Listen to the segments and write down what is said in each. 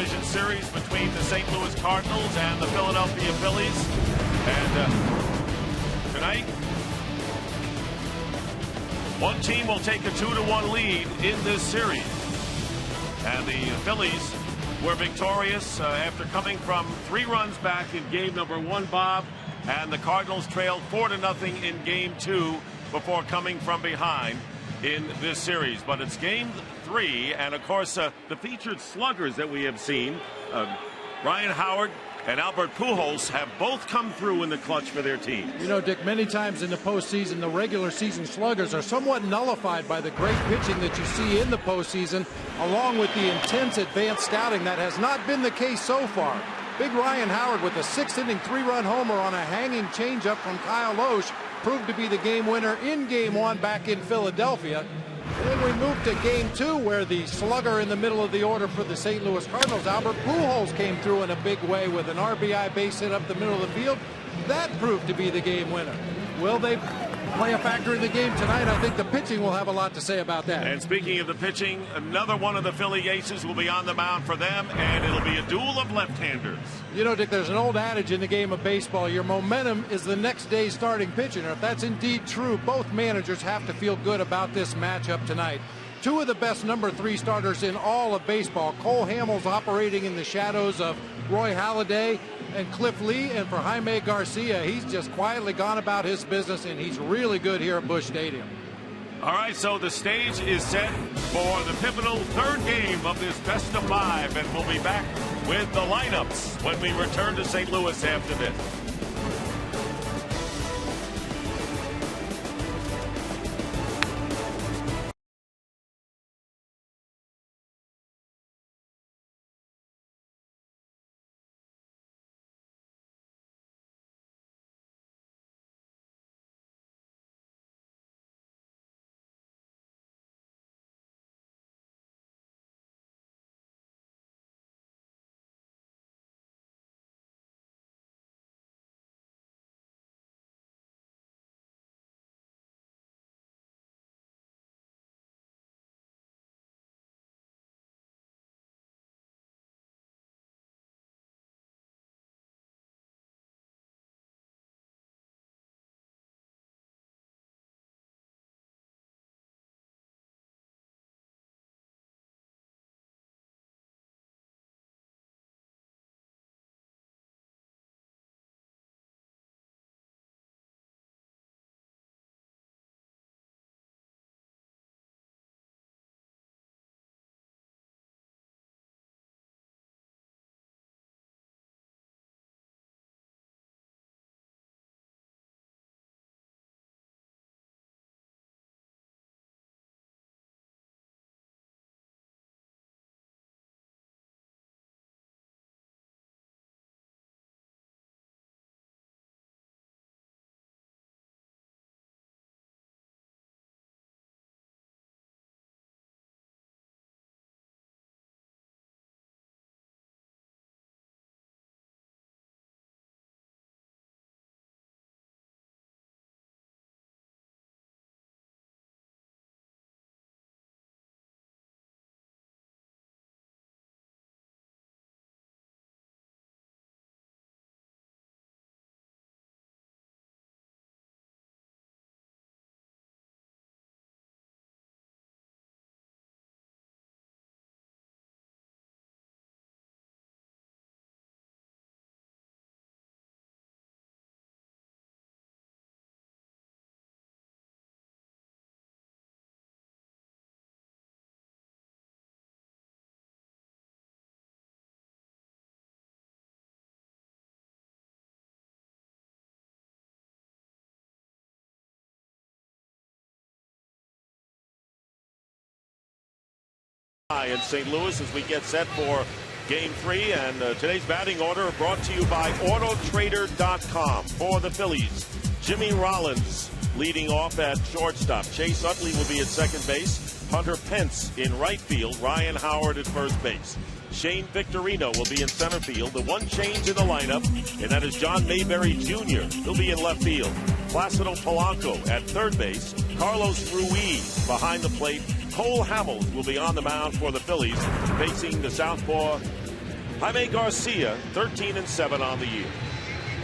division series between the St. Louis Cardinals and the Philadelphia Phillies. And tonight, one team will take a 2-1 lead in this series. And the Phillies were victorious after coming from 3 runs back in game number 1, Bob. And the Cardinals trailed 4-0 in game 2 before coming from behind in this series. But it's game 3, and of course the featured sluggers that we have seen, Ryan Howard and Albert Pujols, have both come through in the clutch for their team. You know, Dick, many times in the postseason, the regular season sluggers are somewhat nullified by the great pitching that you see in the postseason, along with the intense advanced scouting. That has not been the case so far. Big Ryan Howard with a 6th-inning 3-run homer on a hanging changeup from Kyle Loesch proved to be the game winner in game 1 back in Philadelphia. And then we move to game 2, where the slugger in the middle of the order for the St. Louis Cardinals, Albert Pujols, came through in a big way with an RBI base hit up the middle of the field. That proved to be the game winner. Will they play a factor in the game tonight? I think the pitching will have a lot to say about that. And speaking of the pitching, another one of the Philly aces will be on the mound for them, and it'll be a duel of left-handers. You know, Dick, there's an old adage in the game of baseball: your momentum is the next day's starting pitcher. And if that's indeed true, both managers have to feel good about this matchup tonight. 2 of the best number 3 starters in all of baseball. Cole Hamels operating in the shadows of Roy Halladay and Cliff Lee, and for Jaime Garcia, he's just quietly gone about his business, and he's really good here at Busch Stadium. All right, so the stage is set for the pivotal 3rd game of this best of 5, and we'll be back with the lineups when we return to St. Louis after this. In St. Louis as we get set for game 3, and today's batting order brought to you by Autotrader.com. For the Phillies, Jimmy Rollins leading off at shortstop. Chase Utley will be at second base. Hunter Pence in right field. Ryan Howard at first base. Shane Victorino will be in center field. The one change in the lineup, and that is John Mayberry Jr. He'll be in left field. Placido Polanco at third base. Carlos Ruiz behind the plate. Cole Hamels will be on the mound for the Phillies, facing the southpaw Jaime Garcia, 13-7 on the year.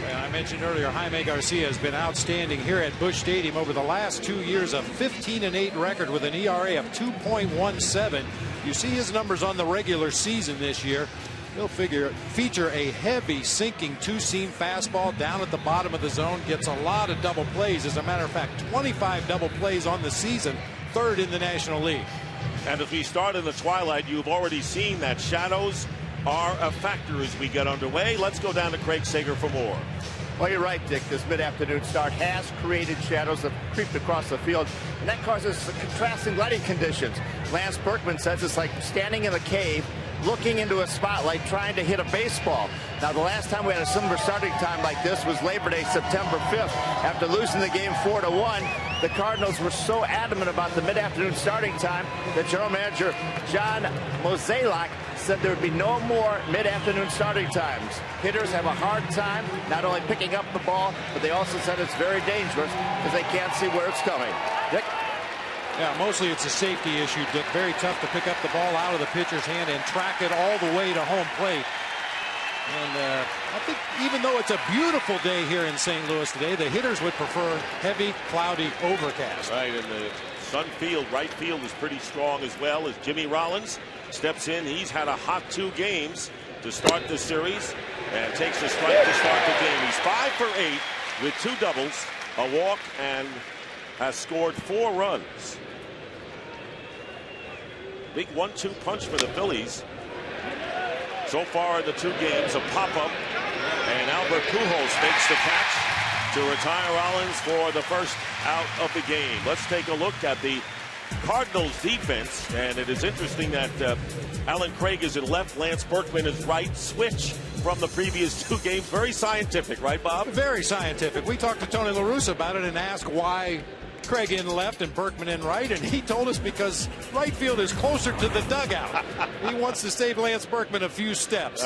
Well, I mentioned earlier, Jaime Garcia has been outstanding here at Busch Stadium over the last 2 years. A 15-8 record with an ERA of 2.17. You see his numbers on the regular season this year. He'll feature a heavy sinking two-seam fastball down at the bottom of the zone. Gets a lot of double plays. As a matter of fact, 25 double plays on the season, third in the National League. And as we start in the twilight, you've already seen that shadows are a factor as we get underway. Let's go down to Craig Sager for more. Well, you're right, Dick. This mid-afternoon start has created shadows that creep across the field, and that causes contrasting lighting conditions. Lance Berkman says it's like standing in a cave, looking into a spotlight, trying to hit a baseball. Now, the last time we had a similar starting time like this was Labor Day, September 5th. After losing the game 4-1, the Cardinals were so adamant about the mid-afternoon starting time that General Manager John Mozeliak said there would be no more mid-afternoon starting times. Hitters have a hard time not only picking up the ball, but they also said it's very dangerous because they can't see where it's coming. Dick? Yeah, mostly it's a safety issue, Dick. Very tough to pick up the ball out of the pitcher's hand and track it all the way to home plate. And I think even though it's a beautiful day here in St. Louis today, the hitters would prefer heavy, cloudy, overcast. Right, and the Sun field, right field is pretty strong as well as Jimmy Rollins steps in. He's had a hot 2 games to start the series and takes a strike to start the game. He's 5 for 8 with 2 doubles, a walk, and has scored 4 runs. Big 1-2 punch for the Phillies. So far in the 2 games, a pop-up, and Albert Pujols makes the catch to retire Rollins for the first out of the game. Let's take a look at the Cardinals defense, and it is interesting that Alan Craig is in left, Lance Berkman is right. Switch from the previous 2 games. Very scientific, right, Bob? Very scientific. We talked to Tony La Russa about it and asked why Craig in left and Berkman in right, and he told us because right field is closer to the dugout. He wants to save Lance Berkman a few steps.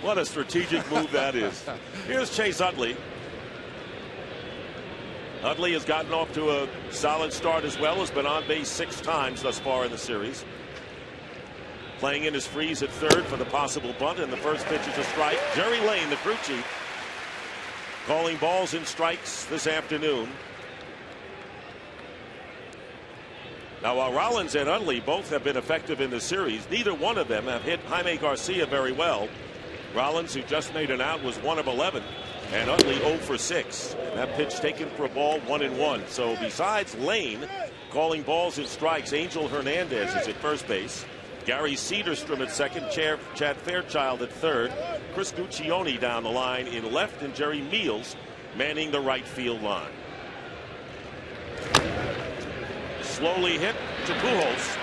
What a strategic move that is. Here's Chase Utley. Utley has gotten off to a solid start as well, has been on base 6 times thus far in the series. Playing in his freeze at third for the possible bunt, and the first pitch is a strike. Jerry Lane, the crew chief, calling balls and strikes this afternoon. Now, while Rollins and Utley both have been effective in the series, neither one of them have hit Jaime Garcia very well. Rollins, who just made an out, was 1 of 11, and Utley 0 for 6. That pitch taken for a ball, 1-1. So besides Lane calling balls and strikes, Angel Hernandez is at first base. Gary Cederstrom at second, Chad Fairchild at third, Chris Guccione down the line in left, and Jerry Meals manning the right field line. Slowly hit to Pujols,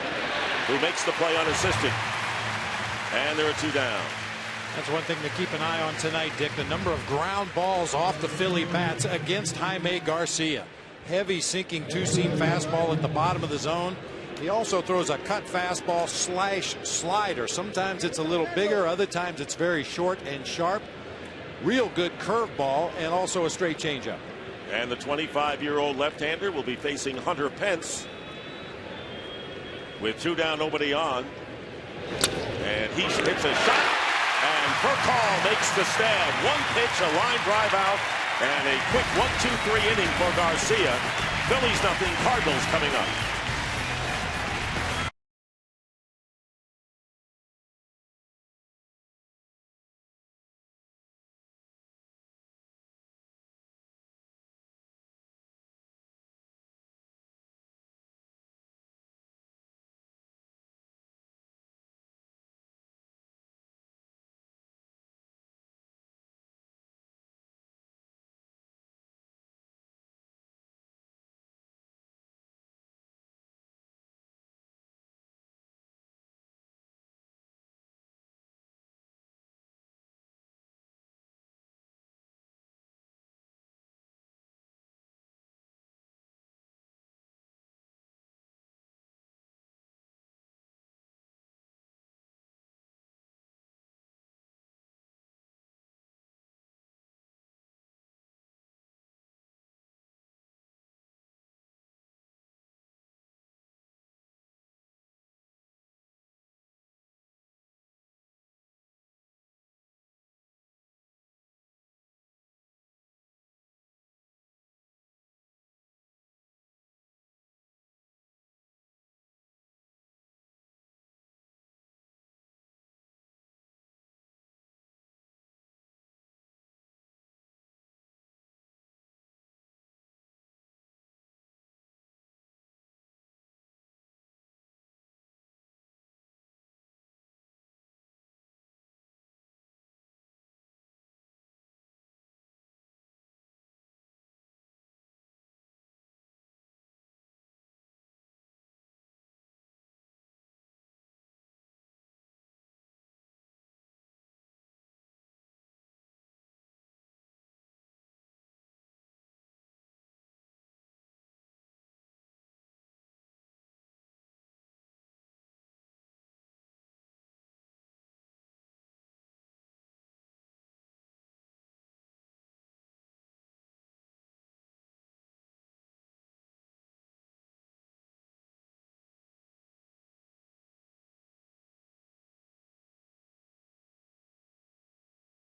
who makes the play unassisted. And there are 2 down. That's one thing to keep an eye on tonight, Dick. The number of ground balls off the Philly bats against Jaime Garcia. Heavy sinking two-seam fastball at the bottom of the zone. He also throws a cut fastball / slider. Sometimes it's a little bigger, other times it's very short and sharp. Real good curveball, and also a straight changeup. And the 25-year-old left-hander will be facing Hunter Pence with 2 down, nobody on. And he hits a shot, and Perkal makes the stab. 1 pitch, a line drive out, and a quick 1-2-3 inning for Garcia. Phillies nothing, Cardinals coming up.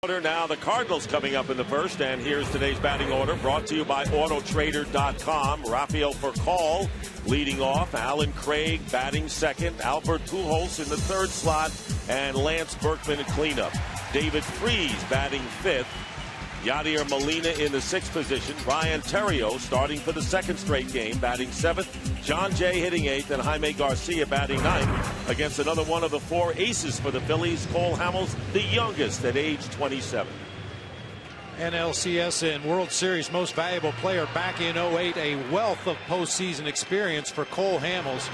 Now the Cardinals coming up in the first, and here's today's batting order brought to you by AutoTrader.com. Rafael Furcal leading off, Alan Craig batting second, Albert Pujols in the third slot, and Lance Berkman in cleanup. David Freese batting fifth, Yadier Molina in the sixth position, Ryan Terrio starting for the second straight game batting seventh, John Jay hitting eighth, and Jaime Garcia batting ninth against another one of the four aces for the Phillies, Cole Hamels, the youngest at age 27. NLCS and World Series most valuable player back in 08, a wealth of postseason experience for Cole Hamels.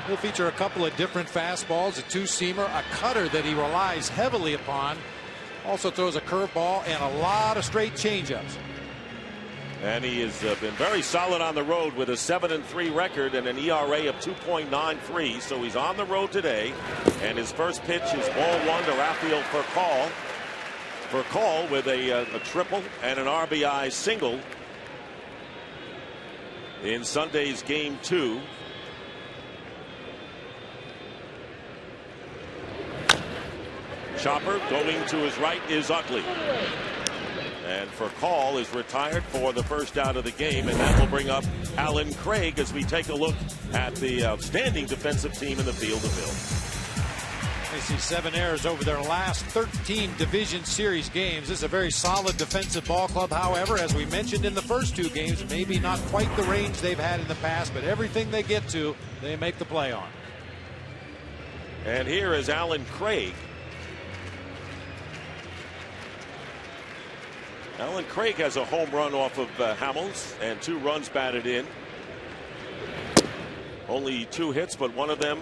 He'll feature a couple of different fastballs, a two-seamer, a cutter that he relies heavily upon. Also throws a curveball and a lot of straight changeups. And he has been very solid on the road with a 7-3 record and an ERA of 2.93. So he's on the road today. And his first pitch is ball one to Rafael Furcal. Furcal with a triple and an RBI single in Sunday's game 2. Chopper going to his right is Utley. And Furcal is retired for the first out of the game, and that will bring up Alan Craig as we take a look at the outstanding defensive team in the field of Bill. They see 7 errors over their last 13 Division Series games. This is a very solid defensive ball club. However, as we mentioned in the first 2 games, maybe not quite the range they've had in the past, but everything they get to, they make the play on. And here is Alan Craig. Alan Craig has a home run off of Hamels and 2 runs batted in. Only 2 hits, but one of them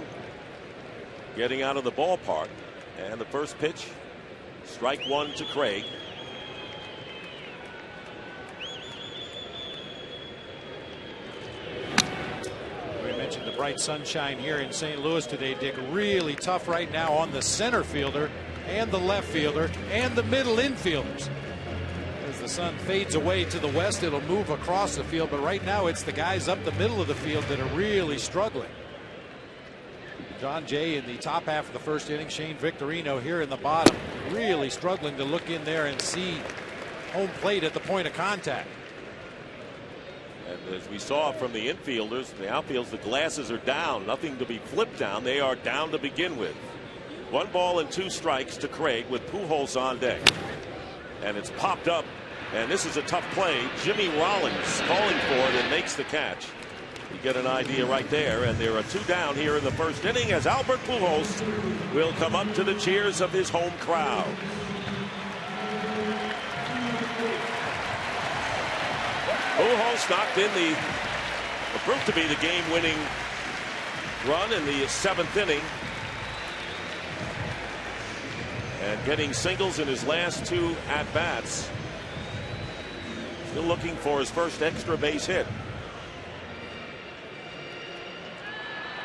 getting out of the ballpark. And the first pitch, strike one to Craig. We mentioned the bright sunshine here in St. Louis today, Dick. Really tough right now on the center fielder and the left fielder and the middle infielders. As the sun fades away to the west, it'll move across the field, but right now it's the guys up the middle of the field that are really struggling. John Jay in the top half of the first inning, Shane Victorino here in the bottom, really struggling to look in there and see home plate at the point of contact. And as we saw from the infielders, the outfields, the glasses are down, nothing to be flipped down. They are down to begin with. 1 ball and 2 strikes to Craig with Pujols on deck. And it's popped up, and this is a tough play. Jimmy Rollins calling for it and makes the catch. You get an idea right there, and there are 2 down here in the first inning as Albert Pujols will come up to the cheers of his home crowd. Pujols knocked in what proved to be the game-winning run in the 7th inning. And getting singles in his last 2 at-bats. Still looking for his first extra base hit.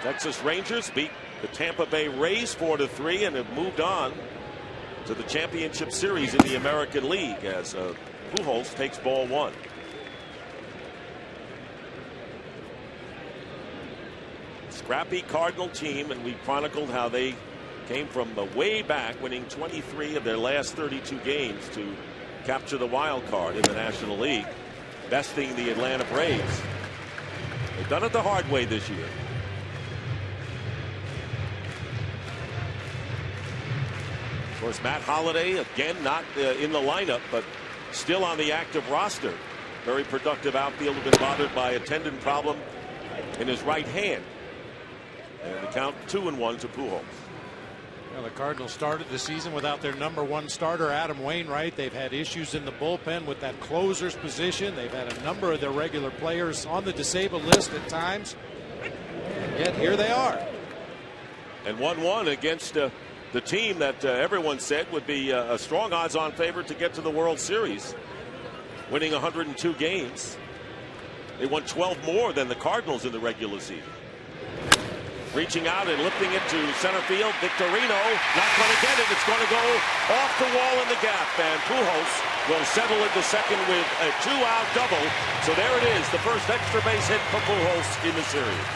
Texas Rangers beat the Tampa Bay Rays 4-3 and have moved on to the championship series in the American League as Pujols takes ball 1. Scrappy Cardinal team, and we chronicled how they came from the way back, winning 23 of their last 32 games to capture the wild card in the National League, besting the Atlanta Braves. They've done it the hard way this year. Of course, Matt Holliday, again, not in the lineup, but still on the active roster. Very productive outfielder, been bothered by a tendon problem in his right hand. And the count 2-1 to Pujols. Well, the Cardinals started the season without their #1 starter, Adam Wainwright. They've had issues in the bullpen with that closer's position. They've had a number of their regular players on the disabled list at times. And yet here they are. And 1-1 against the team that everyone said would be a strong odds-on favorite to get to the World Series, winning 102 games. They won 12 more than the Cardinals in the regular season. Reaching out and lifting it to center field. Victorino not going to get it. It's going to go off the wall in the gap. And Pujols will settle into second with a 2-out double. So there it is, the first extra base hit for Pujols in the series.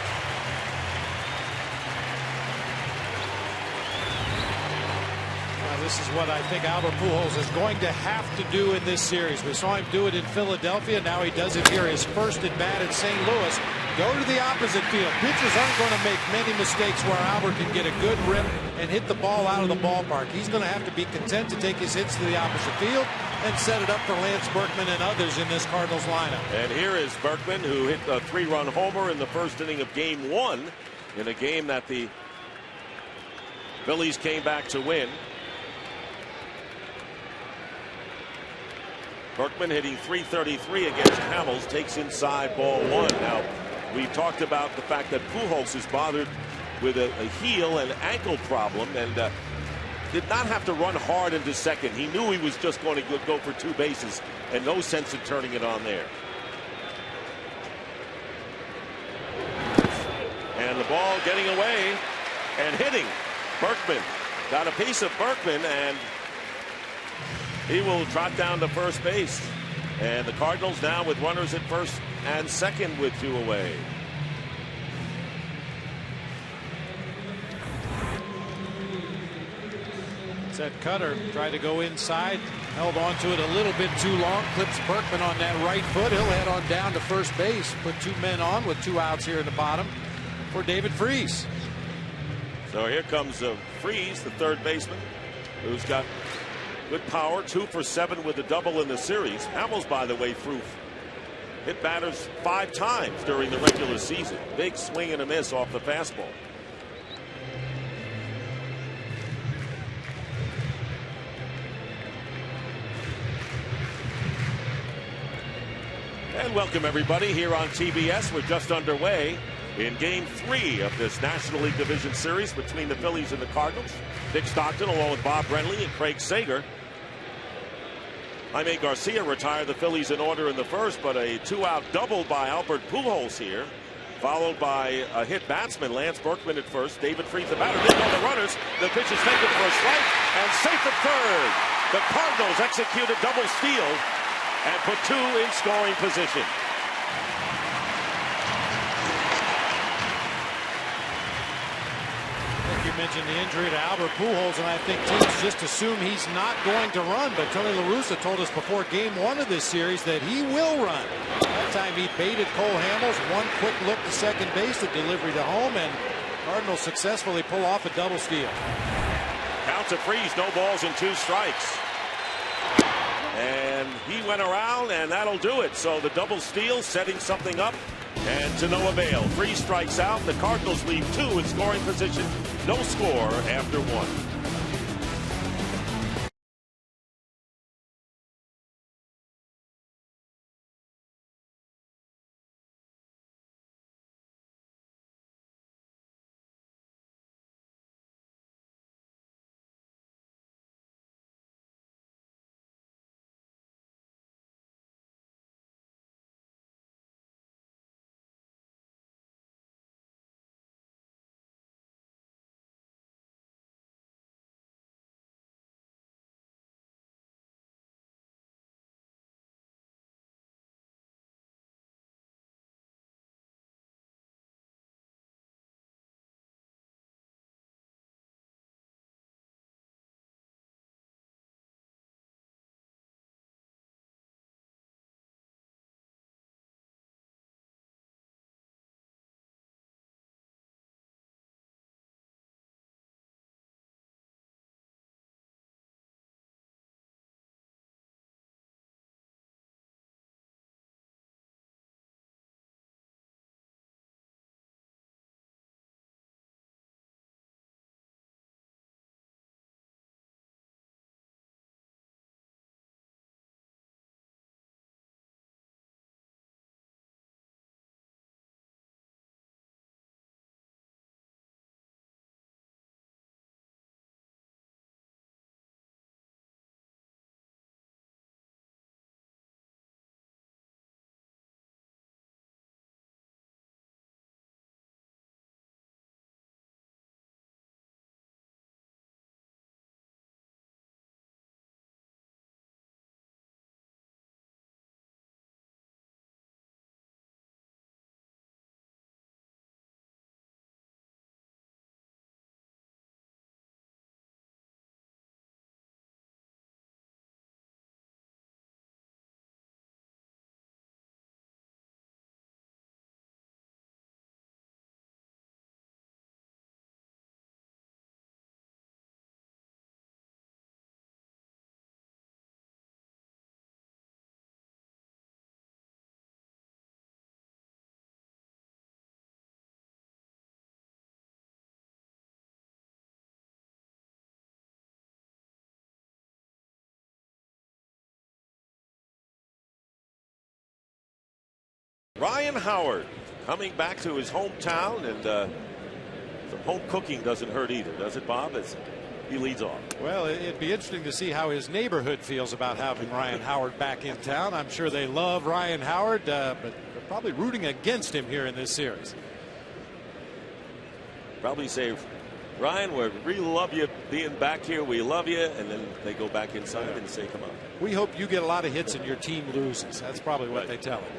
This is what I think Albert Pujols is going to have to do in this series. We saw him do it in Philadelphia. Now he does it here. His first at bat in St. Louis. Go to the opposite field. Pitchers aren't going to make many mistakes where Albert can get a good rip and hit the ball out of the ballpark. He's going to have to be content to take his hits to the opposite field and set it up for Lance Berkman and others in this Cardinals lineup. And here is Berkman, who hit a 3-run homer in the first inning of Game 1 in a game that the Phillies came back to win. Berkman hitting .333 against Hamels, takes inside ball 1. Now, we talked about the fact that Pujols is bothered with a heel and ankle problem and did not have to run hard into second. He knew he was just going to go for 2 bases and no sense in turning it on there. And the ball getting away and hitting. Berkman got a piece of Berkman, and he will trot down to first base. And the Cardinals now with runners at first and second with 2 away. That cutter tried to go inside, held on to it a little bit too long, clips Berkman on that right foot. He'll head on down to first base, put 2 men on with 2 outs here in the bottom for David Freese. So here comes Freese, the third baseman, who's got good power, 2 for 7 with a double in the series. Hamels, by the way, hit batters 5 times during the regular season. Big swing and a miss off the fastball. And welcome everybody here on TBS. We're just underway in Game 3 of this National League Division Series between the Phillies and the Cardinals. Dick Stockton along with Bob Brenly and Craig Sager. Jaime Garcia retired the Phillies in order in the first, but a 2-out double by Albert Pujols here, followed by a hit batsman, Lance Berkman at first. David Freese, the batter, didn't know the runners. The pitch is taken for a strike and safe at third. The Cardinals execute a double steal and put 2 in scoring position. You mentioned the injury to Albert Pujols, and I think teams just assume he's not going to run. But Tony La Russa told us before Game 1 of this series that he will run. That time he baited Cole Hamels. 1 quick look to second base, the delivery to home, and Cardinals successfully pull off a double steal. Count to Freese, no balls and 2 strikes. And he went around, and that'll do it. So the double steal setting something up, and to no avail. Freese strikes out. The Cardinals leave 2 in scoring position. No score after 1. Ryan Howard coming back to his hometown, and some home cooking doesn't hurt either, does it, Bob? As he leads off. Well, it'd be interesting to see how his neighborhood feels about having Ryan Howard back in town. I'm sure they love Ryan Howard, but they're probably rooting against him here in this series. Probably say, Ryan, we really love you being back here. We love you. And then they go back inside and say, come on. We hope you get a lot of hits and your team loses. That's probably what they tell him.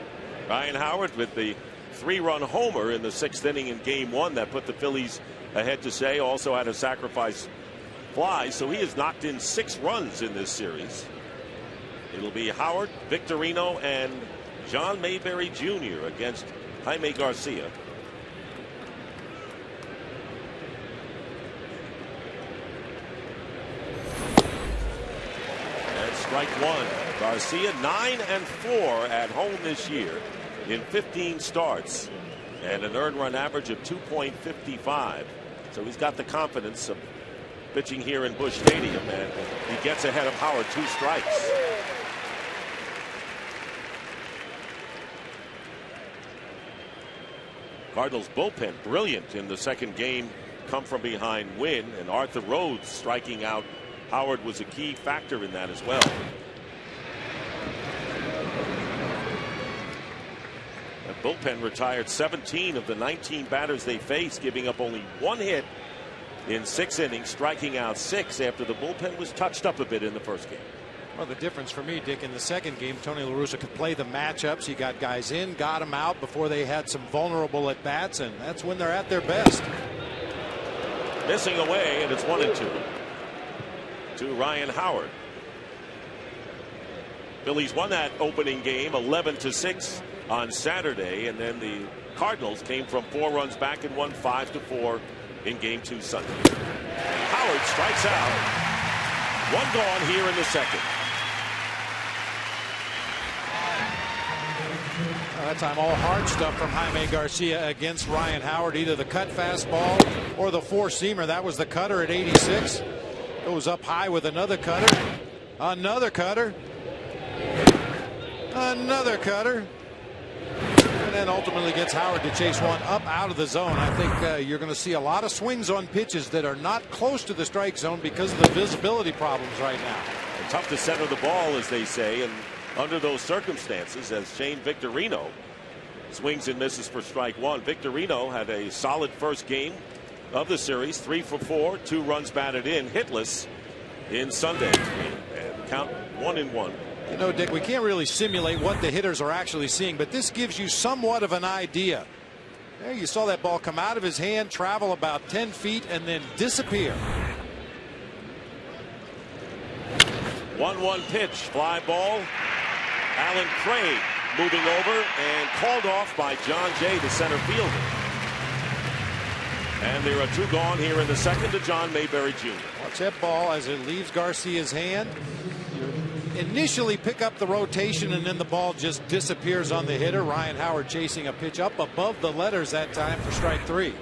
Ryan Howard with the 3-run homer in the 6th inning in Game 1 that put the Phillies ahead to say. Also had a sacrifice fly, so he has knocked in 6 runs in this series. It'll be Howard, Victorino, and John Mayberry Jr. against Jaime Garcia. And strike one. Garcia 9-4 at home this year in 15 starts and an earned run average of 2.55. So he's got the confidence of pitching here in Busch Stadium, and he gets ahead of Howard 2 strikes. Cardinals bullpen brilliant in the second game, come from behind win, and Arthur Rhodes striking out Howard was a key factor in that as well. The bullpen retired 17 of the 19 batters they faced, giving up only 1 hit in 6 innings, striking out 6 after the bullpen was touched up a bit in the first game. Well, the difference for me, Dick, in the second game, Tony La Russa could play the matchups. He got guys in, got them out before they had some vulnerable at bats, and that's when they're at their best. Missing away, and it's 1-2 to Ryan Howard. Phillies won that opening game 11-6 on Saturday, and then the Cardinals came from 4 runs back and won 5-4 in Game 2 Sunday. Howard strikes out. 1 gone here in the second. That time all hard stuff from Jaime Garcia against Ryan Howard. Either the cut fastball or the 4-seamer. That was the cutter at 86. Goes up high with another cutter. Another cutter. Another cutter. And then ultimately gets Howard to chase one up out of the zone. I think you're going to see a lot of swings on pitches that are not close to the strike zone because of the visibility problems right now. And tough to center the ball, as they say, and under those circumstances, as Shane Victorino swings and misses for strike one. Victorino had a solid first game of the series, 3 for 4, 2 runs batted in, hitless in Sunday's game, and count 1-1. You know, Dick, we can't really simulate what the hitters are actually seeing, but this gives you somewhat of an idea. There you saw that ball come out of his hand, travel about 10 feet, and then disappear. 1-1 pitch, fly ball. Alan Craig moving over and called off by John Jay, the center fielder. And there are 2 gone here in the second to John Mayberry Jr. Watch that ball as it leaves Garcia's hand. You initially pick up the rotation and then the ball just disappears on the hitter. Ryan Howard chasing a pitch up above the letters that time for strike 3.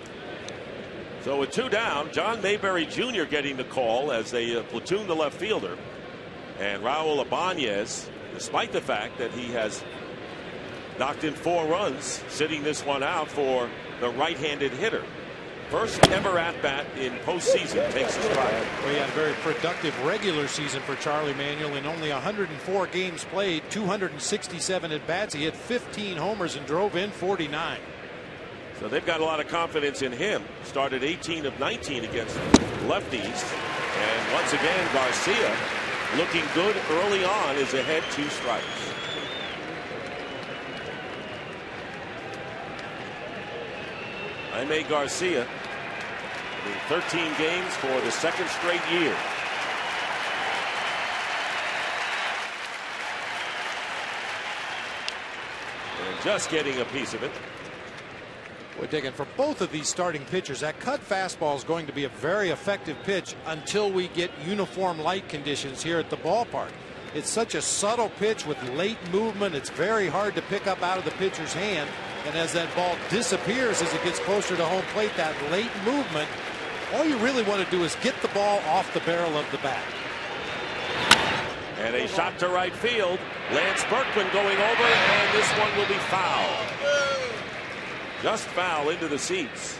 So with 2 down, John Mayberry Jr. getting the call as they platoon the left fielder. And Raul Ibanez, despite the fact that he has knocked in 4 runs, sitting this one out for the right-handed hitter. First ever at bat in postseason, takes a strike. Well, he had a very productive regular season for Charlie Manuel in only 104 games played, 267 at bats. He had 15 homers and drove in 49. So they've got a lot of confidence in him. Started 18 of 19 against lefties. And once again, Garcia looking good early on, is ahead 2 strikes. Jaime Garcia in 13 games for the 2nd straight year. And just getting a piece of it. We're digging for both of these starting pitchers. That cut fastball is going to be a very effective pitch until we get uniform light conditions here at the ballpark. It's such a subtle pitch with late movement. It's very hard to pick up out of the pitcher's hand. And as that ball disappears as it gets closer to home plate, that late movement, all you really want to do is get the ball off the barrel of the bat. And a shot to right field. Lance Berkman going over, and this one will be foul. Just foul into the seats.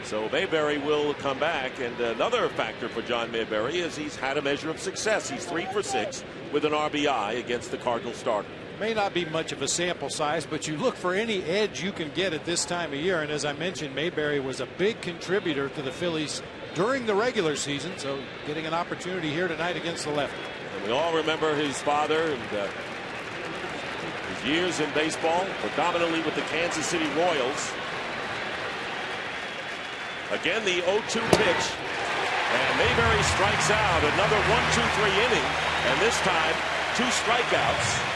So Mayberry will come back, and another factor for John Mayberry is he's had a measure of success. He's 3 for 6 with an RBI against the Cardinal starter. May not be much of a sample size, but you look for any edge you can get at this time of year. And as I mentioned, Mayberry was a big contributor to the Phillies during the regular season, so getting an opportunity here tonight against the lefty. And we all remember his father and his years in baseball, predominantly with the Kansas City Royals. Again, the 0-2 pitch, and Mayberry strikes out. Another 1-2-3 inning, and this time 2 strikeouts.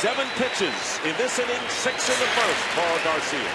7 pitches in this inning, 6 in the first. Paul Garcia.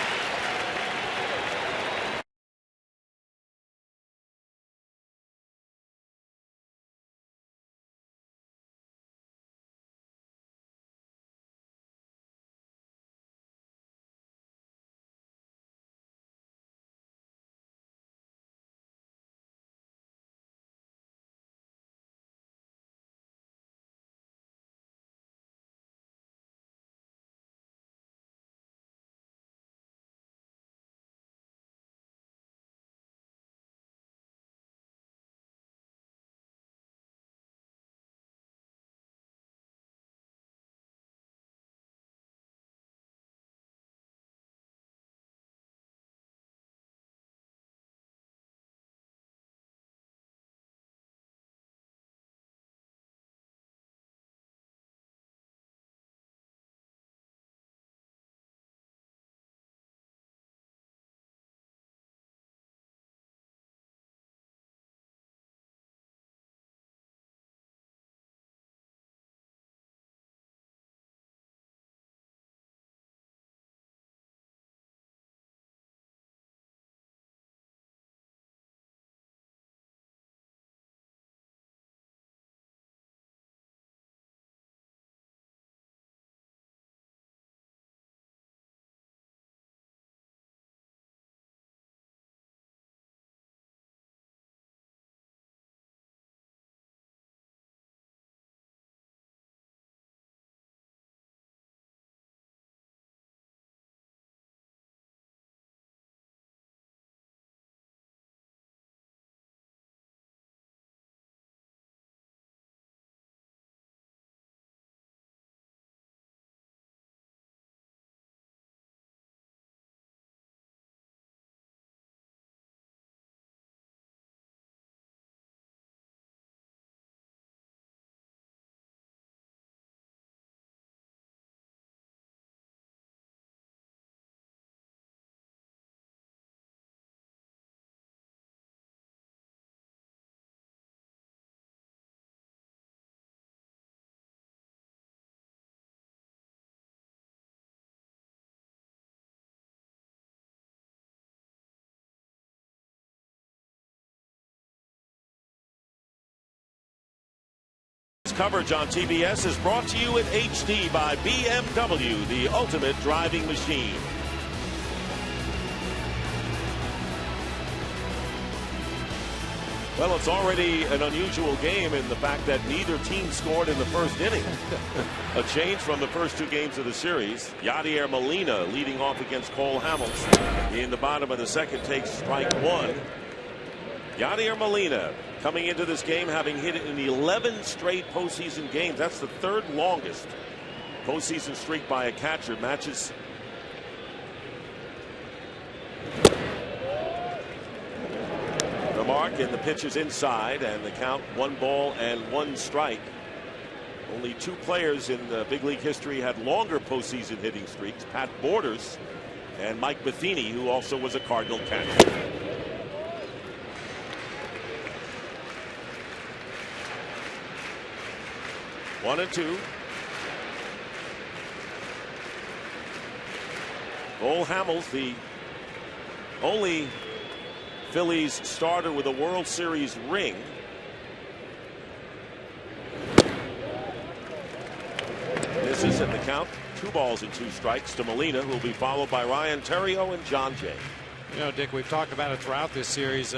Coverage on TBS is brought to you in HD by BMW, the ultimate driving machine. Well, it's already an unusual game in the fact that neither team scored in the first inning. A change from the first 2 games of the series. Yadier Molina leading off against Cole Hamels in the bottom of the second takes strike 1. Yadier Molina coming into this game having hit it in 11 straight postseason games. That's the 3rd longest postseason streak by a catcher. Matches the mark, and the pitch is inside, and the count 1 ball and 1 strike. Only 2 players in the big league history had longer postseason hitting streaks: Pat Borders and Mike Matheny, who also was a Cardinal catcher. One and 2. Cole Hamels, the only Phillies starter with a World Series ring. This is at the count. 2 balls and 2 strikes to Molina, who will be followed by Ryan Theriot and John Jay. You know, Dick, we've talked about it throughout this series.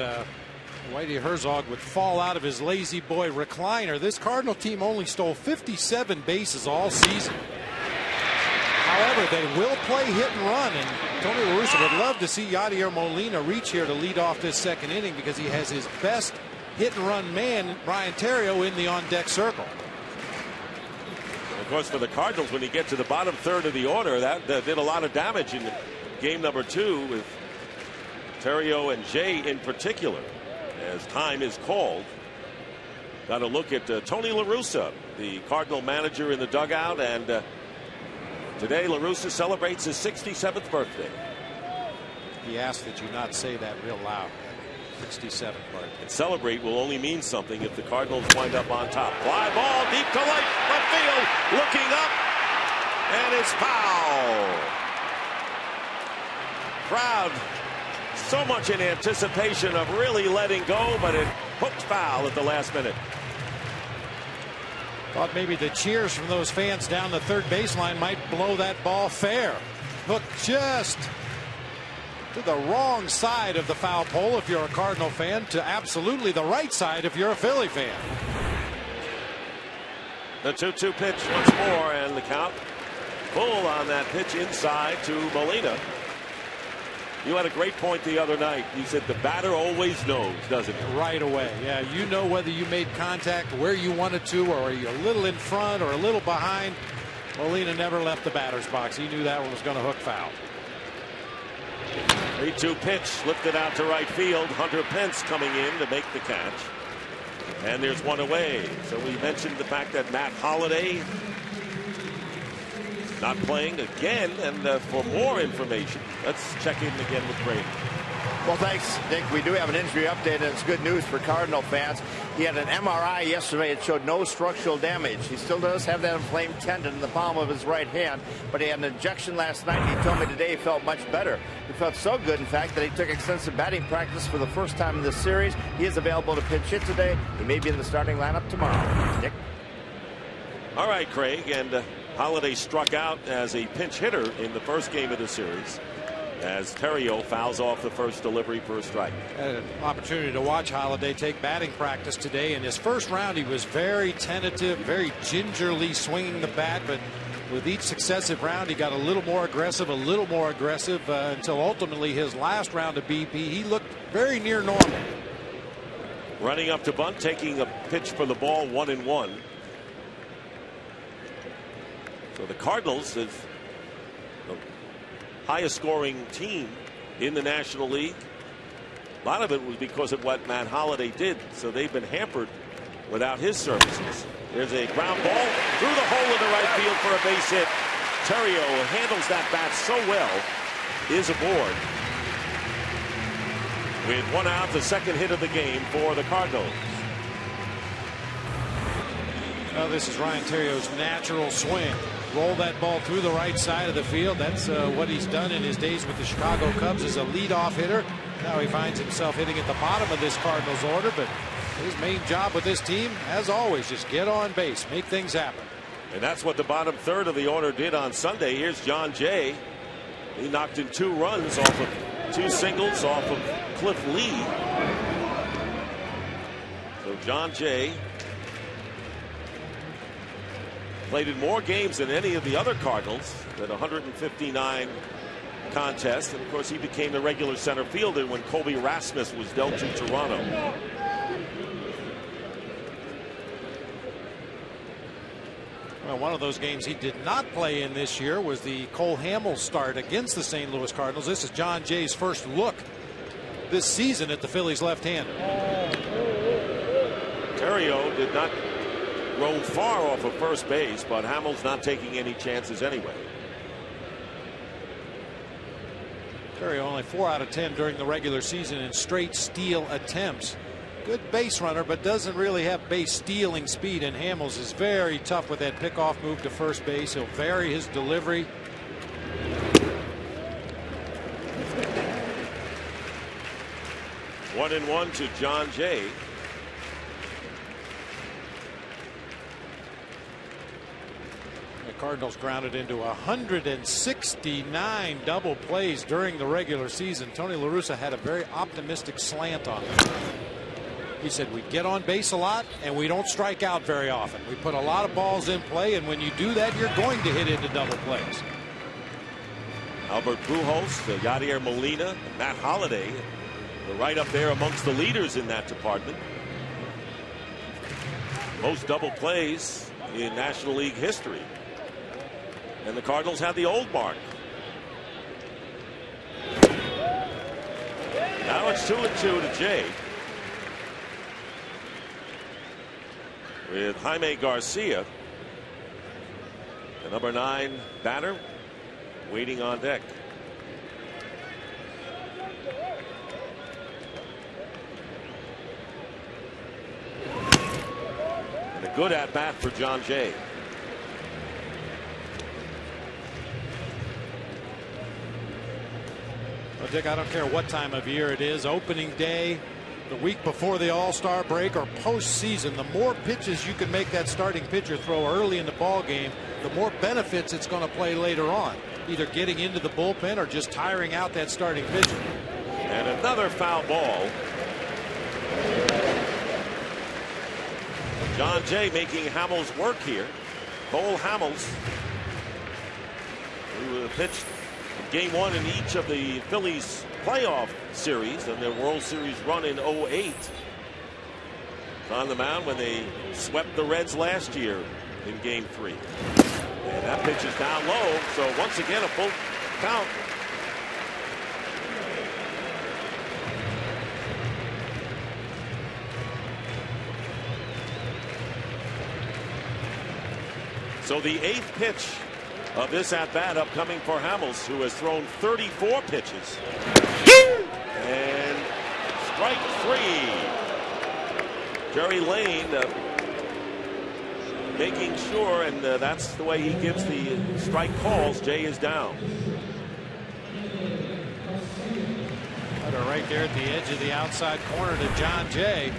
Whitey Herzog would fall out of his lazy boy recliner. This Cardinal team only stole 57 bases all season. However, they will play hit and run, and Tony La Russa would love to see Yadier Molina reach here to lead off this second inning because he has his best hit and run man, Ryan Theriot, in the on-deck circle. Of course, for the Cardinals, when you get to the bottom third of the order, that did a lot of damage in game number 2 with Theriot and Jay in particular. As time is called, got to look at Tony La Russa, the Cardinal manager, in the dugout, and today La Russa celebrates his 67th birthday. He asked that you not say that real loud. 67th birthday. And celebrate will only mean something if the Cardinals wind up on top. Fly ball deep to left field, looking up, and it's foul. Crowd so much in anticipation of really letting go, but it hooked foul at the last minute. Thought maybe the cheers from those fans down the third baseline might blow that ball fair. Hooked just to the wrong side of the foul pole if you're a Cardinal fan, to absolutely the right side if you're a Philly fan. The 2-2 pitch once more, and the count full on that pitch inside to Molina. You had a great point the other night. You said the batter always knows, doesn't he? Right away. Yeah, you know whether you made contact where you wanted to, or are you a little in front or a little behind. Molina never left the batter's box. He knew that one was going to hook foul. 3-2 pitch lifted out to right field. Hunter Pence coming in to make the catch. And there's one away. So we mentioned the fact that Matt Holliday not playing again, and for more information, let's check in again with Brady. Well, thanks, Dick. We do have an injury update, and it's good news for Cardinal fans. He had an MRI yesterday. It showed no structural damage. He still does have that inflamed tendon in the palm of his right hand, but he had an injection last night, and he told me today he felt much better. He felt so good, in fact, that he took extensive batting practice for the first time in this series. He is available to pinch hit today. He may be in the starting lineup tomorrow. Dick? All right, Craig, and Holliday struck out as a pinch hitter in the first game of the series, as Theriot fouls off the first delivery for a strike. Had an opportunity to watch Holliday take batting practice today. In his first round, he was very tentative, very gingerly swinging the bat, but with each successive round, he got a little more aggressive, until ultimately his last round of BP, he looked very near normal. Running up to bunt, taking a pitch for the ball, 1-1. So the Cardinals is the highest scoring team in the National League. A lot of it was because of what Matt Holliday did, so they've been hampered without his services. There's a ground ball through the hole in the right field for a base hit. Theriot handles that bat so well, is aboard. With one out, the second hit of the game for the Cardinals. Well, this is Ryan Theriot's natural swing. Roll that ball through the right side of the field. That's what he's done in his days with the Chicago Cubs as a leadoff hitter. Now he finds himself hitting at the bottom of this Cardinals order, but his main job with this team, as always, just get on base, make things happen. And that's what the bottom third of the order did on Sunday. Here's John Jay. He knocked in 2 runs off of 2 singles off of Cliff Lee. So John Jay played in more games than any of the other Cardinals, at 159 contests. And of course, he became the regular center fielder when Colby Rasmus was dealt to Toronto. Well, one of those games he did not play in this year was the Cole Hamels start against the St. Louis Cardinals. This is John Jay's first look this season at the Phillies left-hander. Theriot did not roll far off of first base, but Hamels not taking any chances anyway. Theriot only 4 out of 10 during the regular season in straight steal attempts. Good base runner, but doesn't really have base stealing speed, and Hamels is very tough with that pickoff move to first base. He'll vary his delivery. One and one to John Jay. The Cardinals grounded into 169 double plays during the regular season. Tony La Russa had a very optimistic slant on it. He said we get on base a lot and we don't strike out very often. We put a lot of balls in play, and when you do that, you're going to hit into double plays. Albert Pujols, Yadier Molina, and Matt Holliday were right up there amongst the leaders in that department. Most double plays in National League history. And the Cardinals had the old mark. Now it's 2-2 to Jay, with Jaime Garcia, the number 9 batter, waiting on deck. And a good at bat for John Jay. Well, Dick, I don't care what time of year it is, opening day, the week before the All-Star break, or postseason, the more pitches you can make that starting pitcher throw early in the ball game, the more benefits it's going to play later on, either getting into the bullpen or just tiring out that starting pitcher. And another foul ball. John Jay making Hamels work here. Cole Hamels, who pitched Game 1 in each of the Phillies playoff series and their World Series run in 08. On the mound when they swept the Reds last year in Game 3. And that pitch is down low, so once again a full count. So the 8th pitch of this at-bat upcoming for Hamels, who has thrown 34 pitches. And strike 3. Jerry Lane making sure, and that's the way he gives the strike calls. Jay is down. Right there at the edge of the outside corner to John Jay.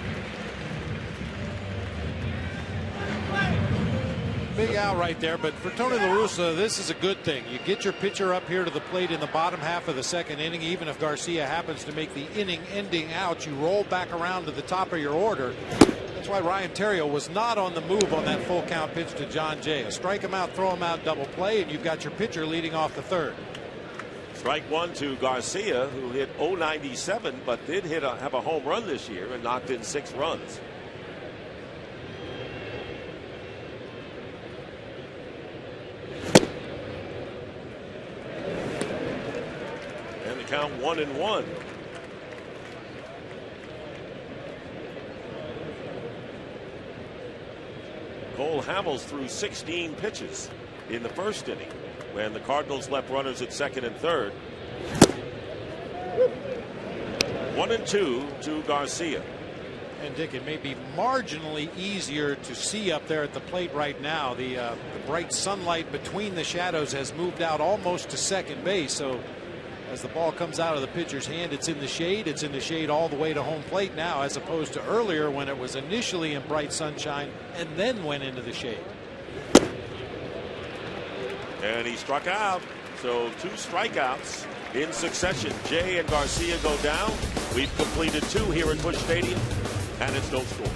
Big out right there, but for Tony La Russa, this is a good thing. You get your pitcher up here to the plate in the bottom half of the second inning. Even if Garcia happens to make the inning ending out, you roll back around to the top of your order. That's why Ryan Theriot was not on the move on that full count pitch to John Jay. Strike him out, throw him out, double play, and you've got your pitcher leading off the third. Strike 1 to Garcia, who hit .097, but did have a home run this year and knocked in 6 runs. Count 1-1. Cole Hamels threw 16 pitches in the first inning when the Cardinals left runners at second and third. 1-2 to Garcia. And Dick, it may be marginally easier to see up there at the plate right now. The bright sunlight between the shadows has moved out almost to second base, so as the ball comes out of the pitcher's hand, it's in the shade. It's in the shade all the way to home plate now, as opposed to earlier when it was initially in bright sunshine and then went into the shade. And he struck out. So 2 strikeouts in succession. Jay and Garcia go down. We've completed 2 here at Busch Stadium, and it's no score.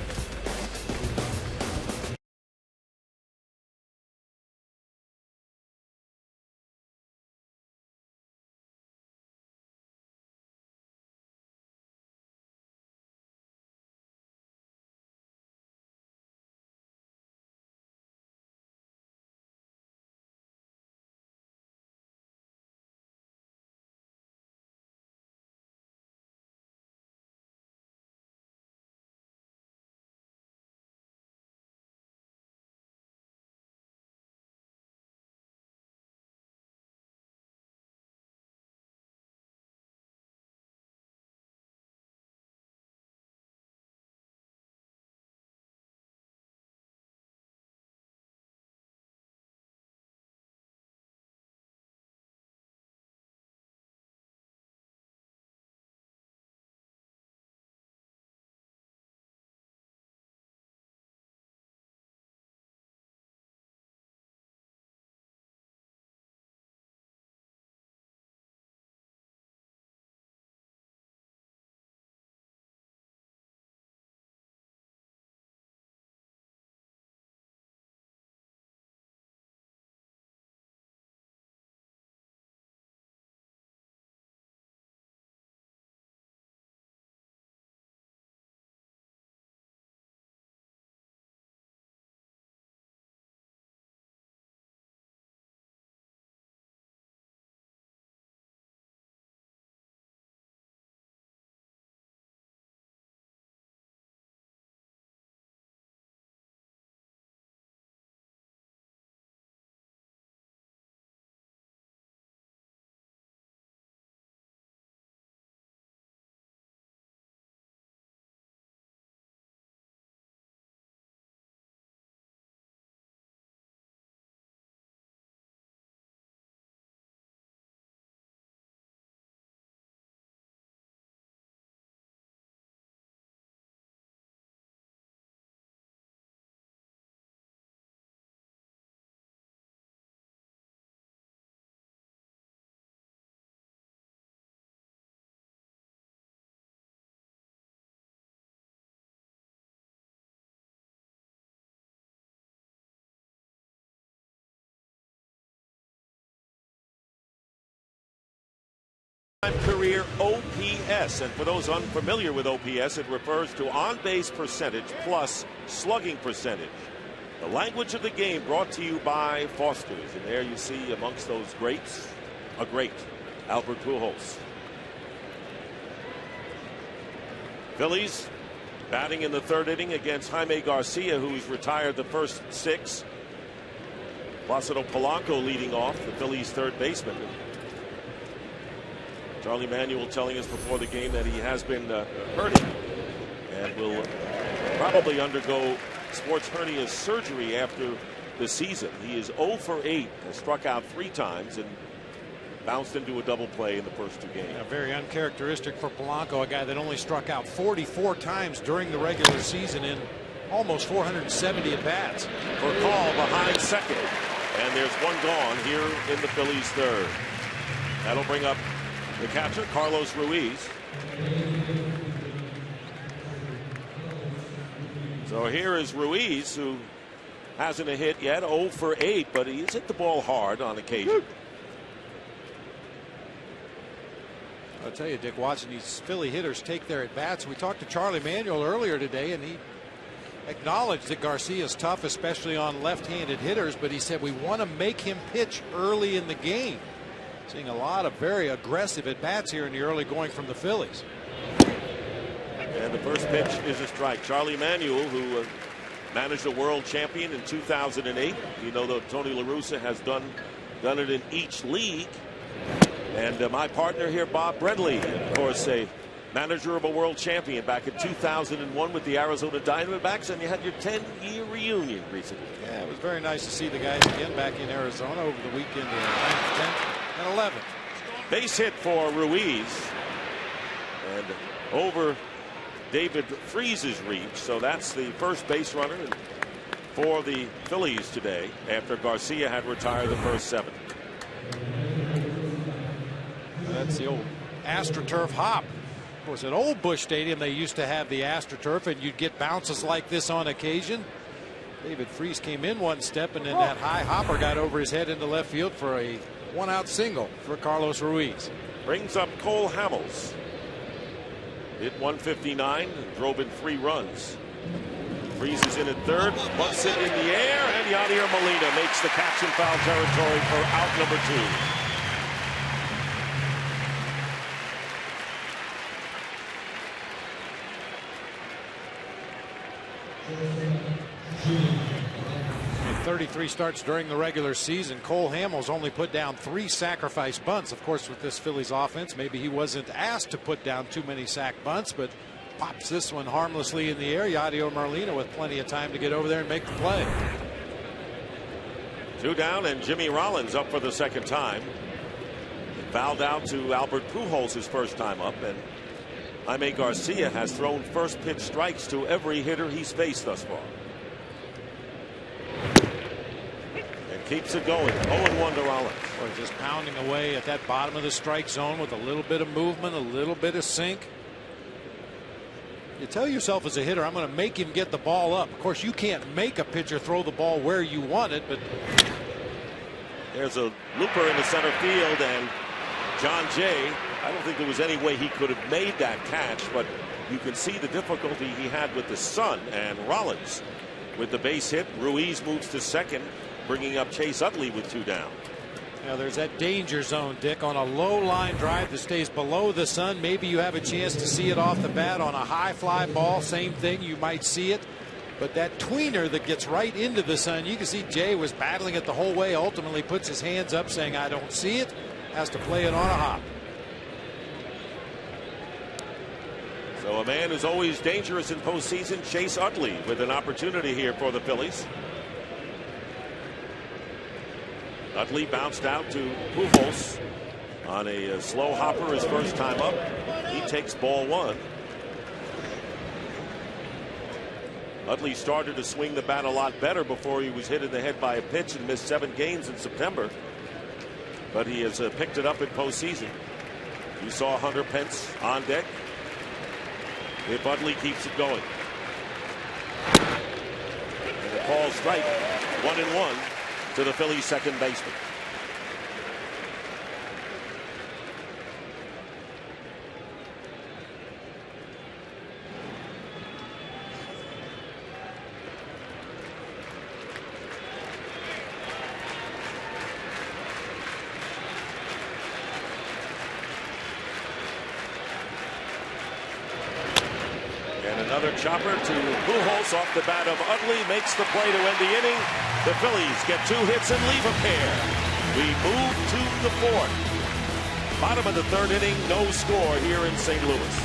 Career OPS, and for those unfamiliar with OPS, it refers to on-base percentage plus slugging percentage. The language of the game brought to you by Foster's, and there you see amongst those greats, a great, Albert Pujols. Phillies batting in the third inning against Jaime Garcia, who's retired the first 6. Placido Polanco leading off, the Phillies' third baseman. Charlie Manuel telling us before the game that he has been hurting and will probably undergo sports hernia surgery after the season. He is 0 for 8, has struck out 3 times and bounced into a double play in the first 2 games. Yeah, very uncharacteristic for Polanco, a guy that only struck out 44 times during the regular season in almost 470 at-bats. For a call behind second, and there's one gone here in the Phillies' third. That'll bring up the catcher, Carlos Ruiz. So here is Ruiz, who hasn't a hit yet, 0 for 8, but he's hit the ball hard on occasion. I'll tell you, Dick, watching these Philly hitters take their at-bats, we talked to Charlie Manuel earlier today, and he acknowledged that Garcia's tough, especially on left-handed hitters, but he said we want to make him pitch early in the game. Seeing a lot of very aggressive at-bats here in the early going from the Phillies. And the first pitch is a strike. Charlie Manuel, who managed a world champion in 2008. You know that Tony La Russa has done it in each league. And my partner here, Bob Brenly, of course, a manager of a world champion back in 2001 with the Arizona Diamondbacks, and you had your 10-year reunion recently. Yeah, it was very nice to see the guys again back in Arizona over the weekend, 9th, 10th, and 11th. Base hit for Ruiz, and over David Freese's reach, so that's the first base runner for the Phillies today after Garcia had retired the first 7. That's the old AstroTurf hop. Of course, at Old Busch Stadium, they used to have the AstroTurf, and you'd get bounces like this on occasion. David Freese came in one step, and then that high hopper got over his head into left field for a one-out single for Carlos Ruiz. Brings up Cole Hamels. Hit 159 and drove in 3 runs. Freese is in at third, bunts it in the air, and Yadier Molina makes the catch in foul territory for out number 2. In 33 starts during the regular season, Cole Hamels only put down 3 sacrifice bunts. Of course, with this Phillies offense, maybe he wasn't asked to put down too many sac bunts, but pops this one harmlessly in the air. Yadier Molina with plenty of time to get over there and make the play. 2 down, and Jimmy Rollins up for the second time. Fouled out to Albert Pujols his first time up, and Jaime Garcia has thrown first pitch strikes to every hitter he's faced thus far. And keeps it going. 0-1 to Rollins. Boy, just pounding away at that bottom of the strike zone with a little bit of movement, a little bit of sink. You tell yourself as a hitter, I'm going to make him get the ball up. Of course, you can't make a pitcher throw the ball where you want it, but there's a looper in the center field, and John Jay, I don't think there was any way he could have made that catch, but you can see the difficulty he had with the sun. And Rollins with the base hit. Ruiz moves to second, bringing up Chase Utley with 2 down. Now there's that danger zone, Dick, on a low line drive that stays below the sun. Maybe you have a chance to see it off the bat. On a high fly ball, same thing, you might see it. But that tweener that gets right into the sun, you can see Jay was battling it the whole way, ultimately puts his hands up saying I don't see it, has to play it on a hop. So a man who's always dangerous in postseason, Chase Utley, with an opportunity here for the Phillies. Utley bounced out to Pujols on a slow hopper his first time up. He takes ball 1. Utley started to swing the bat a lot better before he was hit in the head by a pitch and missed 7 games in September. But he has picked it up in postseason. You saw Hunter Pence on deck. If Utley keeps it going. And a call strike, 1-1 to the Phillies second baseman. Another chopper to Pujols off the bat of Utley, makes the play to end the inning. The Phillies get 2 hits and leave a pair. We move to the 4th. Bottom of the 3rd inning, no score here in St. Louis.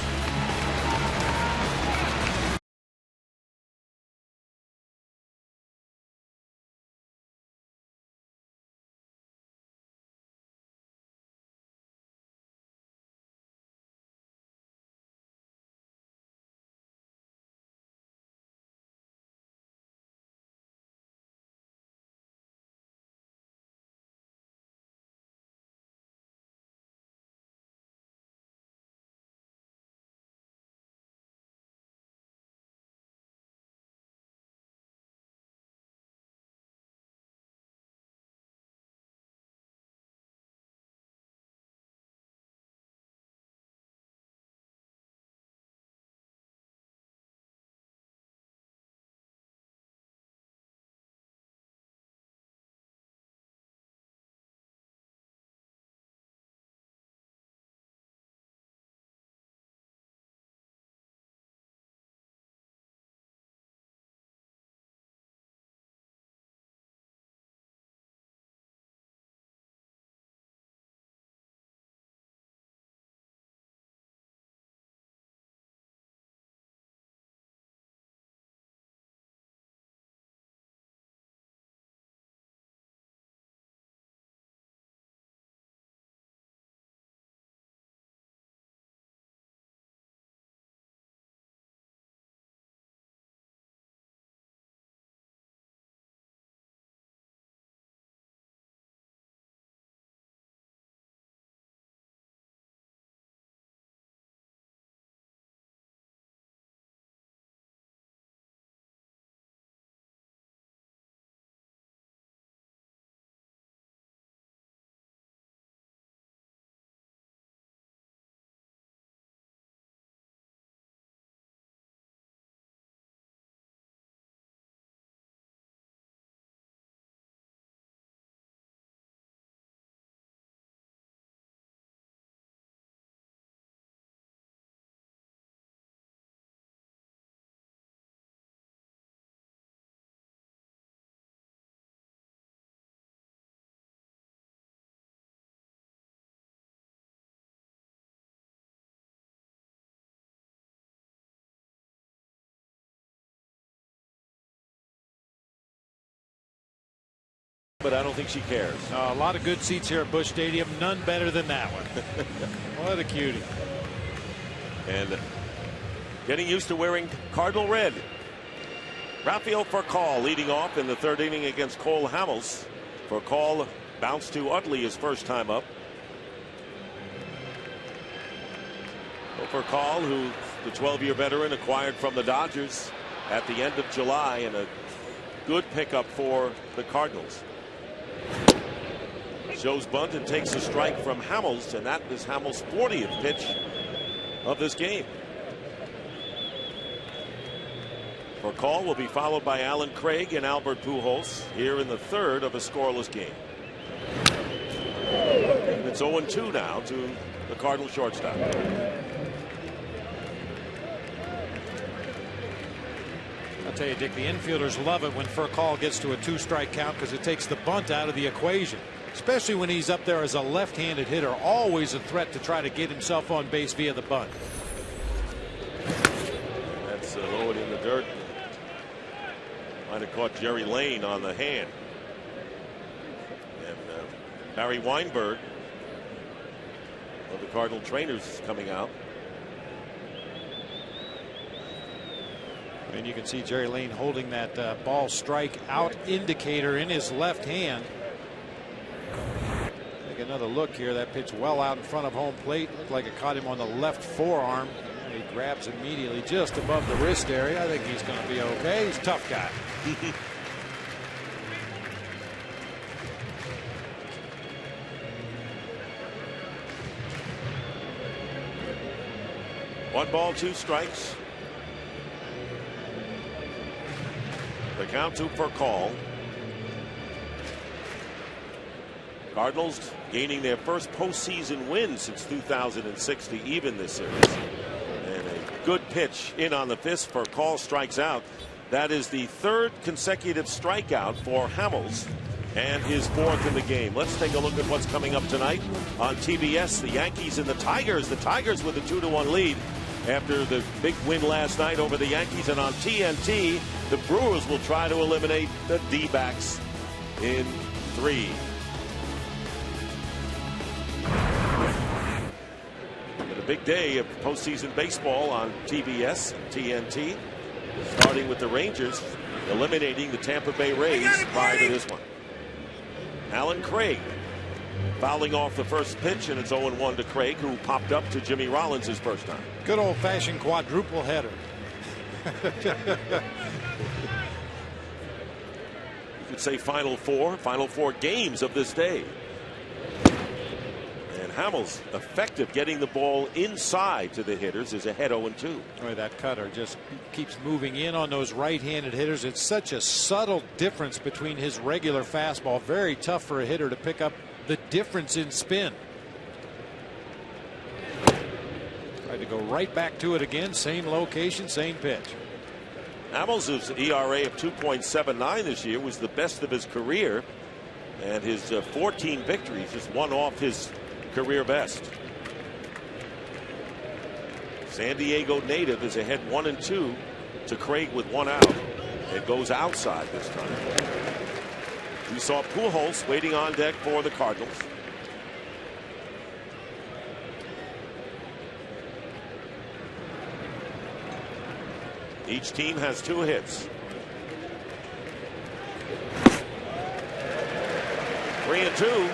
But I don't think she cares. A lot of good seats here at Busch Stadium. None better than that one. What a cutie. And getting used to wearing Cardinal red. Rafael Furcal leading off in the 3rd inning against Cole Hamels. Furcal bounced to Utley his first time up. Furcal, who the 12-year veteran acquired from the Dodgers at the end of July, and a good pickup for the Cardinals. Shows bunt and takes a strike from Hamels, and that is Hamels' 40th pitch of this game. Furcal will be followed by Alan Craig and Albert Pujols here in the 3rd of a scoreless game. And it's 0-2 now to the Cardinal shortstop. I'll tell you, Dick, the infielders love it when Furcal gets to a 2-strike count because it takes the bunt out of the equation, especially when he's up there as a left-handed hitter. Always a threat to try to get himself on base via the bunt. That's lowered in the dirt. Might have caught Jerry Lane on the hand. And Barry Weinberg of the Cardinal trainers coming out. And you can see Jerry Lane holding that ball strike out indicator in his left hand. Take another look here. That pitch well out in front of home plate. Looked like it caught him on the left forearm. He grabs immediately just above the wrist area. I think he's going to be okay. He's a tough guy. One ball, 2 strikes. The count to Furcal. Cardinals gaining their first postseason win since 2006 to even this series. And a good pitch in on the fist for Call, strikes out. That is the third consecutive strikeout for Hamels and his fourth in the game. Let's take a look at what's coming up tonight on TBS. The Yankees and the Tigers. The Tigers with a 2-1 lead after the big win last night over the Yankees. And on TNT, the Brewers will try to eliminate the D-backs in 3. And a big day of postseason baseball on TBS and TNT, starting with the Rangers eliminating the Tampa Bay Rays prior to this one. Alan Craig fouling off the first pitch, and it's 0-1 to Craig, who popped up to Jimmy Rollins his first time. Good old-fashioned quadruple header. You could say final four games of this day. And Hamels effective getting the ball inside to the hitters, is ahead 0-2. Boy, that cutter just keeps moving in on those right-handed hitters. It's such a subtle difference between his regular fastball. Very tough for a hitter to pick up the difference in spin. Tried to go right back to it again. Same location, same pitch. Hamels' ERA of 2.79 this year was the best of his career, and his 14 victories just one off his career best. San Diego native is ahead 1-2 to Craig with 1 out. It goes outside this time. We saw Pujols waiting on deck for the Cardinals. Each team has 2 hits. 3-2.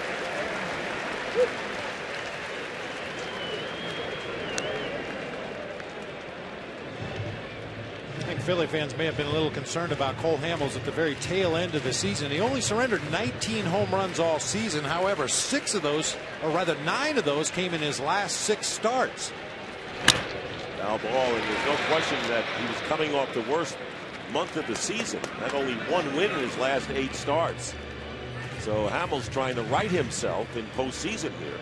I think Philly fans may have been a little concerned about Cole Hamels at the very tail end of the season. He only surrendered 19 home runs all season. However, 6 of those, or rather 9 of those, came in his last 6 starts. Foul ball, and there's no question that he was coming off the worst month of the season. Had only 1 win in his last 8 starts. So Hamels trying to right himself in postseason here.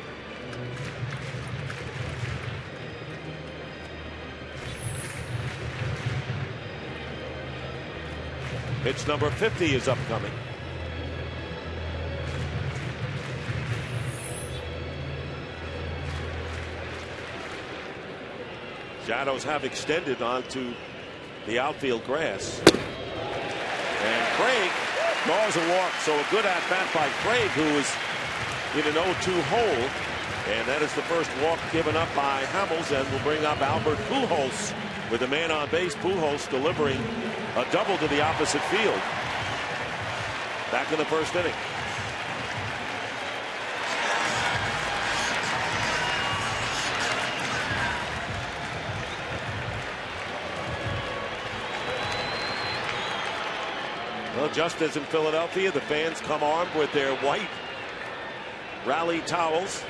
Pitch number 50 is upcoming. Shadows have extended onto the outfield grass. And Craig draws a walk, so a good at-bat by Craig, who is in an 0-2 hole. And that is the first walk given up by Hamels, and will bring up Albert Pujols with a man on base. Pujols delivering a double to the opposite field back in the first inning. Well, just as in Philadelphia, the fans come armed with their white rally towels.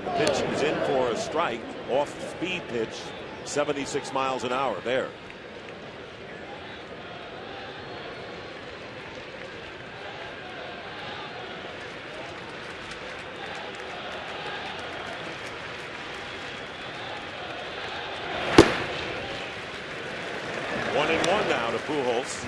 The pitch is in for a strike, off speed pitch, 76 miles an hour there. One and one now to Pujols.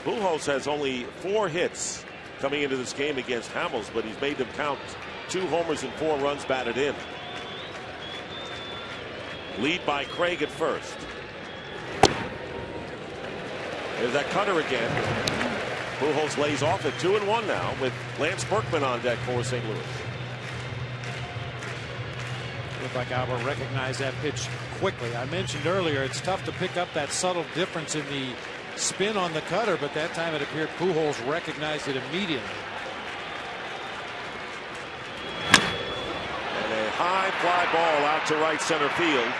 Pujols has only 4 hits coming into this game against Hamels, but he's made them count. 2 homers and 4 runs batted in. Lead by Craig at first. There's that cutter again. Pujols lays off at 2-1 now with Lance Berkman on deck for St. Louis. Looked like Albert recognized that pitch quickly. I mentioned earlier it's tough to pick up that subtle difference in the spin on the cutter, but that time it appeared Pujols recognized it immediately. And a high fly ball out to right center field.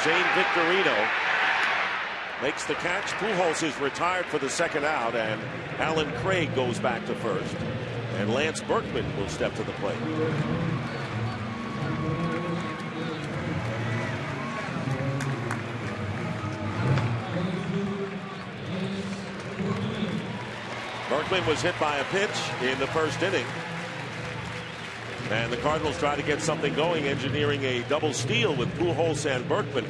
Shane Victorino makes the catch. Pujols is retired for the second out, and Alan Craig goes back to first, and Lance Berkman will step to the plate. Berkman was hit by a pitch in the first inning. And the Cardinals try to get something going, engineering a double steal with Pujols and Berkman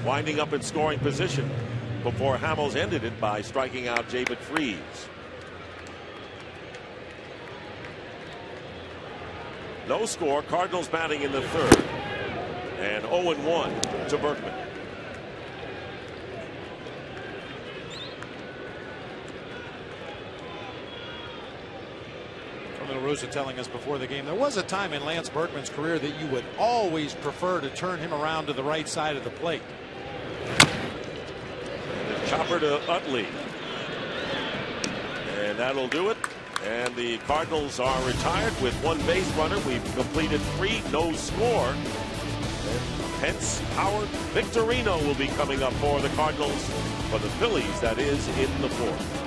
winding up in scoring position before Hamels ended it by striking out Javid Freese. No score. Cardinals batting in the third. And 0-1 to Berkman. La Russa telling us before the game, there was a time in Lance Berkman's career that you would always prefer to turn him around to the right side of the plate. And the chopper to Utley. And that'll do it. And the Cardinals are retired with one base runner. We've completed 3, no score. And Pence, Howard, Victorino will be coming up for the Cardinals. For the Phillies, that is, in the fourth.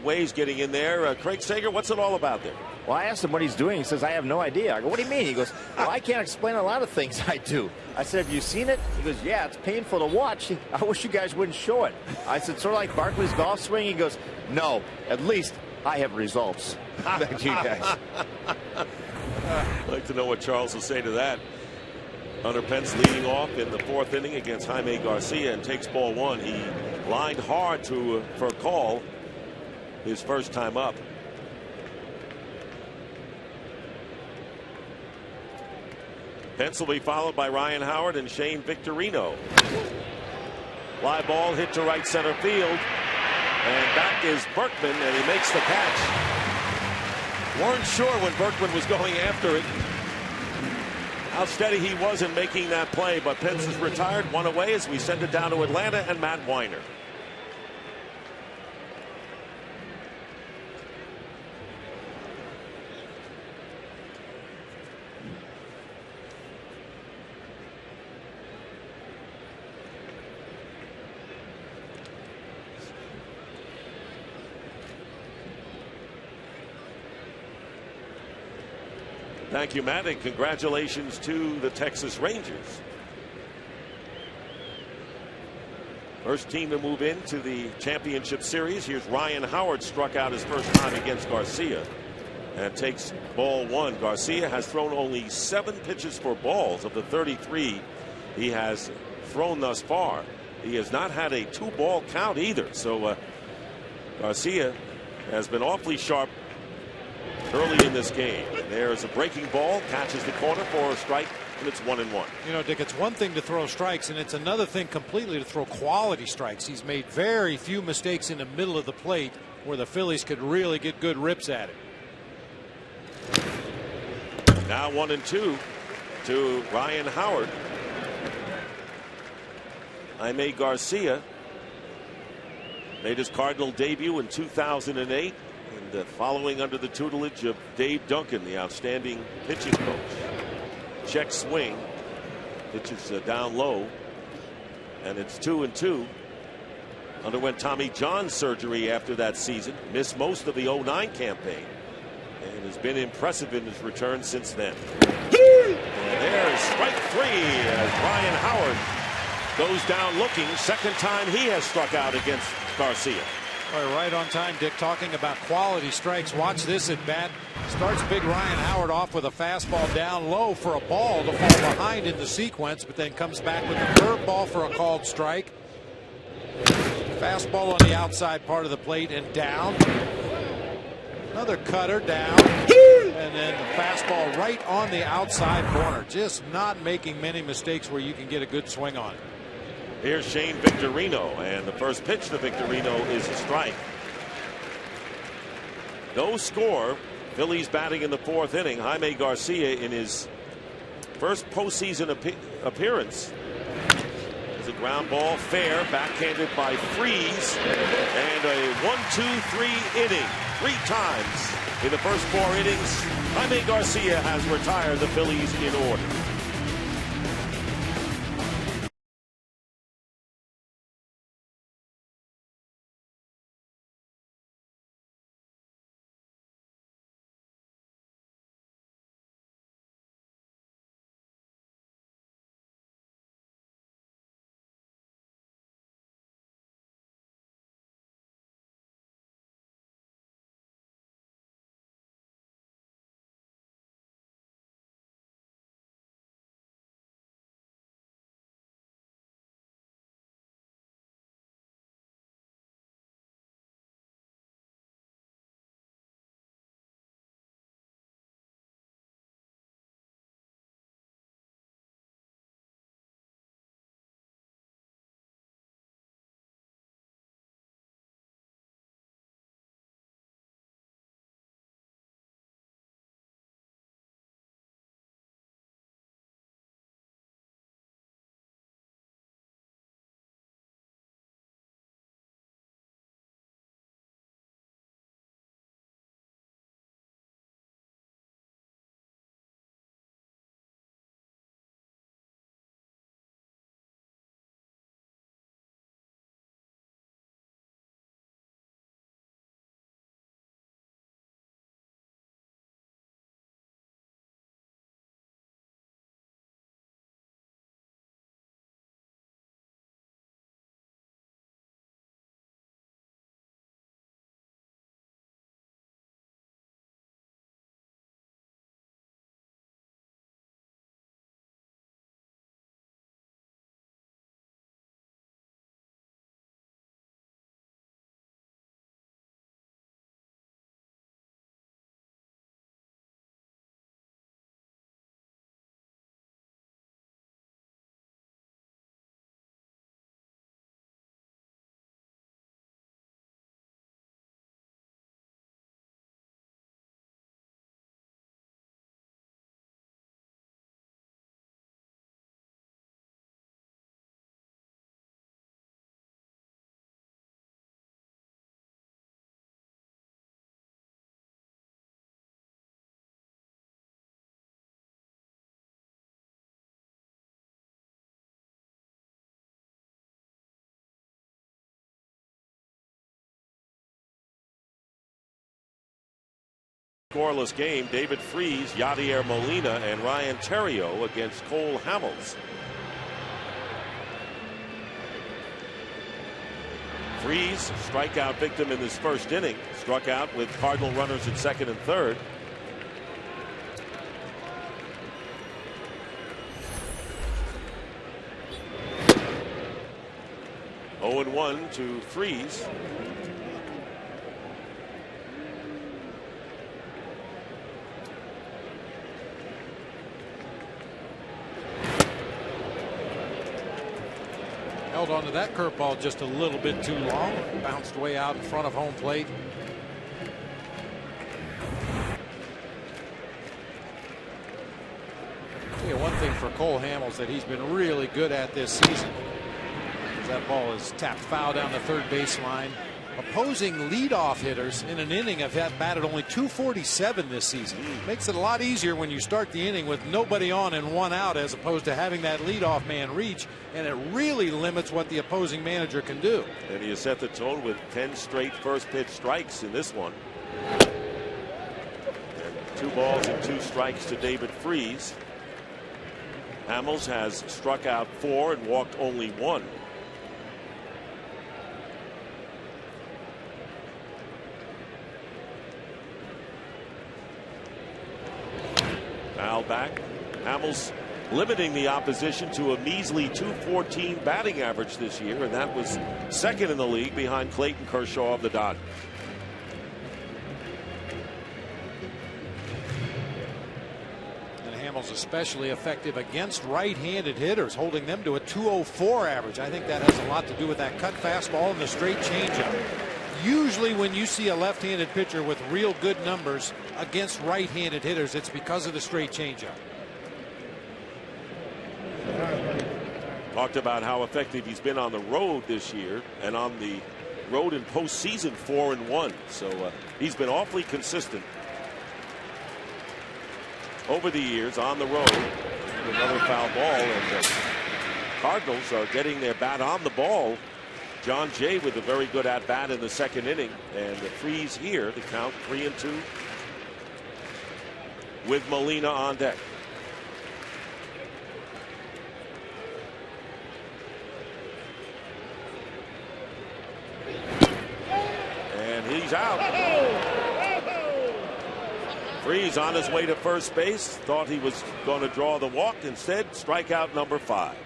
Ways getting in there. Craig Sager, what's it all about there? Well, I asked him what he's doing. He says, I have no idea. I go, what do you mean? He goes, well, I can't explain a lot of things I do. I said, have you seen it? He goes, yeah, it's painful to watch. I wish you guys wouldn't show it. I said, sort of like Barkley's golf swing? He goes, no, at least I have results. Back to you guys. I'd like to know what Charles will say to that. Hunter Pence leading off in the fourth inning against Jaime Garcia and takes ball one. He lined hard for a call his first time up. Pence will be followed by Ryan Howard and Shane Victorino. Fly ball hit to right center field. And back is Berkman, and he makes the catch. Weren't sure when Berkman was going after it how steady he was in making that play, but Pence is retired, one away as we send it down to Atlanta and Matt Weiner. Thank you, Matt, and congratulations to the Texas Rangers. First team to move into the championship series. Here's Ryan Howard, struck out his first time against Garcia and takes ball one. Garcia has thrown only 7 pitches for balls of the 33 he has thrown thus far. He has not had a 2-ball count either. So Garcia has been awfully sharp early in this game. And there's a breaking ball, catches the corner for a strike, and it's 1-1. You know, Dick, it's one thing to throw strikes, and it's another thing completely to throw quality strikes. He's made very few mistakes in the middle of the plate where the Phillies could really get good rips at it. Now 1-2 to Ryan Howard. Jaime Garcia made his Cardinal debut in 2008, and following under the tutelage of Dave Duncan, the outstanding pitching coach. Check swing, pitches down low, and it's 2-2. Underwent Tommy John surgery after that season, missed most of the 09 campaign, and has been impressive in his return since then. And there's strike 3 as Ryan Howard goes down looking. Second time he has struck out against Garcia. Boy, right on time, Dick, talking about quality strikes. Watch this at bat. Starts big Ryan Howard off with a fastball down low for a ball to fall behind in the sequence, but then comes back with a curveball for a called strike. Fastball on the outside part of the plate and down. Another cutter down. And then the fastball right on the outside corner. Just not making many mistakes where you can get a good swing on it. Here's Shane Victorino, and the first pitch to Victorino is a strike. No score. Phillies batting in the 4th inning. Jaime Garcia in his first postseason appearance. There's a ground ball, fair, backhanded by Freeze, and a 1-2-3 inning. 3 times in the first 4 innings. Jaime Garcia has retired the Phillies in order. Scoreless game. David Freese, Yadier Molina, and Ryan Theriot against Cole Hamels. Freese, strikeout victim in this first inning, struck out with Cardinal runners at second and third. Oh, 0-1 to Freese. Held onto that curveball just a little bit too long. Bounced way out in front of home plate. Yeah, one thing for Cole Hamels that he's been really good at this season. That ball is tapped foul down the third baseline. Opposing leadoff hitters in an inning have batted only .247 this season. Makes it a lot easier when you start the inning with nobody on and one out, as opposed to having that leadoff man reach, and it really limits what the opposing manager can do. And he has set the tone with 10 straight first pitch strikes in this one. And 2 balls and 2 strikes to David Freese. Hamels has struck out 4 and walked only 1. Foul back. Hamels limiting the opposition to a measly .214 batting average this year, and that was second in the league behind Clayton Kershaw of the Dodgers. And Hamels especially effective against right-handed hitters, holding them to a .204 average. I think that has a lot to do with that cut fastball and the straight changeup. Usually when you see a left-handed pitcher with real good numbers against right-handed hitters, it's because of the straight changeup. Talked about how effective he's been on the road this year, and on the road in postseason 4-1. So he's been awfully consistent over the years on the road. Another foul ball, and the Cardinals are getting their bat on the ball. John Jay with a very good at bat in the second inning, and the Freese here, the count 3-2 with Molina on deck. And he's out. Freese on his way to first base, thought he was going to draw the walk. Instead, strikeout number 5.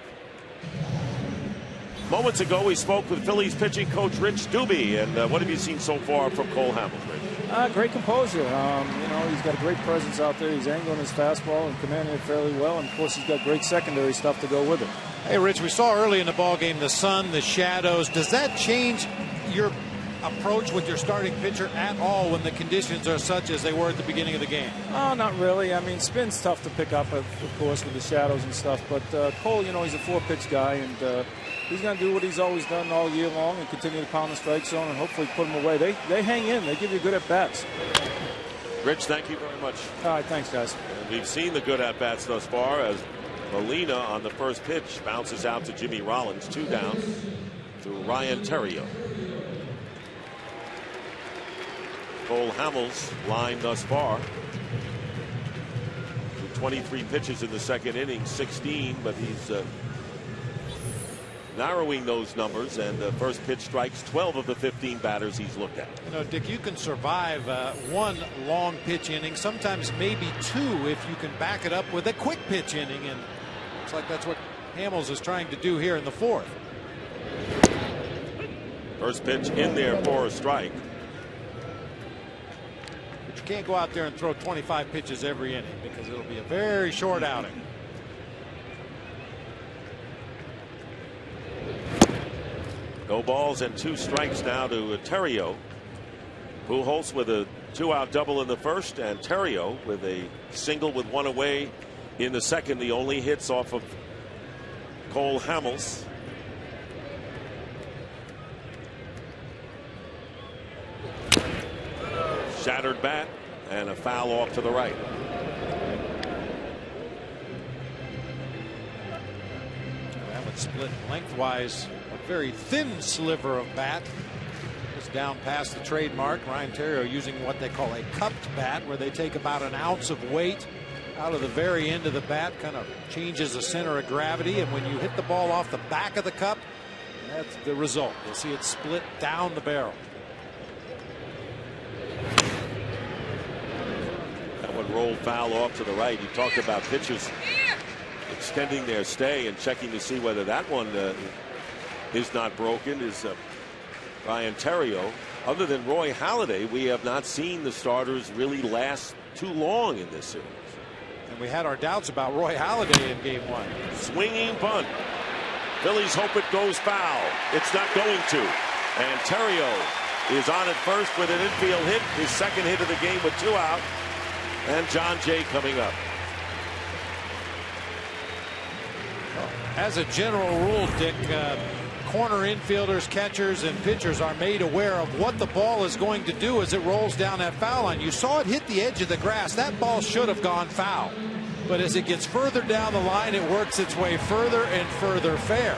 Moments ago, we spoke with Phillies pitching coach Rich Doobie, and what have you seen so far from Cole Hamels, Rich? Great composure. He's got a great presence out there. He's angling his fastball and commanding it fairly well, and of course he's got great secondary stuff to go with it. Hey, Rich, we saw early in the ball game the sun, the shadows. Does that change your approach with your starting pitcher at all when the conditions are such as they were at the beginning of the game? Oh, not really. I mean, spin's tough to pick up, of course, with the shadows and stuff. But Cole, he's a 4-pitch guy, and he's going to do what he's always done all year long and continue to pound the strike zone and hopefully put him away. They hang in. They give you good at-bats. Rich, thank you very much. All right, thanks, guys. And we've seen the good at-bats thus far as Molina on the first pitch bounces out to Jimmy Rollins. 2 down to Ryan Theriot. Cole Hamels line thus far. 23 pitches in the second inning, 16, but he's narrowing those numbers, and first pitch strikes 12 of the 15 batters he's looked at. Dick, you can survive 1 long pitch inning, sometimes maybe 2 if you can back it up with a quick pitch inning, and looks like that's what Hamels is trying to do here in the 4th. First pitch in there for a strike. But you can't go out there and throw 25 pitches every inning because it'll be a very short outing. No balls and 2 strikes now to Theriot. Pujols with a 2-out double in the first, and Theriot with a single with 1 away in the second. The only hits off of Cole Hamels. Shattered bat and a foul off to the right. That would split lengthwise. A very thin sliver of bat. Just down past the trademark. Ryan Theriot using what they call a cupped bat, where they take about an ounce of weight out of the very end of the bat, kind of changes the center of gravity, and when you hit the ball off the back of the cup, that's the result. You'll see it split down the barrel. That one rolled foul off to the right. You talked about pitchers extending their stay and checking to see whether that one is not broken. Is Ryan Theriot. Other than Roy Halladay, we have not seen the starters really last too long in this series. And we had our doubts about Roy Halladay in game 1. Swinging bunt. Phillies hope it goes foul. It's not going to. And Theriot is on at first with an infield hit. His second hit of the game with 2 out. And John Jay coming up. As a general rule, Dick, corner infielders, catchers, and pitchers are made aware of what the ball is going to do as it rolls down that foul line. You saw it hit the edge of the grass. That ball should have gone foul. But as it gets further down the line, it works its way further and further fair.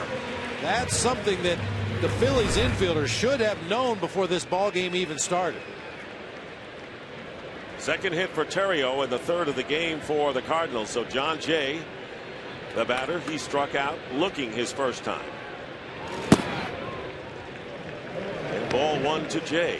That's something that the Phillies infielders should have known before this ball game even started. Second hit for Theriot and the third of the game for the Cardinals. So John Jay, the batter, he struck out looking his first time. And ball 1 to Jay.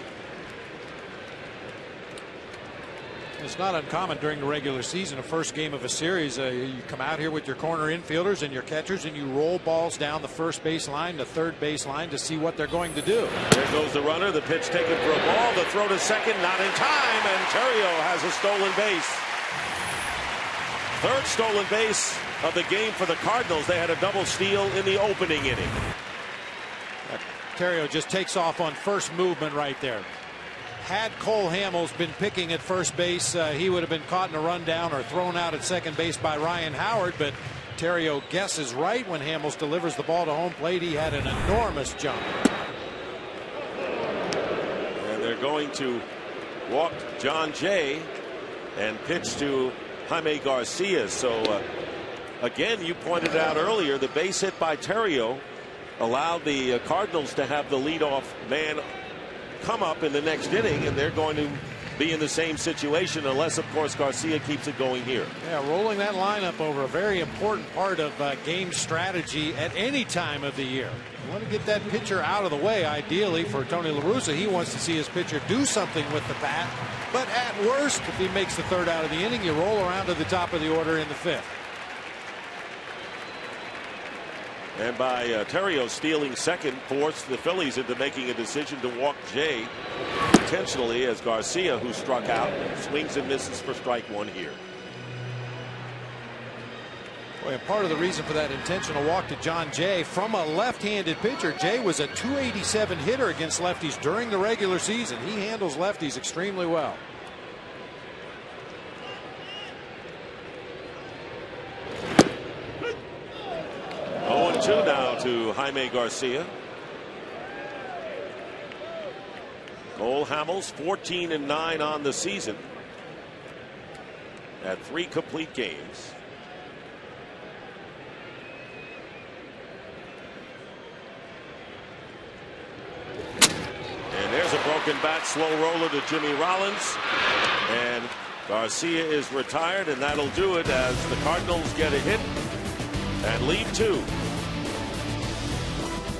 It's not uncommon during the regular season, a first game of a series, you come out here with your corner infielders and your catchers and you roll balls down the first base line, the third base line to see what they're going to do. There goes the runner. The pitch taken for a ball. The throw to second, not in time, and Theriot has a stolen base. Third stolen base of the game for the Cardinals. They had a double steal in the opening inning. Theriot just takes off on first movement right there. Had Cole Hamels been picking at first base, he would have been caught in a rundown or thrown out at second base by Ryan Howard, but Theriot guesses right when Hamels delivers the ball to home plate. He had an enormous jump. And they're going to walk John Jay and pitch to Jaime Garcia. So again, you pointed out earlier, the base hit by Theriot allowed the Cardinals to have the leadoff man come up in the next inning, and they're going to be in the same situation unless, of course, Garcia keeps it going here. Yeah, rolling that lineup over a very important part of game strategy at any time of the year. You want to get that pitcher out of the way. Ideally for Tony La Russa, he wants to see his pitcher do something with the bat, but at worst, if he makes the third out of the inning, you roll around to the top of the order in the fifth. And by Theriot stealing second, forced the Phillies into making a decision to walk Jay intentionally, as Garcia, who struck out, swings and misses for strike 1 here. Boy, and part of the reason for that intentional walk to John Jay from a left-handed pitcher. Jay was a .287 hitter against lefties during the regular season. He handles lefties extremely well. Two now to Jaime Garcia. Cole Hamels 14-9 on the season at 3 complete games. And there's a broken bat, slow roller to Jimmy Rollins, and Garcia is retired, and that'll do it as the Cardinals get a hit and lead 2.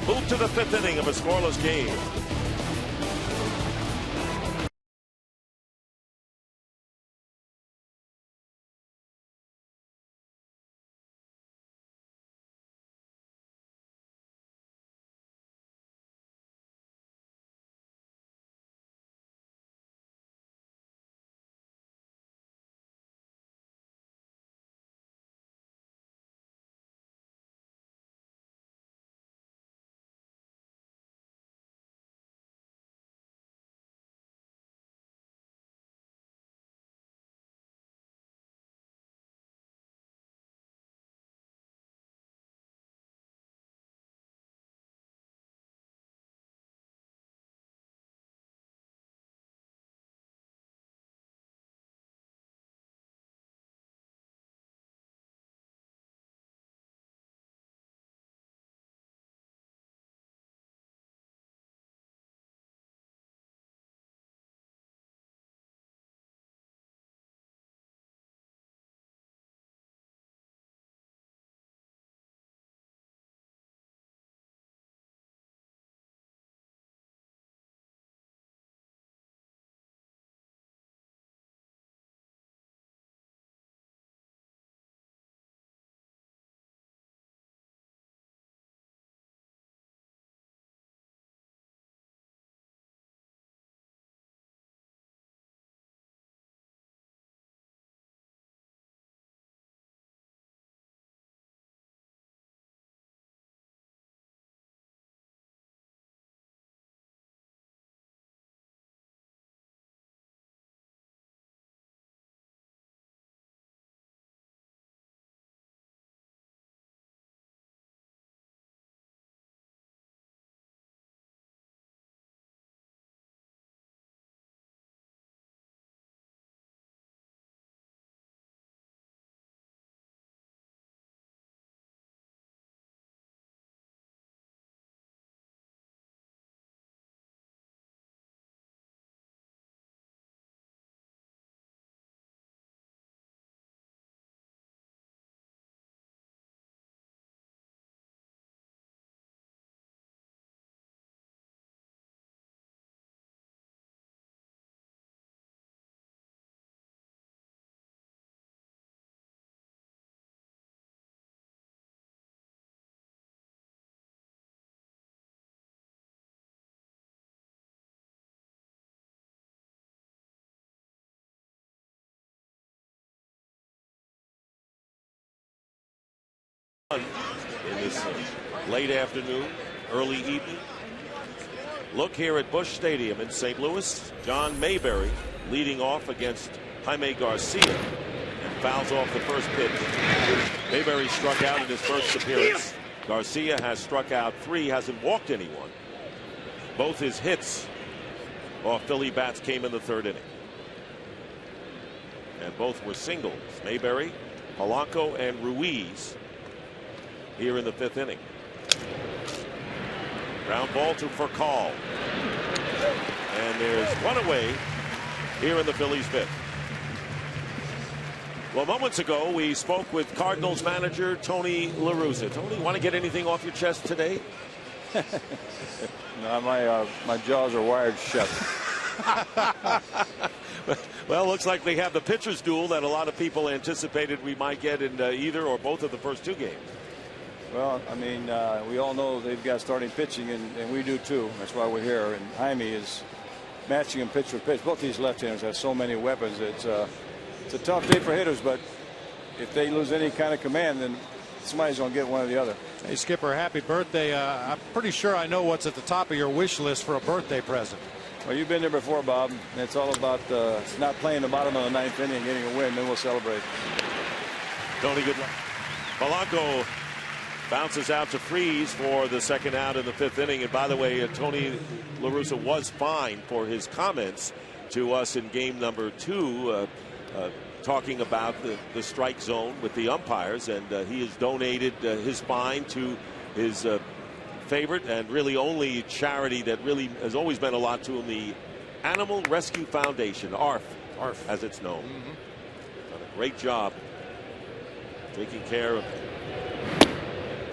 Move to the 5th inning of a scoreless game. in this late afternoon, early evening. Look here at Busch Stadium in St. Louis. John Mayberry leading off against Jaime Garcia and fouls off the first pitch. Mayberry struck out in his first appearance. Garcia has struck out 3, hasn't walked anyone. Both his hits off Philly bats came in the 3rd inning. And both were singles. Mayberry, Polanco, and Ruiz here in the 5th inning. Ground ball to Furcal. And there's one away here in the Phillies 5th. Well, moments ago, we spoke with Cardinals manager Tony La Russa. Tony, want to get anything off your chest today? No, my jaws are wired shut. Well, looks like they have the pitcher's duel that a lot of people anticipated we might get in either or both of the first 2 games. Well, I mean, we all know they've got starting pitching, and we do too. That's why we're here. And Jaime is matching him pitch for pitch. Both these left-handers have so many weapons. It's a tough day for hitters, but if they lose any kind of command, then somebody's going to get one or the other. Hey, Skipper, happy birthday. I'm pretty sure I know what's at the top of your wish list for a birthday present. Well, you've been there before, Bob. And it's all about not playing the bottom of the 9th inning and getting a win. Then we'll celebrate. Tony, good luck. Polanco bounces out to Freeze for the 2nd out in the 5th inning. And by the way, Tony La Russa was fined for his comments to us in game number 2, talking about the strike zone with the umpires. And he has donated his fine to his favorite and really only charity that really has always meant a lot to him, the Animal Rescue Foundation, ARF, as it's known. Done a great job taking care of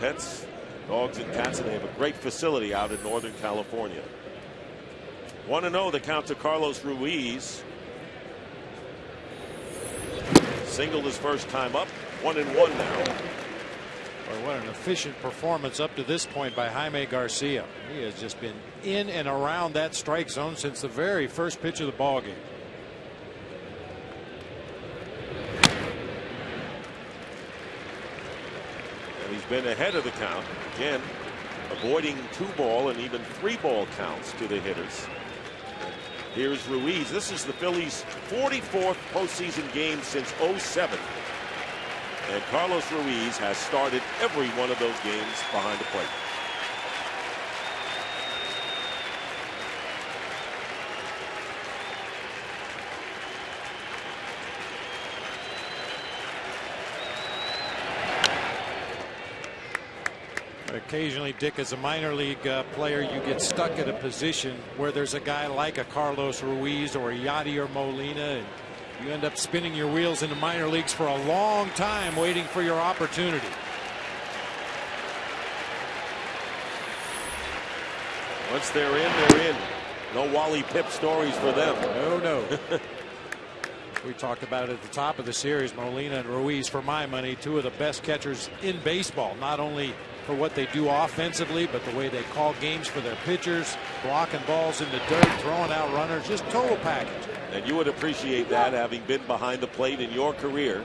pets, dogs, and cats, and they have a great facility out in Northern California. 1-0 the count to Carlos Ruiz. Singled his first time up. 1-1 now. Boy, what an efficient performance up to this point by Jaime Garcia. He has just been in and around that strike zone since the very first pitch of the ball game. And he's been ahead of the count again, avoiding 2-ball and even 3-ball counts to the hitters. And here's Ruiz. This is the Phillies' 44th postseason game since '07. And Carlos Ruiz has started every one of those games behind the plate. Occasionally, Dick, as a minor league player, you get stuck at a position where there's a guy like a Carlos Ruiz or a Yadier Molina, and you end up spinning your wheels in the minor leagues for a long time waiting for your opportunity. Once they're in, they're in. No Wally Pipp stories for them. No. We talked about it at the top of the series. Molina and Ruiz, for my money, 2 of the best catchers in baseball, not only for what they do offensively, but the way they call games for their pitchers, blocking balls in the dirt, throwing out runners, just total package. And you would appreciate that, having been behind the plate in your career.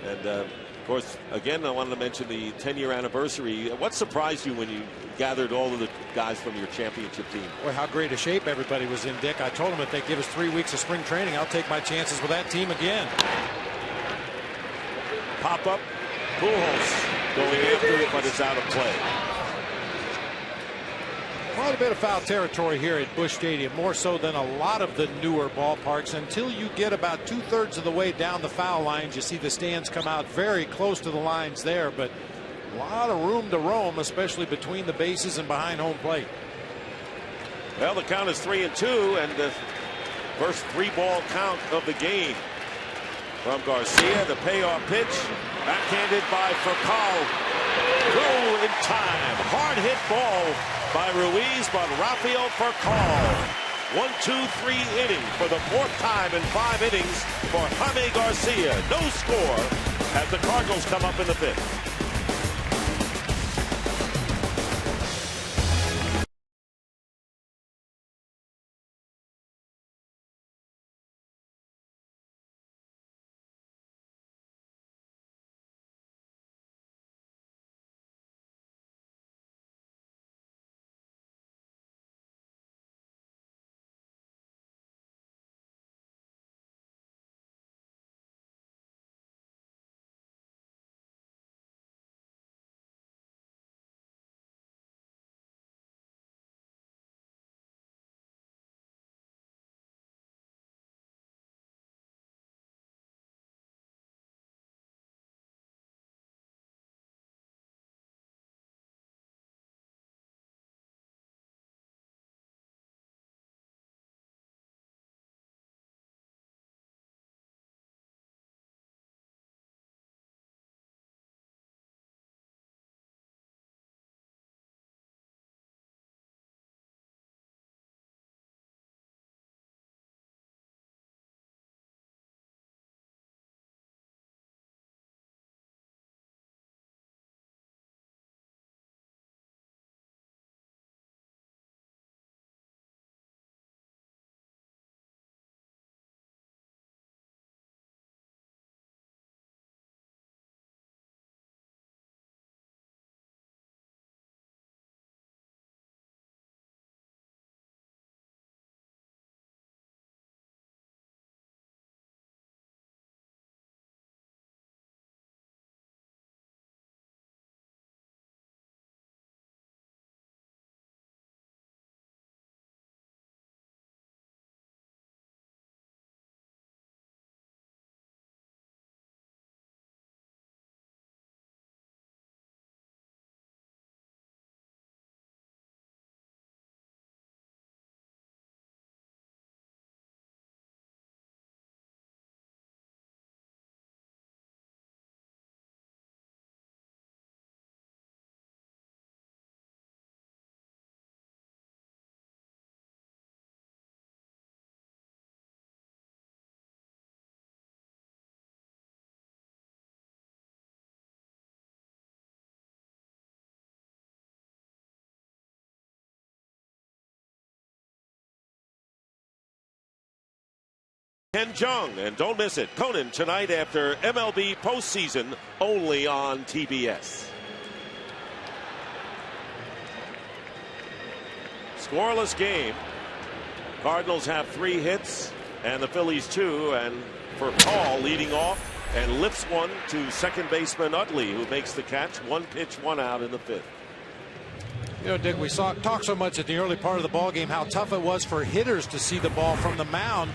And of course, again, I wanted to mention the 10-year anniversary. What surprised you when you gathered all of the guys from your championship team? Boy, how great a shape everybody was in, Dick. I told them if they give us 3 weeks of spring training, I'll take my chances with that team again. Pop up, Pujols going after it, but it's out of play. Quite a bit of foul territory here at Busch Stadium, more so than a lot of the newer ballparks. Until you get about 2/3 of the way down the foul lines, you see the stands come out very close to the lines there, but a lot of room to roam, especially between the bases and behind home plate. Well, the count is 3-2, and the first 3-ball count of the game from Garcia. The payoff pitch, backhanded by Furcal. Throw in time. Hard hit ball by Ruiz, but Rafael Furcal. 1-2-3 inning for the 4th time in 5 innings for Jaime Garcia. No score as the Cardinals come up in the 5th. Ken Jeong, and don't miss it. Conan tonight after MLB postseason, only on TBS. Scoreless game. Cardinals have 3 hits and the Phillies 2, and for Paul leading off and lifts one to second baseman Utley, who makes the catch. 1 pitch, 1 out in the 5th. You know, Dick, we talked so much at the early part of the ball game how tough it was for hitters to see the ball from the mound.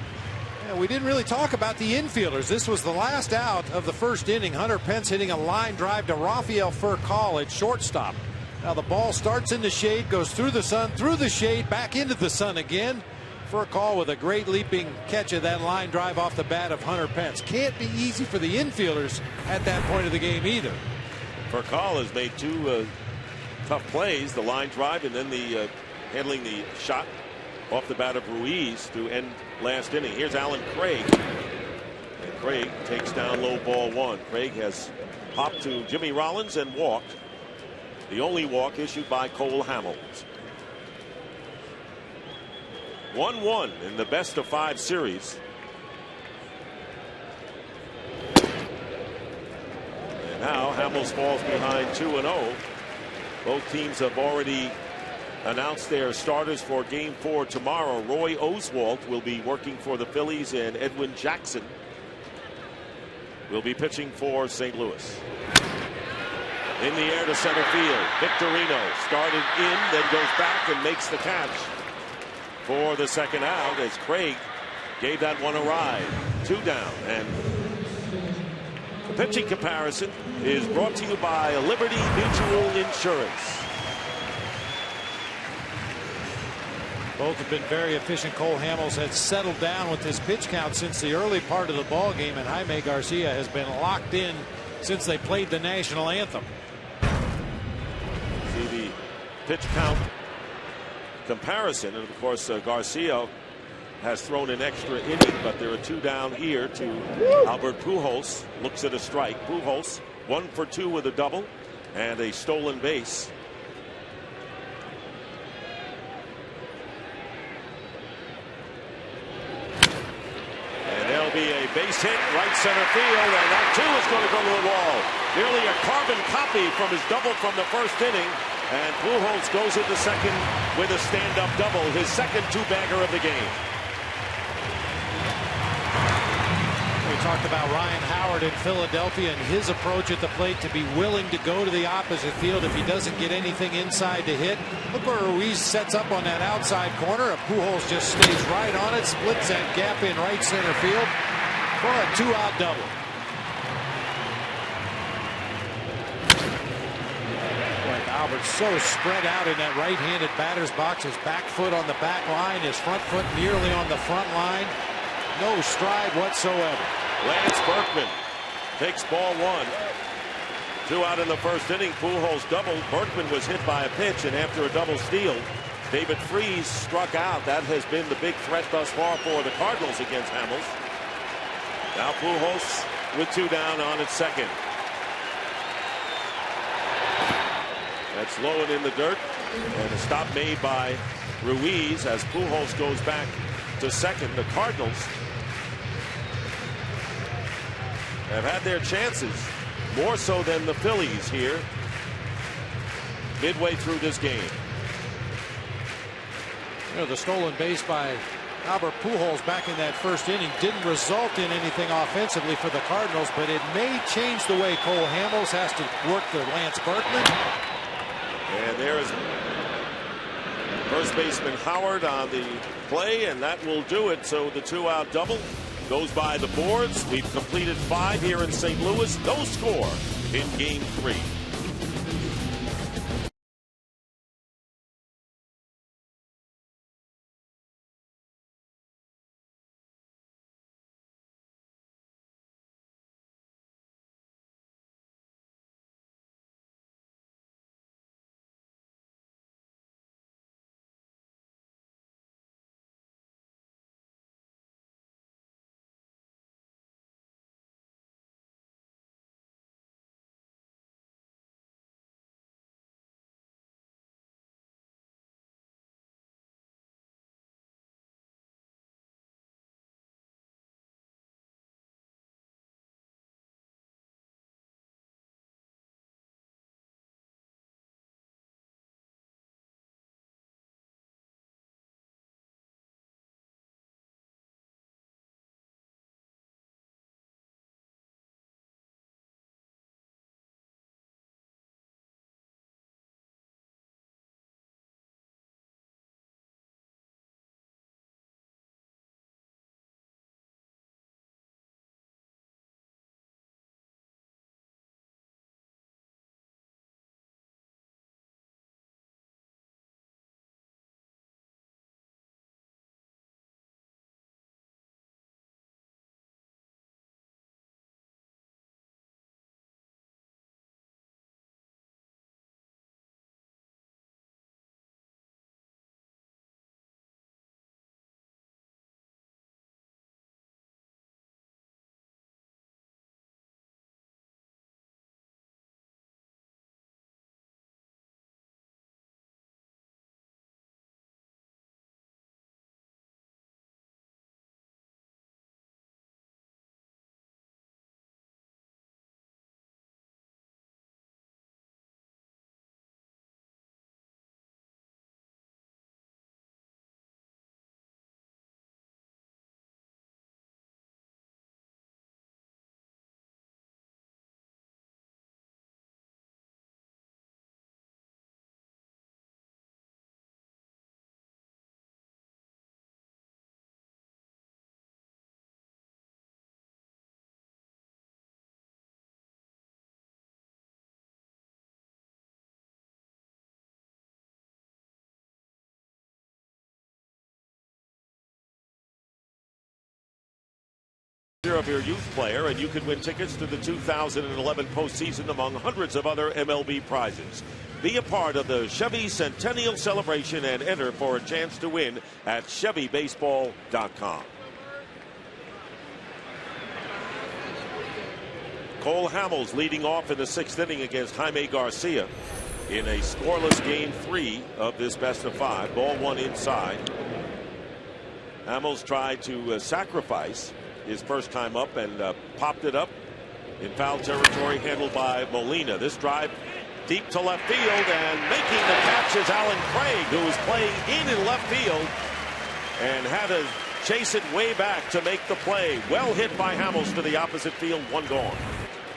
We didn't really talk about the infielders. This was the last out of the first inning. Hunter Pence hitting a line drive to Rafael Furcal at shortstop. Now the ball starts in the shade, goes through the sun, through the shade, back into the sun again. Furcal with a great leaping catch of that line drive off the bat of Hunter Pence. Can't be easy for the infielders at that point of the game either. Furcal has made 2 tough plays, the line drive and then the handling the shot off the bat of Ruiz to end last inning. Here's Alan Craig. And Craig takes down low ball 1. Craig has hopped to Jimmy Rollins and walked. The only walk issued by Cole Hamels. 1-1 in the best of 5 series. And now Hamels falls behind 2-0. Both teams have already announced their starters for Game 4 tomorrow. Roy Oswalt will be working for the Phillies, and Edwin Jackson will be pitching for St. Louis. In the air to center field. Victorino started in, then goes back and makes the catch for the second out as Craig gave that one a ride. 2 down. And the pitching comparison is brought to you by Liberty Mutual Insurance. Both have been very efficient. Cole Hamels has settled down with his pitch count since the early part of the ball game, and Jaime Garcia has been locked in since they played the national anthem. See the pitch count comparison, and of course Garcia has thrown an extra inning, but there are 2 down here to Albert Pujols. Looks at a strike. Pujols 1 for 2 with a double and a stolen base. Be a base hit right center field, and that too is going to go to the wall. Nearly a carbon copy from his double from the first inning, and Pujols goes into second with a stand-up double, his second 2-bagger of the game. We talked about Ryan Howard in Philadelphia and his approach at the plate to be willing to go to the opposite field if he doesn't get anything inside to hit. Look where Ruiz sets up on that outside corner. Pujols just stays right on it, splits that gap in right center field for a 2-out double. Boy, Albert's so spread out in that right-handed batter's box. His back foot on the back line, his front foot nearly on the front line. No stride whatsoever. Lance Berkman takes ball 1. 2 out in the first inning. Pujols doubled. Berkman was hit by a pitch, and after a double steal, David Freese struck out. That has been the big threat thus far for the Cardinals against Hamels. Now Pujols with 2 down on its second. That's low and in the dirt, and a stop made by Ruiz as Pujols goes back to second. The Cardinals have had their chances, more so than the Phillies here midway through this game. You know, the stolen base by Albert Pujols back in that first inning didn't result in anything offensively for the Cardinals, but it may change the way Cole Hamels has to work the Lance Berkman. And there is first baseman Howard on the play, and that will do it. So the 2-out double goes by the boards. We've completed 5 here in St. Louis. No score in Game 3. Of your youth player, and you could win tickets to the 2011 postseason among hundreds of other MLB prizes. Be a part of the Chevy Centennial Celebration and enter for a chance to win at ChevyBaseball.com. Cole Hamels leading off in the 6th inning against Jaime Garcia in a scoreless game 3 of this best of 5. Ball 1 inside. Hamels tried to sacrifice his first time up and popped it up in foul territory, handled by Molina. This drive deep to left field, and making the catch is Alan Craig, who was playing in left field and had to chase it way back to make the play. Well hit by Hamels to the opposite field. 1 gone.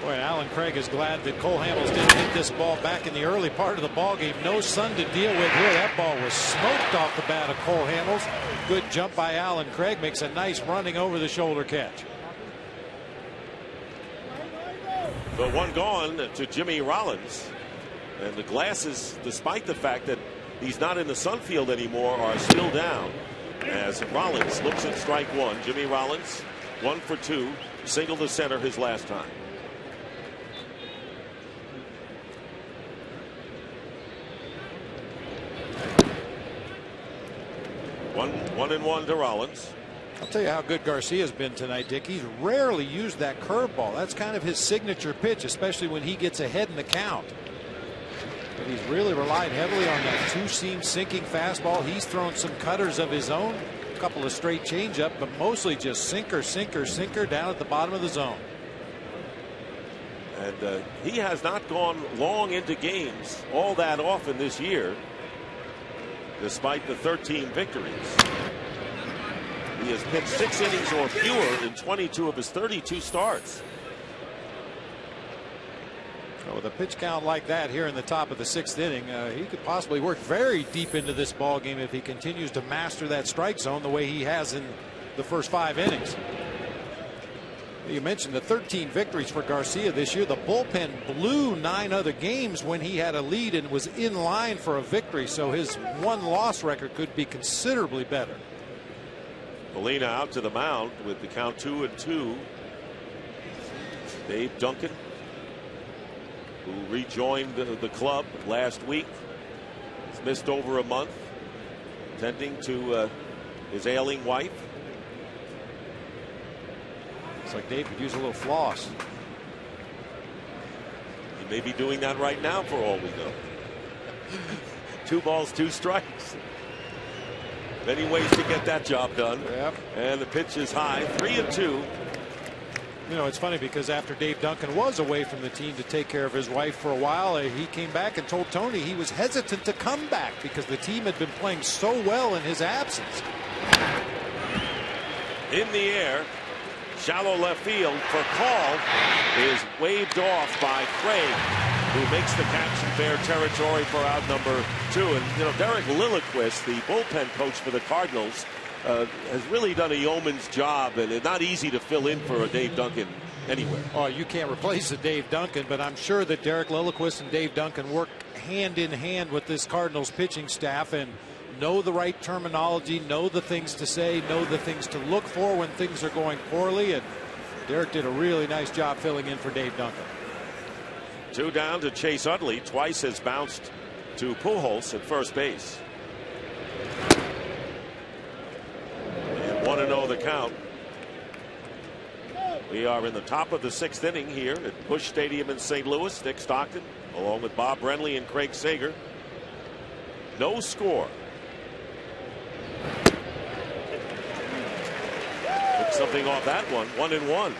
Boy, Alan Craig is glad that Cole Hamels didn't hit this ball back in the early part of the ball game. No sun to deal with here. That ball was smoked off the bat of Cole Hamels. Good jump by Alan Craig. Makes a nice running over the shoulder catch. The 1 gone to Jimmy Rollins. And the glasses, despite the fact that he's not in the sun field anymore, are still down. As Rollins looks at strike 1. Jimmy Rollins 1 for 2. Single to center his last time. 1-1 to Rollins. I'll tell you how good Garcia's been tonight, Dick. He's rarely used that curveball. That's kind of his signature pitch, especially when he gets ahead in the count. But he's really relied heavily on that 2-seam sinking fastball. He's thrown some cutters of his own, a couple of straight changeup, but mostly just sinker, sinker, sinker down at the bottom of the zone. And he has not gone long into games all that often this year, despite the 13 victories. He has pitched 6 innings or fewer in 22 of his 32 starts. With a pitch count like that here in the top of the 6th inning, he could possibly work very deep into this ball game if he continues to master that strike zone the way he has in the first 5 innings. You mentioned the 13 victories for Garcia this year. The bullpen blew 9 other games when he had a lead and was in line for a victory, so his 1-loss record could be considerably better. Molina out to the mound with the count 2-2. Dave Duncan, who rejoined the club last week, has missed over a month, tending to his ailing wife. It's like Dave could use a little floss. He may be doing that right now for all we know. 2 balls, 2 strikes. Many ways to get that job done. Yep. And the pitch is high, 3-2. You know, it's funny because after Dave Duncan was away from the team to take care of his wife for a while, he came back and told Tony he was hesitant to come back because the team had been playing so well in his absence. In the air, shallow left field for call is waved off by Craig, who makes the catch in fair territory for out number 2. And you know, Derek Lilliquist, the bullpen coach for the Cardinals, has really done a yeoman's job, and it's not easy to fill in for a Dave Duncan anywhere. Oh, you can't replace a Dave Duncan, but I'm sure that Derek Lilliquist and Dave Duncan work hand in hand with this Cardinals pitching staff and know the right terminology, know the things to say, know the things to look for when things are going poorly, and Derek did a really nice job filling in for Dave Duncan. 2 down to Chase Utley. Twice has bounced to Pujols at first base. And 1-0 the count. We are in the top of the 6th inning here at Busch Stadium in St. Louis. Nick Stockton along with Bob Brenly and Craig Sager. No score. Took something off that one. 1-1.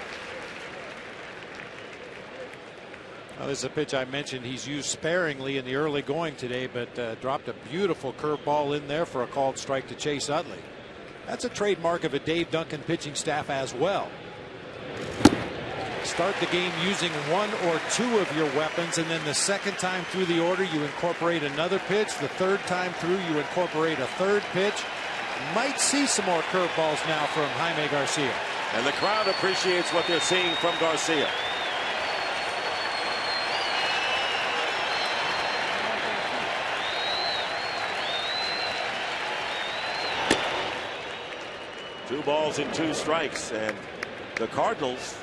Now, this is a pitch I mentioned he's used sparingly in the early going today, but dropped a beautiful curveball in there for a called strike to Chase Utley. That's a trademark of a Dave Duncan pitching staff as well. Start the game using 1 or 2 of your weapons, and then the second time through the order you incorporate another pitch. The third time through you incorporate a third pitch. Might see some more curveballs now from Jaime Garcia. And the crowd appreciates what they're seeing from Garcia. Two balls and 2 strikes, and the Cardinals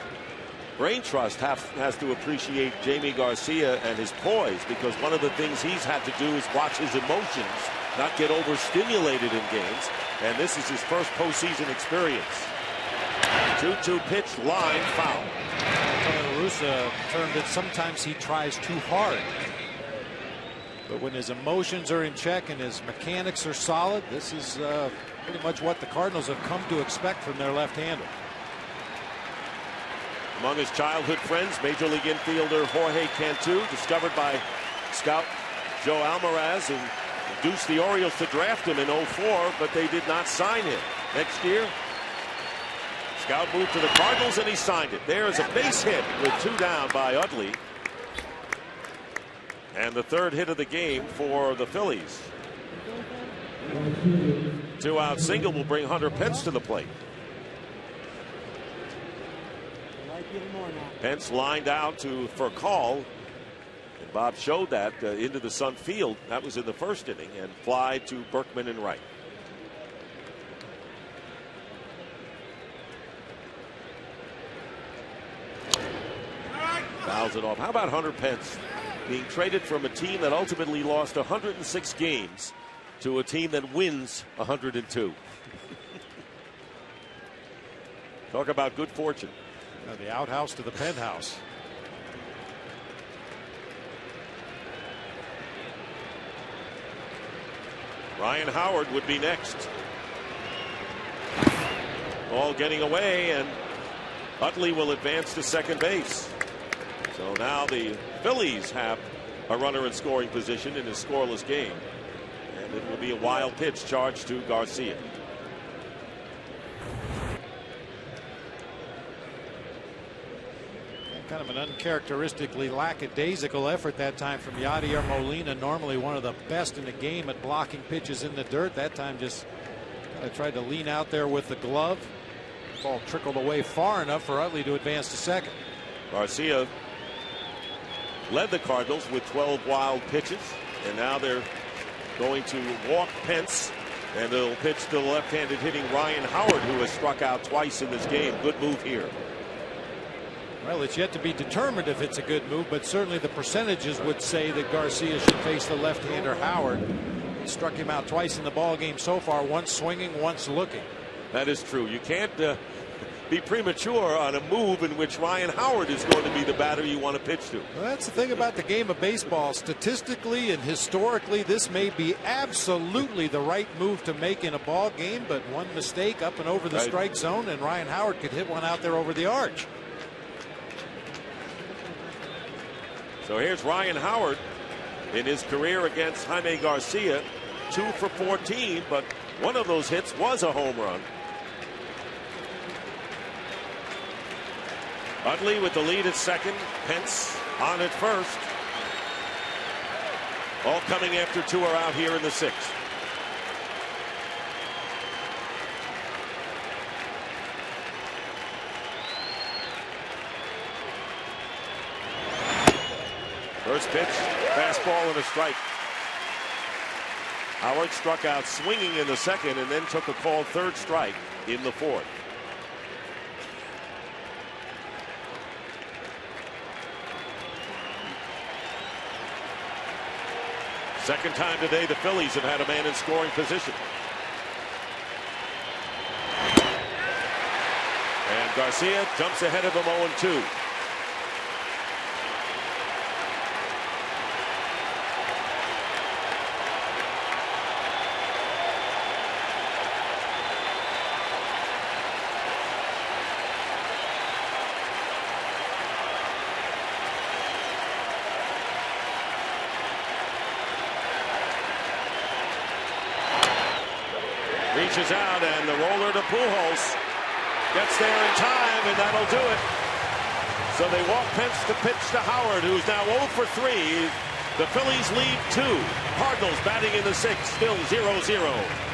Brain Trust has to appreciate Jamie Garcia and his poise, because one of the things he's had to do is watch his emotions, not get overstimulated in games. And this is his first postseason experience. 2-2 pitch, line, foul. Russa termed it, sometimes he tries too hard. But when his emotions are in check and his mechanics are solid, this is pretty much what the Cardinals have come to expect from their left-hander. Among his childhood friends, Major League infielder Jorge Cantu, discovered by scout Joe Almaraz, who induced the Orioles to draft him in 04, but they did not sign him. Next year, scout moved to the Cardinals and he signed it. There is a base hit with 2 down by Utley. And the third hit of the game for the Phillies. 2-out single will bring Hunter Pence to the plate. Pence lined out for a call, and Bob showed that into the Sun Field. That was in the first inning, and fly to Berkman and right. Fouls it off. How about Hunter Pence being traded from a team that ultimately lost 106 games to a team that wins 102? Talk about good fortune. The outhouse to the penthouse. Ryan Howard would be next. Ball getting away, and Utley will advance to second base. So now the Phillies have a runner in scoring position in a scoreless game. And it will be a wild pitch charged to Garcia. Kind of an uncharacteristically lackadaisical effort that time from Yadier Molina, normally one of the best in the game at blocking pitches in the dirt. That time just tried to lean out there with the glove. Ball trickled away far enough for Utley to advance to second. Garcia led the Cardinals with 12 wild pitches, and now they're going to walk Pence, and they'll pitch to the left-handed hitting Ryan Howard, who has struck out twice in this game. Good move here. Well, it's yet to be determined if it's a good move, but certainly the percentages would say that Garcia should face the left-hander Howard. He struck him out twice in the ball game so far, once swinging, once looking. That is true. You can't be premature on a move in which Ryan Howard is going to be the batter you want to pitch to. Well, that's the thing about the game of baseball. Statistically and historically, this may be absolutely the right move to make in a ball game, but one mistake up and over the strike zone, and Ryan Howard could hit one out there over the arch. So here's Ryan Howard in his career against Jaime Garcia, 2 for 14, but one of those hits was a home run. Utley with the lead at second, Pence on at first. All coming after 2 are out here in the 6th. First pitch, fastball and a strike. Howard struck out swinging in the second and then took a called third strike in the 4th. Second time today the Phillies have had a man in scoring position. And Garcia jumps ahead of him 0-2. Reaches out, and the roller to Pujols gets there in time, and that'll do it. So they walk Pence to pitch to Howard, who's now 0 for 3. The Phillies lead 2. Cardinals batting in the 6th, still 0-0.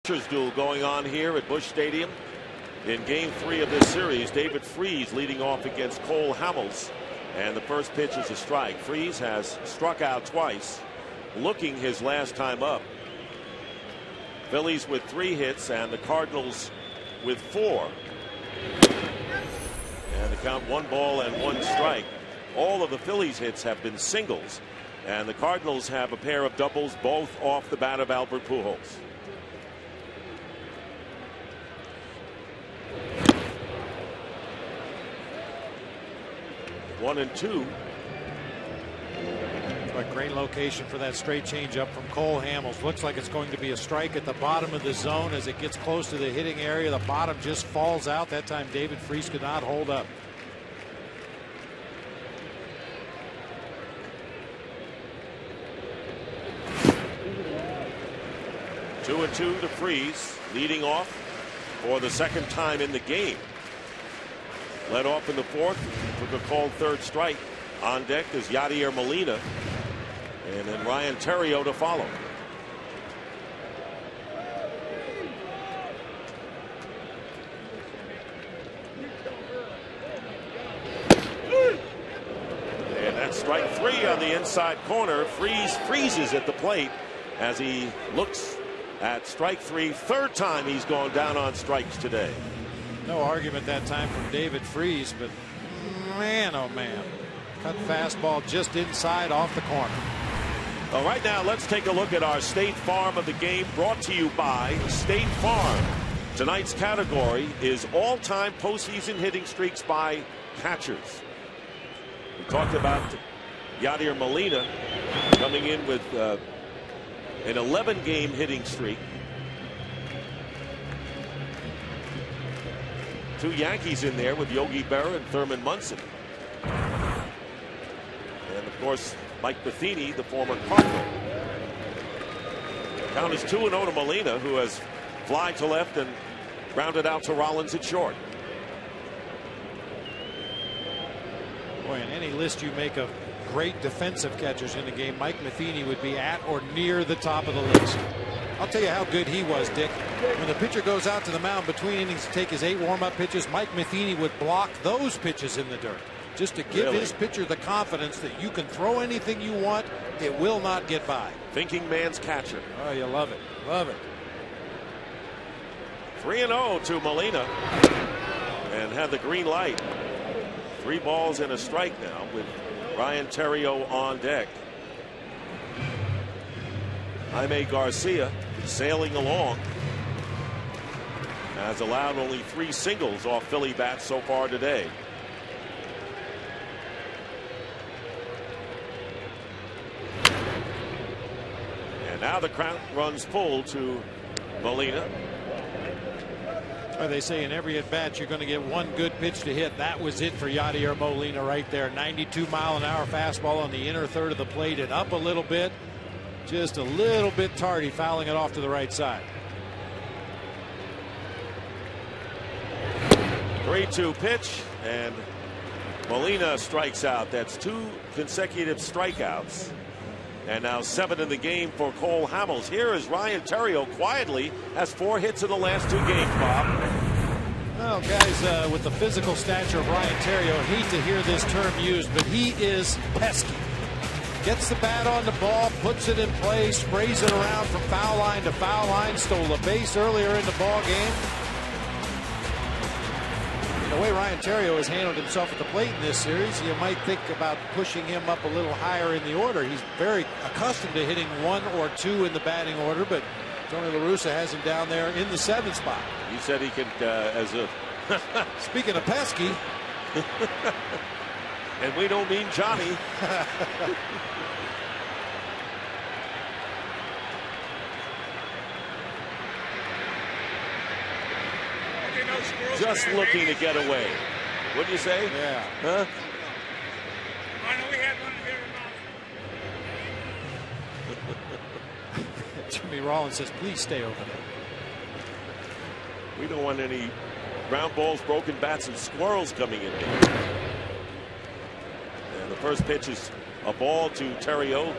Pitchers duel going on here at Busch Stadium in Game 3 of this series. David Freese leading off against Cole Hamels, and the first pitch is a strike. Freese has struck out twice, looking his last time up. Phillies with 3 hits and the Cardinals with 4. And the count 1 ball and 1 strike. All of the Phillies hits have been singles, and the Cardinals have a pair of doubles, both off the bat of Albert Pujols. One and 2. A great location for that straight changeup from Cole Hamels. Looks like it's going to be a strike at the bottom of the zone. As it gets close to the hitting area, the bottom just falls out. That time David Freese could not hold up. Two and 2 to Freese, leading off for the second time in the game. Led off in the 4th, took a called 3rd strike. On deck is Yadier Molina, and then Ryan Theriot to follow. And that's strike 3 on the inside corner. Freese freezes at the plate as he looks at strike 3. 3rd time he's gone down on strikes today. No argument that time from David Freese, but man, oh man, cut fastball just inside off the corner. Well, right now let's take a look at our State Farm of the game, brought to you by State Farm. Tonight's category is all-time postseason hitting streaks by catchers. We talked about Yadier Molina coming in with an 11-game hitting streak. 2 Yankees in there with Yogi Berra and Thurman Munson. And of course, Mike Matheny, the former Cardinal. Count is 2-0 to Molina, who has fly to left and grounded out to Rollins at short. Boy, in any list you make of great defensive catchers in the game, Mike Matheny would be at or near the top of the list. I'll tell you how good he was, Dick. When the pitcher goes out to the mound between innings to take his 8 warm-up pitches, Mike Matheny would block those pitches in the dirt, just to give his pitcher the confidence that you can throw anything you want, it will not get by. Thinking man's catcher. Oh, you love it. Love it. 3-0 to Molina, and had the green light. 3 balls and a strike now with Ryan Theriot on deck. Jaime Garcia sailing along, has allowed only 3 singles off Philly bats so far today. And now the count runs full to Molina. Well, they say in every at bat you're going to get 1 good pitch to hit. That was it for Yadier Molina right there. 92-mile-an-hour fastball on the inner third of the plate and up a little bit. Just a little bit tardy, fouling it off to the right side. 3-2 pitch, and Molina strikes out. That's 2 consecutive strikeouts, and now 7 in the game for Cole Hamels. Here is Ryan Theriot, quietly has 4 hits in the last 2 games, Bob. Well, guys, with the physical stature of Ryan Theriot, hate to hear this term used, but he is pesky. Gets the bat on the ball, puts it in play, sprays it around from foul line to foul line. Stole a base earlier in the ball game. The way Ryan Theriot has handled himself at the plate in this series, you might think about pushing him up a little higher in the order. He's very accustomed to hitting 1 or 2 in the batting order, but Tony La Russa has him down there in the 7th spot. He said he could, as a speaking of pesky. And we don't mean Johnny. Just looking to get away. What'd you say? Yeah. Huh? I know we had one here. Jimmy Rollins says, please stay over there. We don't want any ground balls, broken bats, and squirrels coming in here. And the first pitch is a ball to Theriot.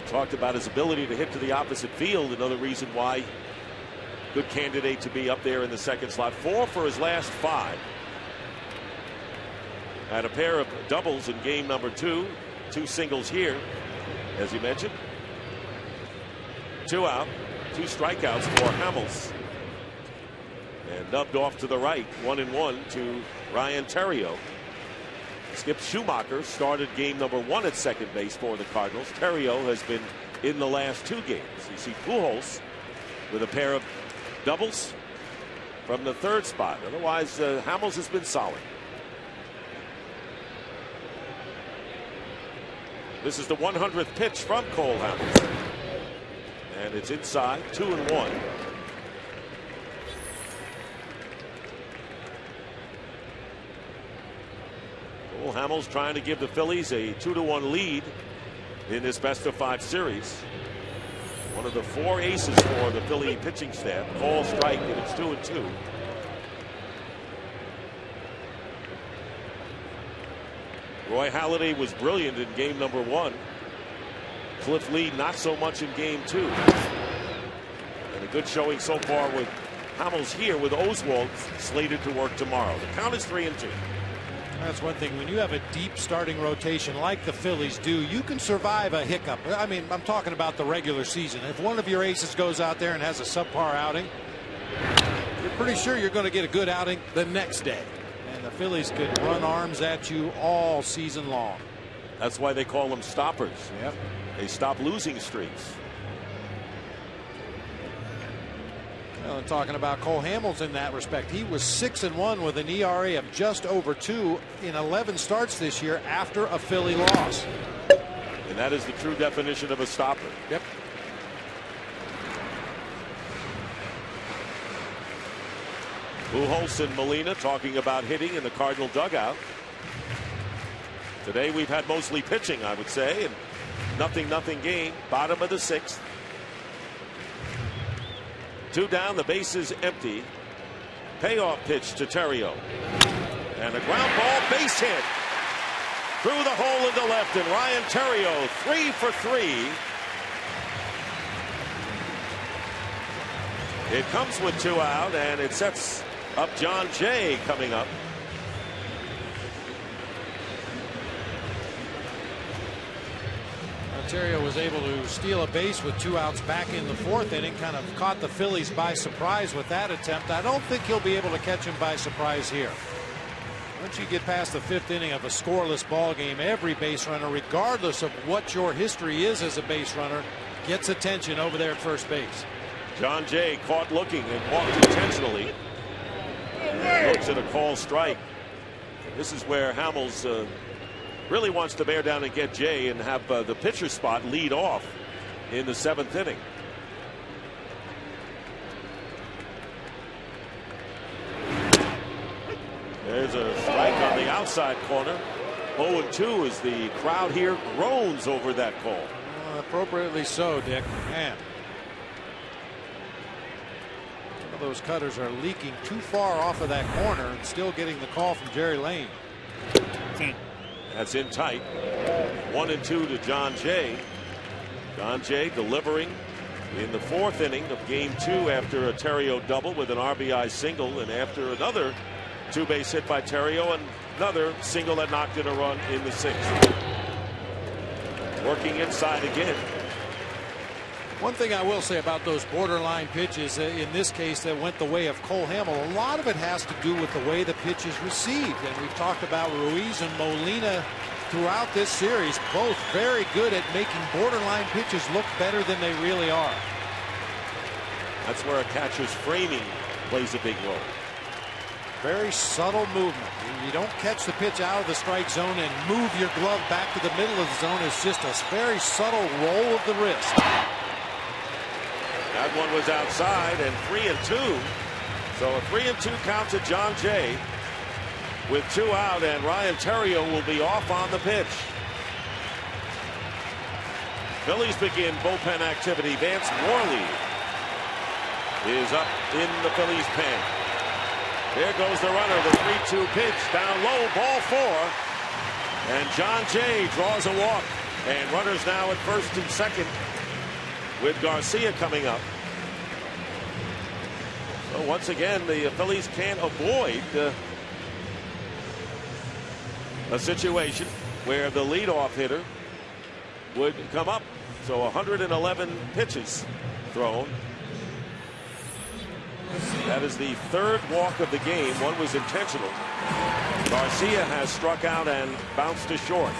Talked about his ability to hit to the opposite field. Another reason why good candidate to be up there in the second slot. 4 for his last 5. Had a pair of doubles in game number 2. 2 singles here, as you mentioned. 2 out, 2 strikeouts for Hamels. And nubbed off to the right, 1-1 to Ryan Theriot. Skip Schumacher started game number 1 at second base for the Cardinals. Theriot has been in the last 2 games. You see Pujols with a pair of doubles from the third spot. Otherwise, Hamels has been solid. This is the 100th pitch from Cole Hamels. And it's inside, 2-1. Cole Hamels trying to give the Phillies a 2-1 lead in this best-of-5 series. One of the 4 aces for the Philly pitching staff. Call, strike, and it's 2-2. Roy Halladay was brilliant in game number 1. Cliff Lee not so much in game 2. And a good showing so far with Hamels here, with Oswald slated to work tomorrow. The count is 3-2. That's one thing. When you have a deep starting rotation like the Phillies do, you can survive a hiccup. I mean, I'm talking about the regular season. If one of your aces goes out there and has a subpar outing, you're pretty sure you're going to get a good outing the next day. And the Phillies could run arms at you all season long. That's why they call them stoppers. Yep. They stop losing streaks. Well, and talking about Cole Hamels in that respect, he was 6-1 with an ERA of just over 2 in 11 starts this year after a Philly loss. And that is the true definition of a stopper. Yep. Pujols and Molina talking about hitting in the Cardinal dugout. Today we've had mostly pitching, I would say, and nothing game. Bottom of the 6th. 2 down, the base is empty. Payoff pitch to Theriot. And a ground ball, base hit. Through the hole into left, and Ryan Theriot 3 for 3. It comes with 2 out, and it sets up John Jay coming up. Theriot was able to steal a base with 2 outs back in the 4th inning, kind of caught the Phillies by surprise with that attempt. I don't think he'll be able to catch him by surprise here. Once you get past the 5th inning of a scoreless ball game, every base runner, regardless of what your history is as a base runner, gets attention over there at first base. John Jay caught looking and walked intentionally. And looks at a call strike. This is where Hamels really wants to bear down and get Jay and have the pitcher spot lead off in the 7th inning. There's a strike on the outside corner. 0-2 as the crowd here groans over that call. Appropriately so, Dick. Man. Some of those cutters are leaking too far off of that corner and still getting the call from Jerry Lane. That's in tight. 1-2 to John Jay. John Jay delivering in the 4th inning of game 2 after a Theriot double with an RBI single, and after another 2-base hit by Theriot and another single that knocked in a run in the 6th. Working inside again. One thing I will say about those borderline pitches in this case that went the way of Cole Hamels, a lot of it has to do with the way the pitch is received. And we've talked about Ruiz and Molina throughout this series, both very good at making borderline pitches look better than they really are. That's where a catcher's framing plays a big role. Very subtle movement. You don't catch the pitch out of the strike zone and move your glove back to the middle of the zone. It's just a very subtle roll of the wrist. That one was outside, and 3-2. So a 3-2 count to John Jay with 2 out, and Ryan Theriot will be off on the pitch. Phillies begin bullpen activity. Vance Morley is up in the Phillies pen. There goes the runner, the 3-2 pitch down low, ball 4, and John Jay draws a walk, and runners now at first and second with Garcia coming up. once again, the Phillies can't avoid a situation where the leadoff hitter would come up. So 111 pitches thrown. That is the third walk of the game. One was intentional. Garcia has struck out and bounced to short.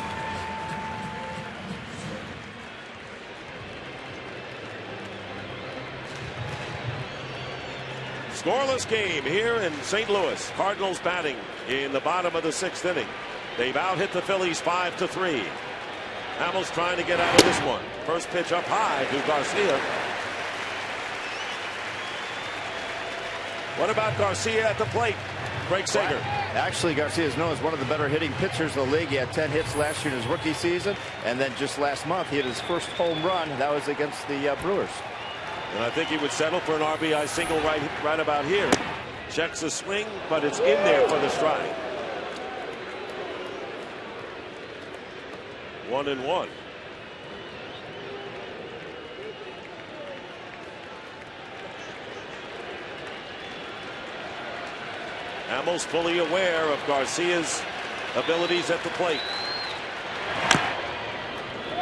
Scoreless game here in St. Louis. Cardinals batting in the bottom of the 6th inning. They've out-hit the Phillies 5-3. Hamels trying to get out of this one. First pitch up high to Garcia. What about Garcia at the plate? Craig Sager. Actually, Garcia is known as one of the better hitting pitchers in the league. He had 10 hits last year in his rookie season, and then just last month he hit his first home run. That was against the Brewers. And I think he would settle for an RBI single right about here. Checks the swing, but it's in there for the strike. 1-1. Hamels fully aware of Garcia's abilities at the plate.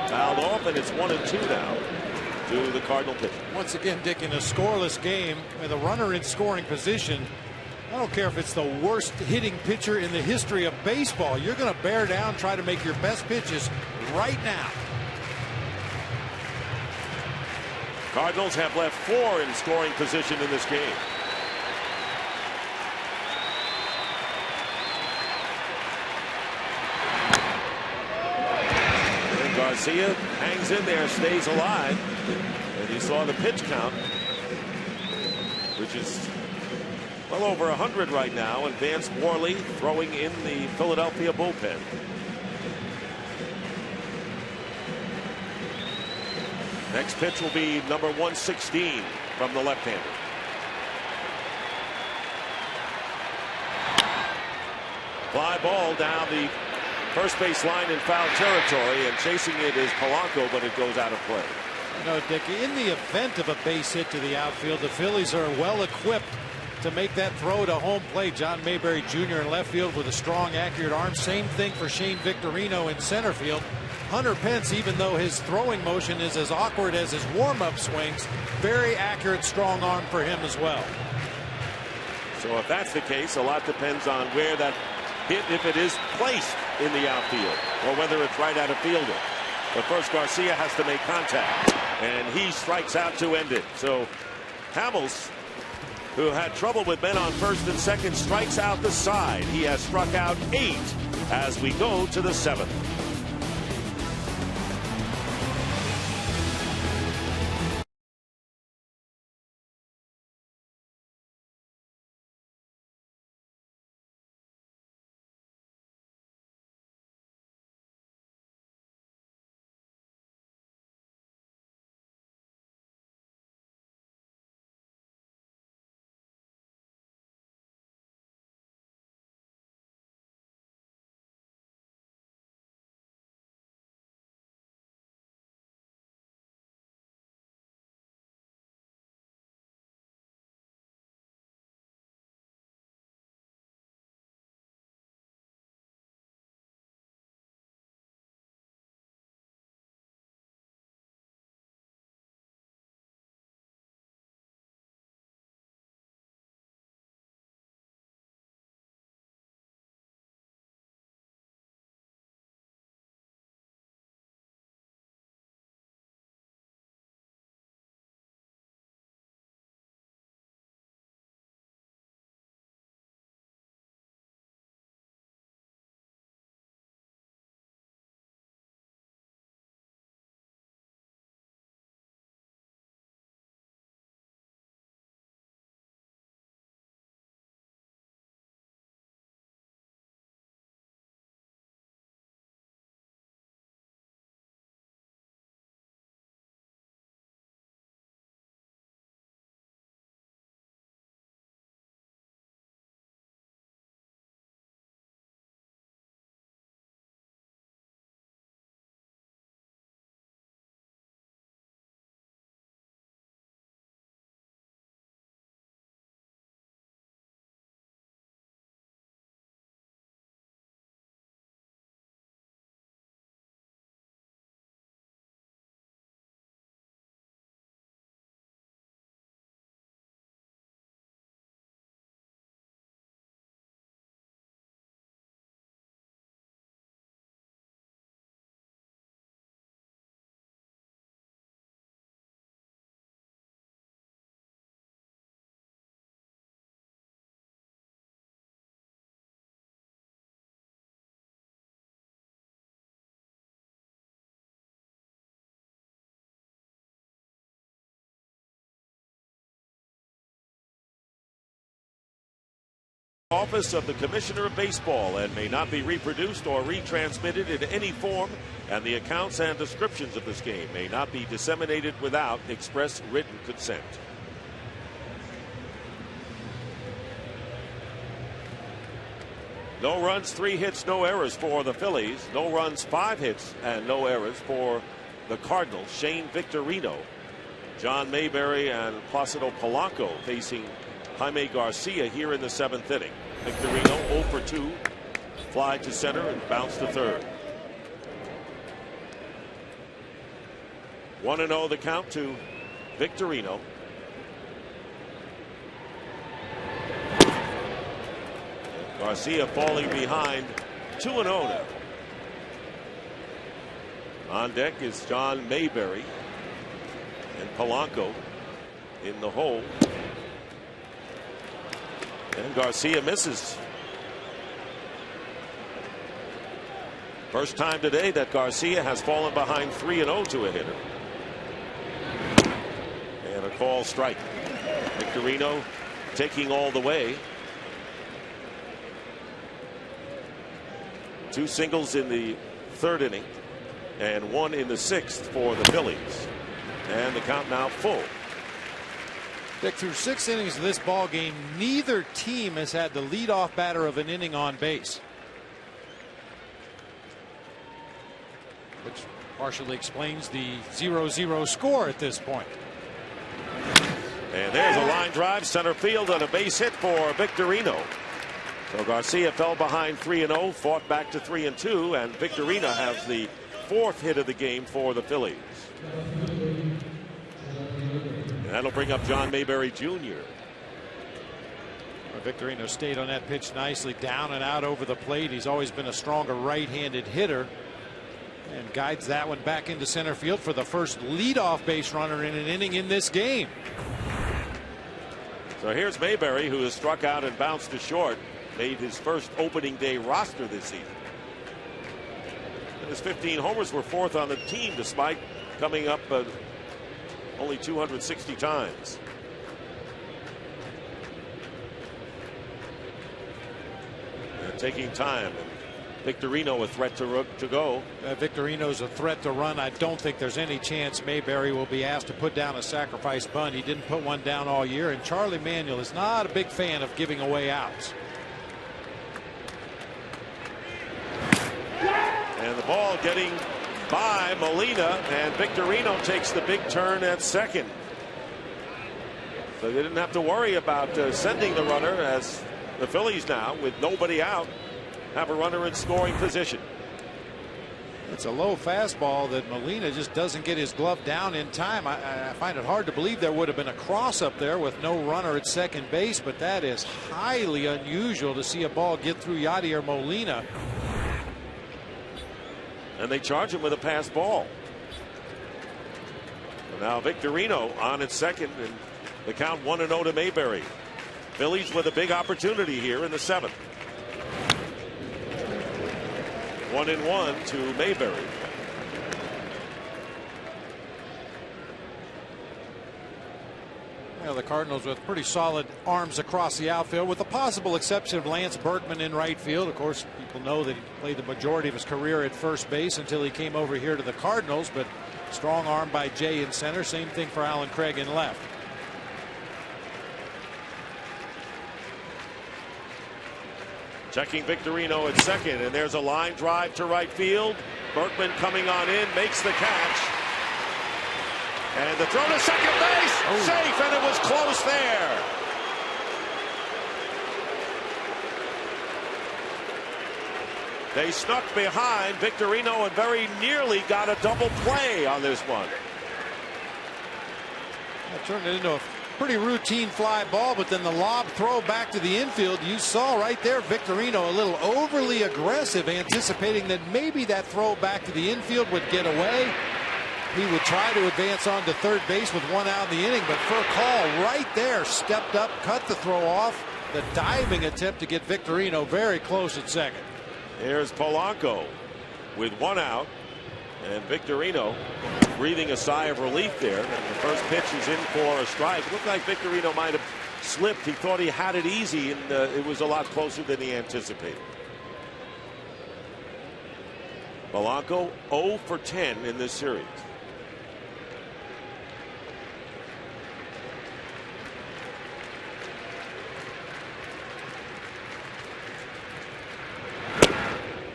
Fouled off, and it's 1-2 now to the Cardinal pitcher. Once again, Dick, in a scoreless game with a runner in scoring position, I don't care if it's the worst hitting pitcher in the history of baseball. You're going to bear down, try to make your best pitches right now. Cardinals have left 4 in scoring position in this game. And Garcia hangs in there, stays alive. And you saw the pitch count, which is well over 100 right now, and Vance Worley throwing in the Philadelphia bullpen. Next pitch will be number 116 from the left-hander. Fly ball down the first base line in foul territory, and chasing it is Polanco, but it goes out of play. You know, Dick, in the event of a base hit to the outfield, the Phillies are well equipped to make that throw to home plate. John Mayberry Jr. in left field with a strong, accurate arm. Same thing for Shane Victorino in center field. Hunter Pence, even though his throwing motion is as awkward as his warm-up swings, very accurate, strong arm for him as well. So if that's the case, a lot depends on where that hit, if it is placed in the outfield, or whether it's right at a fielder. But first, Garcia has to make contact, and he strikes out to end it. So Hamels, who had trouble with men on first and second, strikes out the side. He has struck out 8 as we go to the 7th. Office of the Commissioner of Baseball and may not be reproduced or retransmitted in any form, and the accounts and descriptions of this game may not be disseminated without express written consent. No runs, 3 hits, no errors for the Phillies. No runs, 5 hits, and no errors for the Cardinals. Shane Victorino, John Mayberry, and Placido Polanco facing Jaime Garcia here in the 7th inning. Victorino 0 for 2, fly to center and bounce to third. 1-0 the count to Victorino. Garcia falling behind, 2-0 now. On deck is John Mayberry, and Polanco in the hole. And Garcia misses. First time today that Garcia has fallen behind 3-0 to a hitter. And a call strike. Victorino taking all the way. 2 singles in the 3rd inning and 1 in the 6th for the Phillies. And the count now full. Dick, through 6 innings of this ball game, neither team has had the leadoff batter of an inning on base, which partially explains the 0-0 score at this point. And there's a line drive center field and a base hit for Victorino. So Garcia fell behind 3-0, fought back to 3-2, and Victorino has the 4th hit of the game for the Phillies. That'll bring up John Mayberry Jr. Victorino stayed on that pitch nicely, down and out over the plate. He's always been a stronger right-handed hitter, and guides that one back into center field for the first leadoff base runner in an inning in this game. So here's Mayberry, who has struck out and bounced to short, made his first opening day roster this season. And his 15 homers were 4th on the team, despite coming up only 260 times. And taking time. Victorino a threat to go. Victorino's a threat to run. I don't think there's any chance Mayberry will be asked to put down a sacrifice bunt. He didn't put one down all year, and Charlie Manuel is not a big fan of giving away outs. And the ball getting by Molina, and Victorino takes the big turn at second. So they didn't have to worry about sending the runner, as the Phillies now, with nobody out, have a runner in scoring position. It's a low fastball that Molina just doesn't get his glove down in time. I find it hard to believe there would have been a cross up there with no runner at second base, but that is highly unusual to see a ball get through Yadier Molina. And they charge him with a pass ball. Now Victorino on at second, and the count 1-0 to Mayberry. Phillies with a big opportunity here in the 7th. 1-1 to Mayberry. Well, the Cardinals with pretty solid arms across the outfield, with the possible exception of Lance Berkman in right field. Of course, people know that he played the majority of his career at first base until he came over here to the Cardinals, but strong arm by Jay in center. Same thing for Alan Craig in left. Checking Victorino at second, and there's a line drive to right field. Berkman coming on in, makes the catch. And the throw to second base, safe, and it was close there. They snuck behind Victorino and very nearly got a double play on this one. That turned it into a pretty routine fly ball, but then the lob throw back to the infield. You saw right there Victorino a little overly aggressive, anticipating that maybe that throw back to the infield would get away. He would try to advance on to third base with 1 out in the inning, but Furcal right there stepped up, cut the throw off. The diving attempt to get Victorino very close at second. Here's Polanco with 1 out, and Victorino breathing a sigh of relief there. The first pitch is in for a strike. Looked like Victorino might have slipped. He thought he had it easy, and it was a lot closer than he anticipated. Polanco 0 for 10 in this series.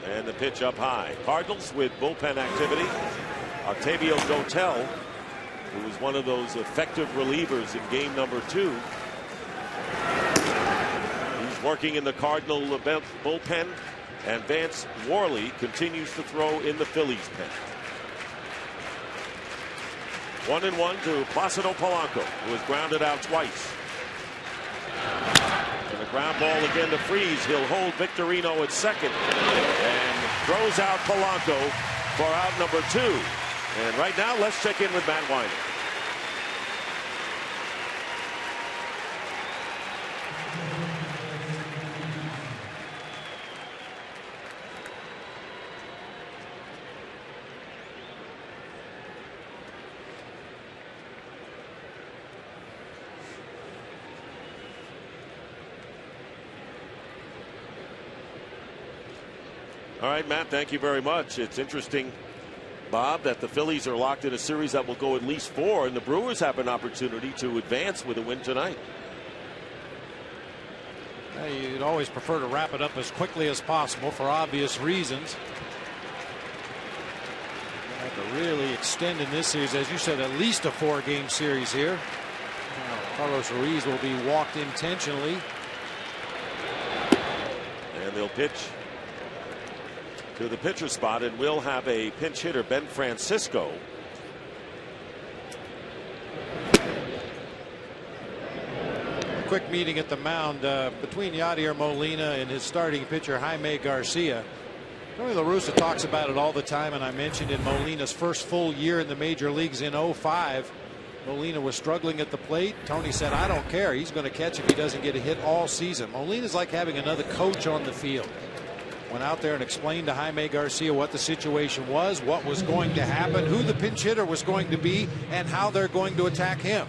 And the pitch up high. Cardinals with bullpen activity. Octavio Dotel, who was one of those effective relievers in game number 2. He's working in the Cardinal bullpen, and Vance Worley continues to throw in the Phillies pen. 1-1 to Placido Polanco, who has grounded out twice. And a ground ball again to Freese. He'll hold Victorino at second and throws out Polanco for out number 2. And right now, let's check in with Matt Weiner. All right, Matt, thank you very much. It's interesting, Bob, that the Phillies are locked in a series that will go at least 4, and the Brewers have an opportunity to advance with a win tonight. You'd always prefer to wrap it up as quickly as possible for obvious reasons. You have to really extend in this series, as you said, at least a 4-game series here. Carlos Ruiz will be walked intentionally. And they'll pitch to the pitcher spot, and we'll have a pinch hitter, Ben Francisco. A quick meeting at the mound between Yadier Molina and his starting pitcher Jaime Garcia. Tony La Russa talks about it all the time, and I mentioned in Molina's first full year in the major leagues in 05. Molina was struggling at the plate. Tony said, I don't care. He's going to catch if he doesn't get a hit all season. Molina's like having another coach on the field. Went out there and explained to Jaime Garcia what the situation was, what was going to happen, who the pinch hitter was going to be, and how they're going to attack him.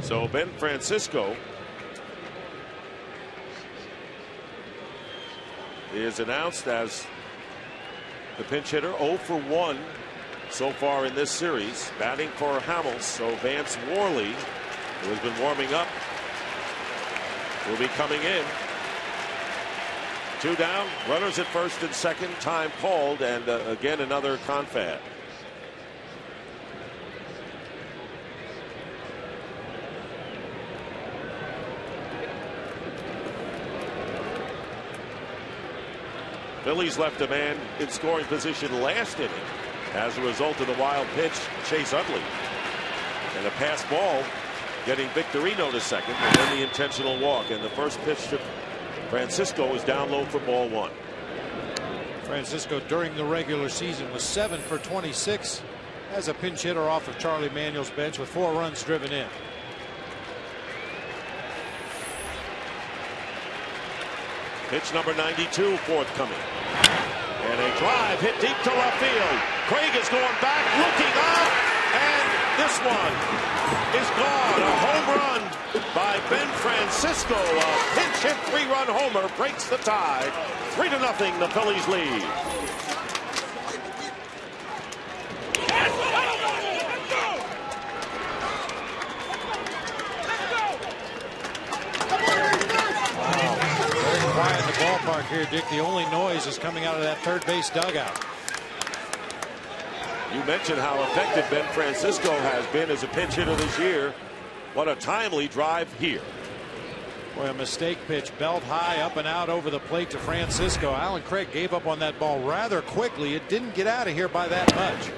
So Ben Francisco is announced as the pinch hitter, 0 for 1 so far in this series, batting for Hamels. So Vance Worley, who has been warming up, will be coming in. 2 down, runners at first and second, time called, and again another confab. Phillies left a man in scoring position last inning as a result of the wild pitch, Chase Utley, and a pass ball getting Victorino to second, and then the intentional walk, and the first pitch to Francisco is down low for ball 1. Francisco during the regular season was 7 for 26 as a pinch hitter off of Charlie Manuel's bench with 4 runs driven in. Pitch number 92 forthcoming. And a drive hit deep to left field. Craig is going back, looking up, and this one is gone. A home run by Ben Francisco. A pinch hit 3-run homer breaks the tie. 3-0, the Phillies lead. Very quiet in the ballpark here, Dick. The only noise is coming out of that third base dugout. You mentioned how effective Ben Francisco has been as a pinch hitter this year. What a timely drive here. Boy, a mistake pitch, belt high, up and out over the plate to Francisco. Alan Craig gave up on that ball rather quickly. It didn't get out of here by that much.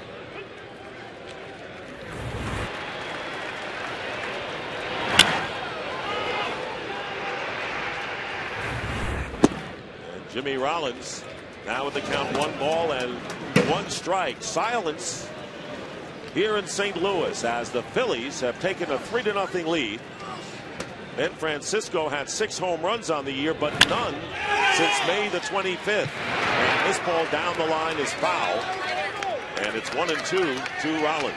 And Jimmy Rollins now with the count 1 ball and 1 strike. Silence here in St. Louis as the Phillies have taken a 3-0 lead. Ben Francisco had 6 home runs on the year, but none since May the 25th. And this ball down the line is foul, and it's 1-2 to Rollins.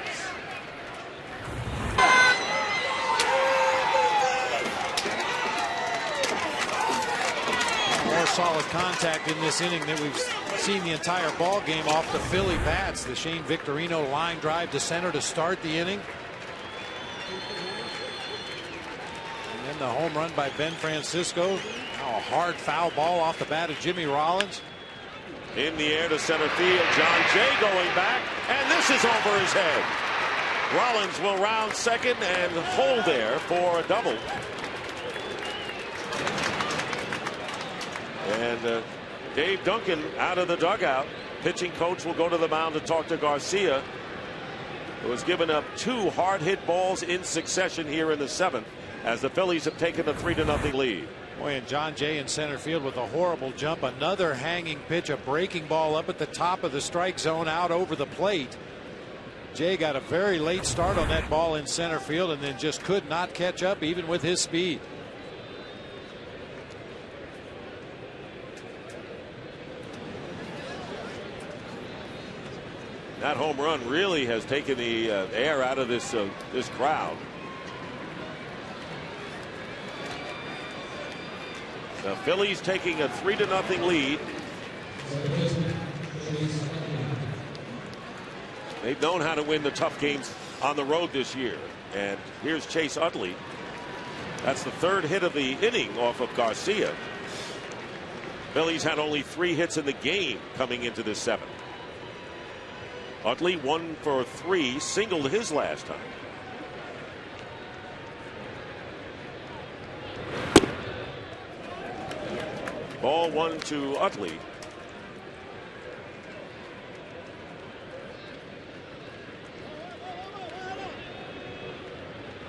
more solid contact in this inning than we've seen the entire ball game off the Philly bats. The Shane Victorino line drive to center to start the inning. And then the home run by Ben Francisco. Now a hard foul ball off the bat of Jimmy Rollins. In the air to center field. John Jay going back. And this is over his head. Rollins will round second and hold there for a double. And Dave Duncan out of the dugout. Pitching coach will go to the mound to talk to Garcia, who has given up 2 hard hit balls in succession here in the 7th as the Phillies have taken a 3-0 lead. Boy, and John Jay in center field with a horrible jump. Another hanging pitch, a breaking ball up at the top of the strike zone out over the plate. Jay got a very late start on that ball in center field and then just could not catch up even with his speed. That home run really has taken the air out of this crowd. The Phillies taking a 3-0 lead. They've known how to win the tough games on the road this year. And here's Chase Utley. That's the 3rd hit of the inning off of Garcia. Phillies had only 3 hits in the game coming into this 7th. Utley 1 for 3, singled his last time. Ball 1 to Utley.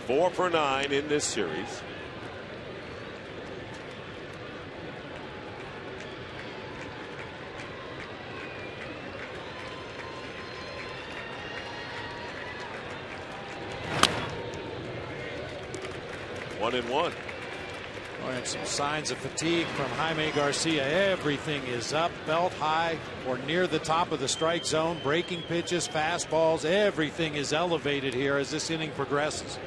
Four for 9 in this series. One and one. And some signs of fatigue from Jaime Garcia. Everything is up, belt high or near the top of the strike zone. Breaking pitches, fastballs, everything is elevated here as this inning progresses.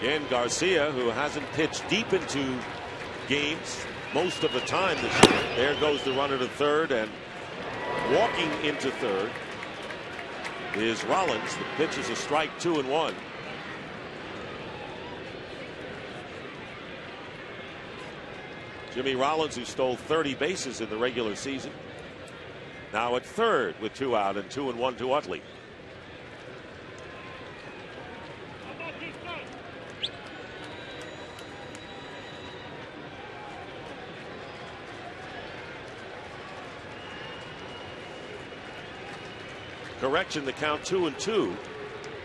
Again, Garcia, who hasn't pitched deep into games most of the time this year. There goes the runner to third, and walking into third is Rollins. The pitch is a strike, 2-1. Jimmy Rollins, who stole 30 bases in the regular season, now at third with 2 out and 2-1 to Utley. Correction, the count 2-2.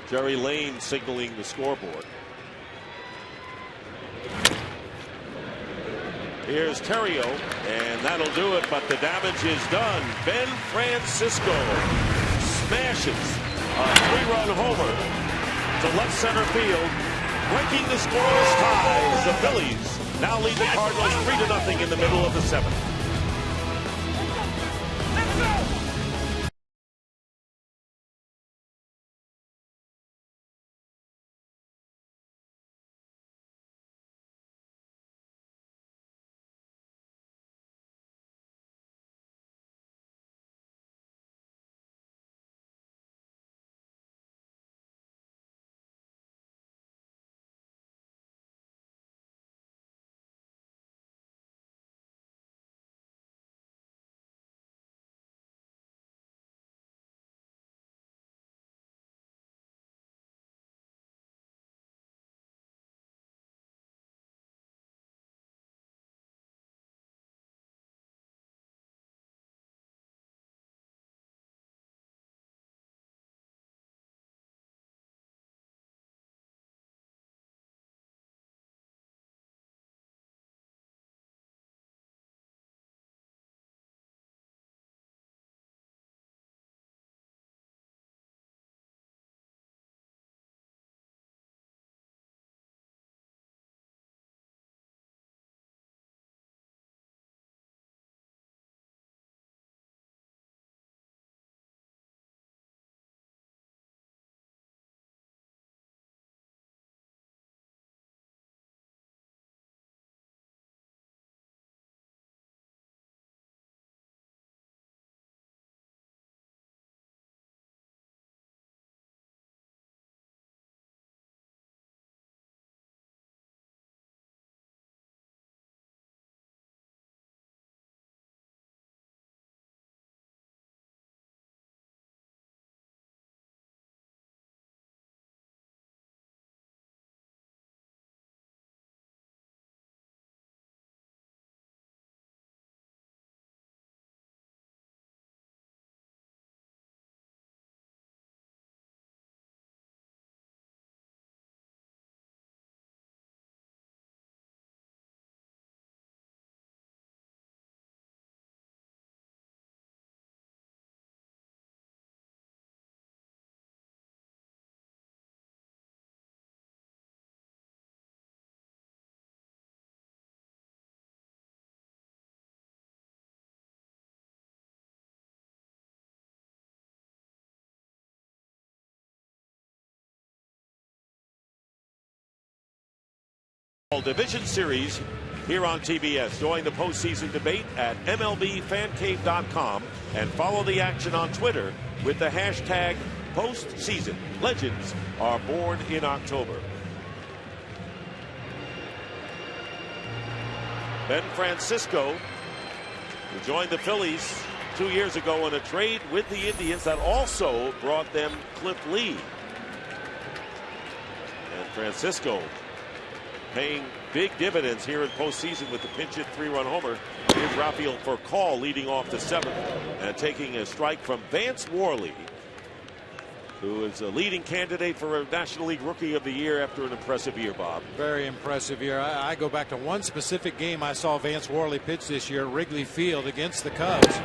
Jerry Lane signaling the scoreboard. Here's Terrio, and that'll do it, but the damage is done. Ben Francisco smashes a 3-run homer to left center field, breaking the scoreless tie as the Phillies now lead the Cardinals 3-0 in the middle of the 7th. Division Series here on TBS. Join the postseason debate at MLBFanCave.com and follow the action on Twitter with the hashtag postseason. Legends are born in October. Ben Francisco, who joined the Phillies 2 years ago in a trade with the Indians that also brought them Cliff Lee. And Francisco paying big dividends here in postseason with the pinch hit 3-run homer. Here's Rafael Furcal leading off the 7th and taking a strike from Vance Worley, who is a leading candidate for a National League Rookie of the Year after an impressive year, Bob. Very impressive year. I go back to one specific game I saw Vance Worley pitch this year, Wrigley Field against the Cubs.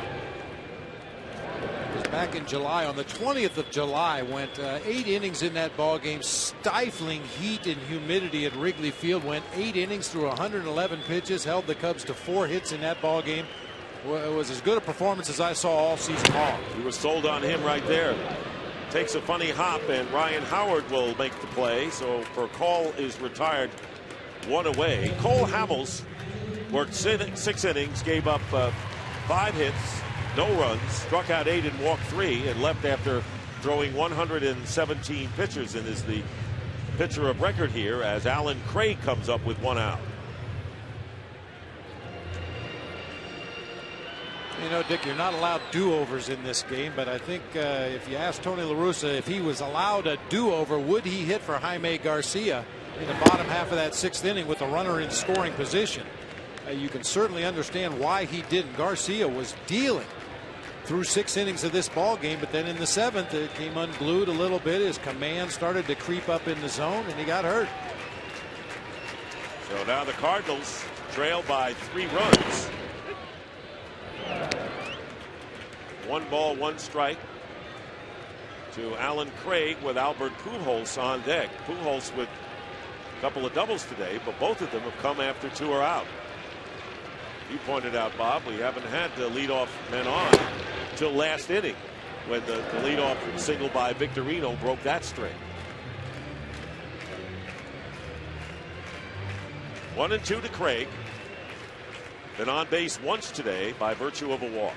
It was back in July. On the 20th of July, went 8 innings in that ball game. Stifling heat and humidity at Wrigley Field. Went 8 innings through 111 pitches. Held the Cubs to 4 hits in that ball game. It was as good a performance as I saw all season long. We were sold on him right there. Takes a funny hop, and Ryan Howard will make the play. So Furcal is retired, 1 away. Cole Hamels worked 6 innings, gave up 5 hits, no runs, struck out 8 and walked 3, and left after throwing 117 pitches, and is the pitcher of record here as Alan Craig comes up with 1 out. You know, Dick, you're not allowed do-overs in this game, but I think if you ask Tony La Russa if he was allowed a do-over, would he hit for Jaime Garcia in the bottom half of that 6th inning with a runner in scoring position? You can certainly understand why he didn't. Garcia was dealing through 6 innings of this ball game, but then in the 7th it came unglued a little bit. His command started to creep up in the zone, and he got hurt. So now the Cardinals trail by 3 runs. 1 ball, 1 strike to Alan Craig with Albert Pujols on deck. Pujols with a couple of doubles today, but both of them have come after 2 are out. You pointed out, Bob, we haven't had the leadoff men on till last inning when the leadoff single by Victorino broke that string. 1-2 to Craig. Been on base once today by virtue of a walk.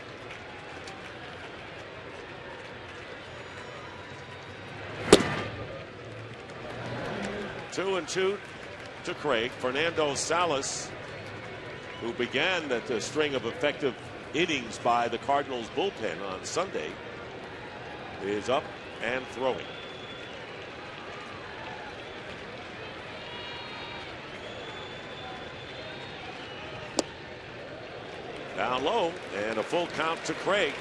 Two and 2 to Craig. Fernando Salas, who began that string of effective innings by the Cardinals bullpen on Sunday, is up and throwing. Down low, and a full count to Craig.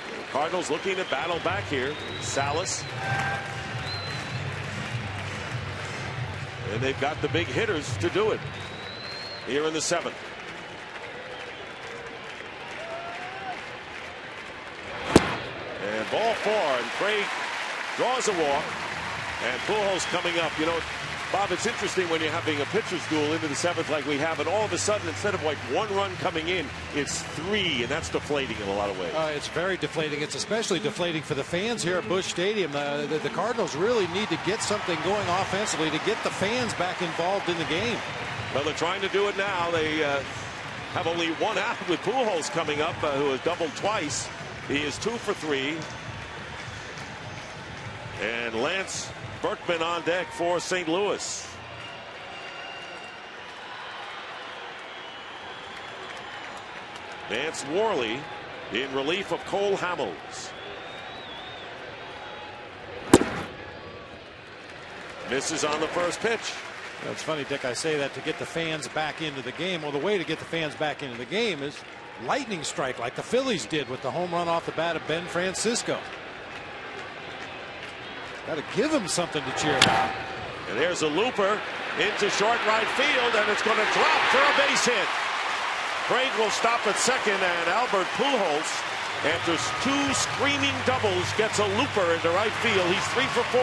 The Cardinals looking to battle back here. Salas. And they've got the big hitters to do it here in the 7th. And ball 4, and Craig draws a walk, and Pujols coming up. You know, Bob, it's interesting when you're having a pitcher's duel into the 7th like we have, and all of a sudden, instead of like 1 run coming in, it's 3, and that's deflating in a lot of ways. It's very deflating. It's especially deflating for the fans here at Busch Stadium. The Cardinals really need to get something going offensively to get the fans back involved in the game. Well, they're trying to do it now. They have only 1 out with Pujols coming up, who has doubled twice. He is 2 for 3. And Lance Berkman on deck for St. Louis. Vance Worley in relief of Cole Hamels. Misses on the first pitch. It's funny, Dick, I say that to get the fans back into the game. Well, the way to get the fans back into the game is lightning strike like the Phillies did with the home run off the bat of Ben Francisco. Got to give him something to cheer about. And there's a looper into short right field, and it's going to drop for a base hit. Craig will stop at second, and Albert Pujols, after 2 screaming doubles, gets a looper into right field. He's 3 for 4,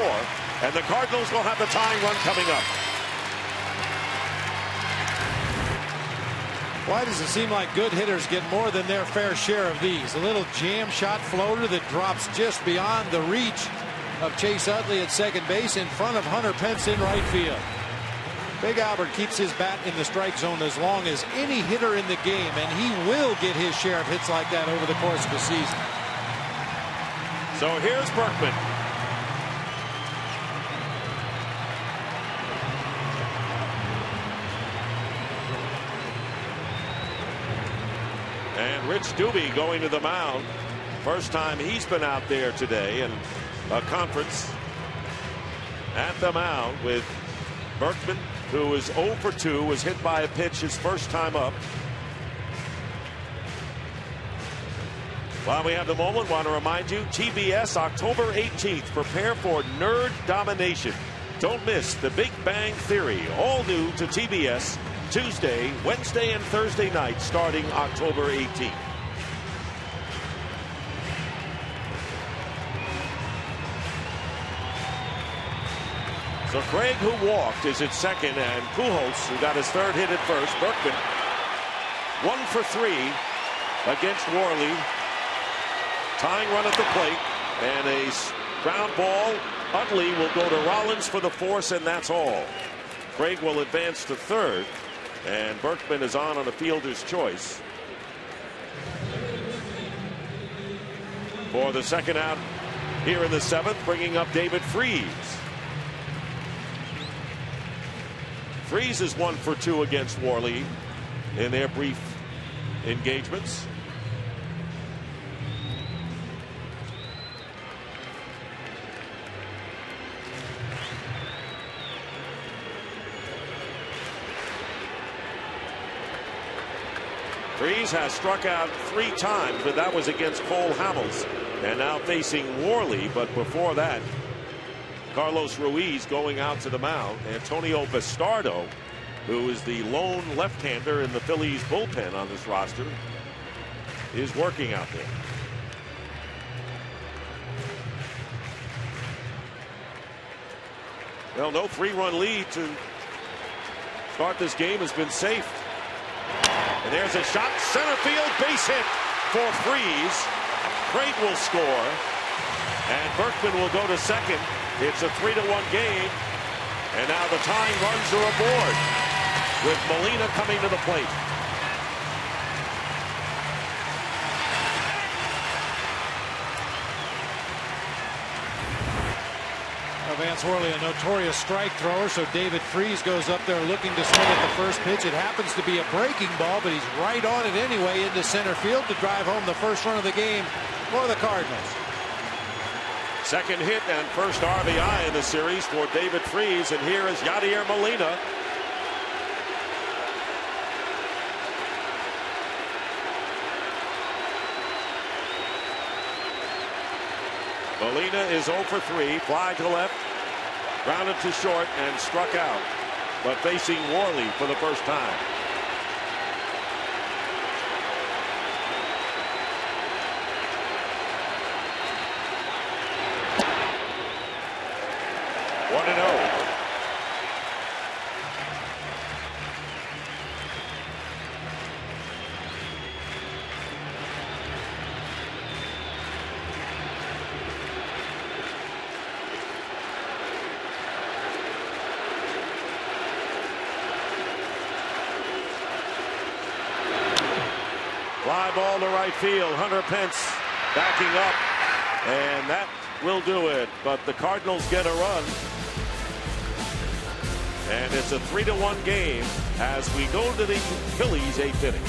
and the Cardinals will have the tying run coming up. Why does it seem like good hitters get more than their fair share of these? A little jam shot floater that drops just beyond the reach of Chase Utley at second base in front of Hunter Pence in right field. Big Albert keeps his bat in the strike zone as long as any hitter in the game, and he will get his share of hits like that over the course of the season. So here's Berkman. And Rich Doobie going to the mound. First time he's been out there today in a conference. At the mound with Berkman, who is 0 for 2, was hit by a pitch his first time up. While we have the moment, want to remind you, TBS October 18th. Prepare for nerd domination. Don't miss The Big Bang Theory, all new to TBS Tuesday, Wednesday, and Thursday night starting October 18th. So Craig, who walked, is at second, and Pujols, who got his third hit at first. Berkman, 1 for 3 against Worley. Tying run at the plate, and a ground ball. Utley will go to Rollins for the force, and that's all. Craig will advance to third, and Berkman is on a fielder's choice. For the second out here in the 7th, bringing up David Freese. Freese is 1 for 2 against Worley in their brief engagements. Freese has struck out 3 times, but that was against Cole Hamels, and now facing Worley. But before that, Carlos Ruiz going out to the mound. Antonio Bastardo, who is the lone left-hander in the Phillies bullpen on this roster, is working out there. Well, no 3-run lead to start this game has been safe. And there's a shot, center field, base hit for Freese. Craig will score, and Berkman will go to second. It's a 3-1 game, and now the tying runs are aboard with Molina coming to the plate. Vance Worley, a notorious strike thrower, so David Freese goes up there looking to swing at the first pitch. It happens to be a breaking ball, but he's right on it anyway into center field to drive home the first run of the game for the Cardinals. Second hit and first RBI in the series for David Freese, and here is Yadier Molina. Molina is 0 for 3, fly to left, grounded to short, and struck out, but facing Worley for the first time. One and 0. Fly ball to right field. Hunter Pence backing up, and that will do it. But the Cardinals get a run, and it's a 3-1 game as we go to the Phillies 8th inning.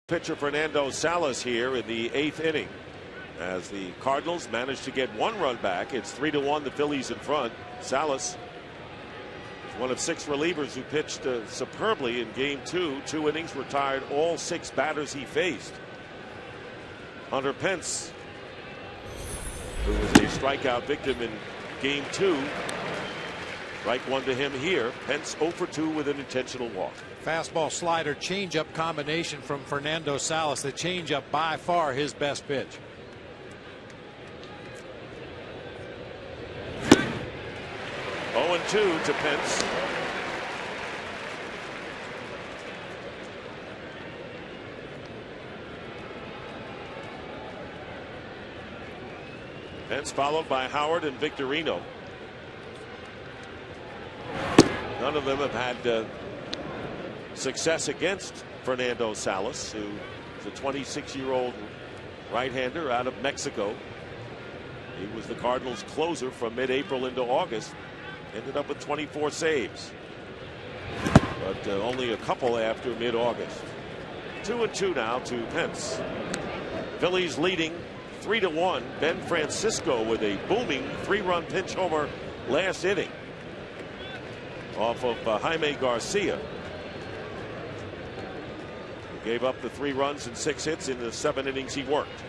Pitcher Fernando Salas here in the 8th inning. As the Cardinals manage to get 1 run back, it's 3-1, the Phillies in front. Salas is one of 6 relievers who pitched superbly in game 2. 2 innings, retired all 6 batters he faced. Hunter Pence, who was a strikeout victim in game 2. Strike 1 to him here. Pence 0 for 2 with an intentional walk. Fastball, slider, changeup combination from Fernando Salas. The changeup by far his best pitch. Oh, 0-2 to Pence. Pence followed by Howard and Victorino. None of them have had success against Fernando Salas, who is a 26-year-old right-hander out of Mexico. He was the Cardinals' closer from mid-April into August. Ended up with 24 saves, but only a couple after mid-August. 2-2 now to Pence. Phillies leading 3-1. Ben Francisco with a booming 3-run pinch homer last inning off of Jaime Garcia, who gave up the 3 runs and 6 hits in the 7 innings he worked.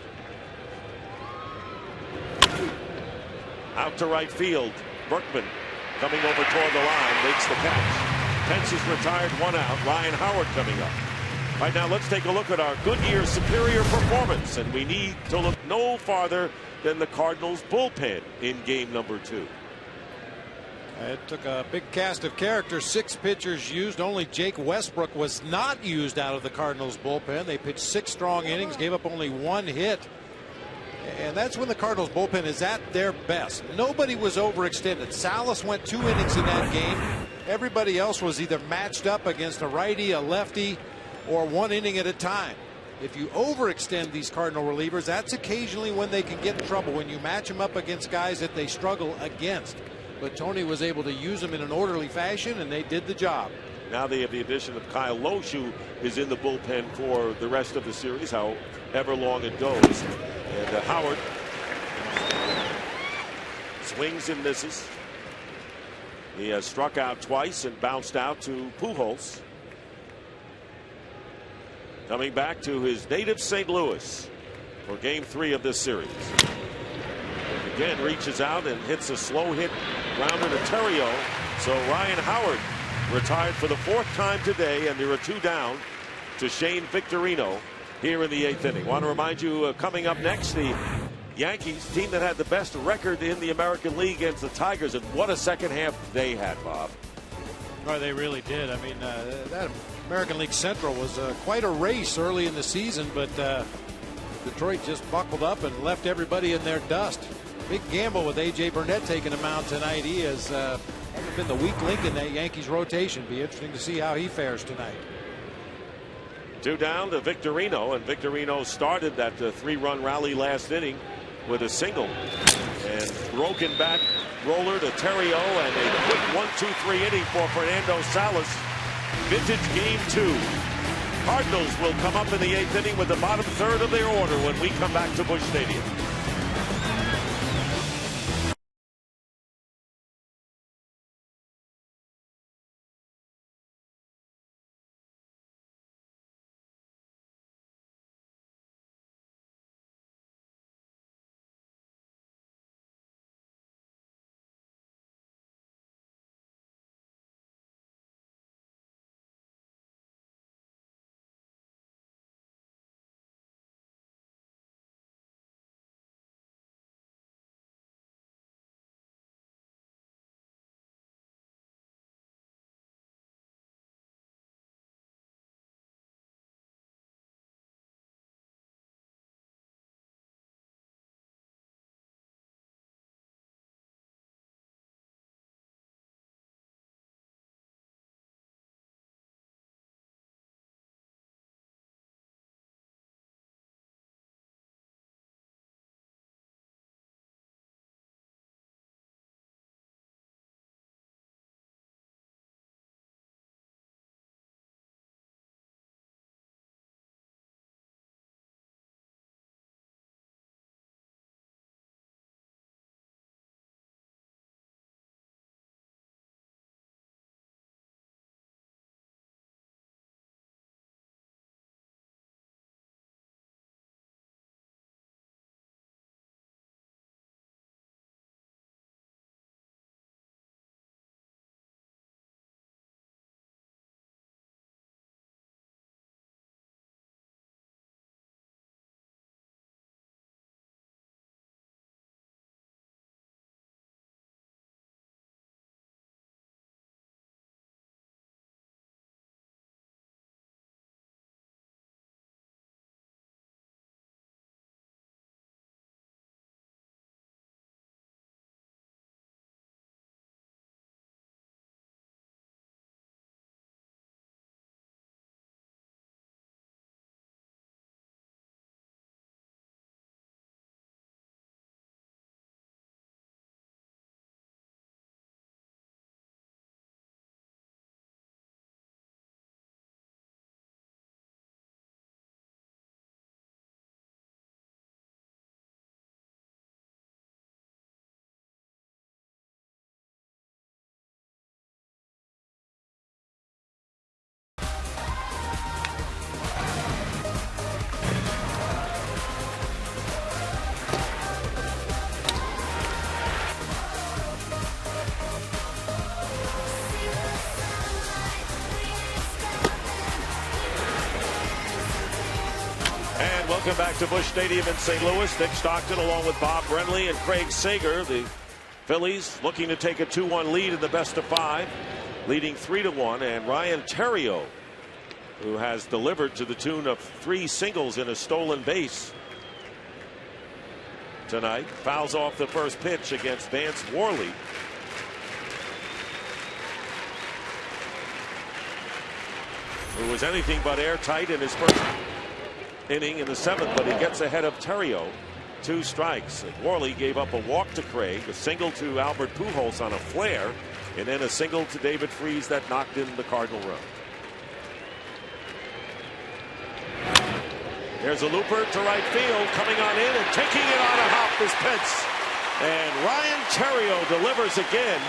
Out to right field, Berkman coming over toward the line, makes the catch. Pence is retired, 1 out. Ryan Howard coming up. Right now, let's take a look at our Goodyear superior performance, and we need to look no farther than the Cardinals bullpen in game number 2. It took a big cast of characters, 6 pitchers used. Only Jake Westbrook was not used out of the Cardinals bullpen. They pitched 6 strong innings, gave up only 1 hit. And that's when the Cardinals bullpen is at their best. Nobody was overextended. Salas went 2 innings in that game. Everybody else was either matched up against a righty, a lefty, or 1 inning at a time. If you overextend these Cardinal relievers, that's occasionally when they can get in trouble, when you match them up against guys that they struggle against. But Tony was able to use them in an orderly fashion, and they did the job. Now they have the addition of Kyle Loesch, who is in the bullpen for the rest of the series, however long it goes. And Howard swings and misses. He has struck out twice and bounced out to Pujols. Coming back to his native St. Louis for game 3 of this series. Again, reaches out and hits a slow hit grounder to Terrio. So Ryan Howard retired for the 4th time today, and there are 2 down to Shane Victorino here in the 8th inning. Want to remind you, coming up next, the Yankees, team that had the best record in the American League against the Tigers, and what a second half they had, Bob. Well, they really did. I mean, that American League Central was quite a race early in the season, but Detroit just buckled up and left everybody in their dust. Big gamble with A.J. Burnett taking him out tonight. He has been the weak link in that Yankees rotation. Be interesting to see how he fares tonight. 2 down to Victorino, and Victorino started that 3-run rally last inning with a single. And broken back roller to Terrio, and a quick 1-2-3 inning for Fernando Salas. Vintage game 2. Cardinals will come up in the 8th inning with the bottom third of their order when we come back to Busch Stadium. And welcome back to Busch Stadium in St. Louis. Dick Stockton along with Bob Brenly and Craig Sager. The Phillies looking to take a 2-1 lead in the best of 5, leading 3-1. And Ryan Theriot, who has delivered to the tune of 3 singles and a stolen base tonight, fouls off the first pitch against Vance Worley. Who was anything but airtight in his first inning in the 7th, but he gets ahead of Theriot. 2 strikes. Worley gave up a walk to Craig, a single to Albert Pujols on a flare, and then a single to David Freese that knocked in the Cardinal run. There's a looper to right field, coming on in and taking it on a hop is Pitts. And Ryan Theriot delivers again.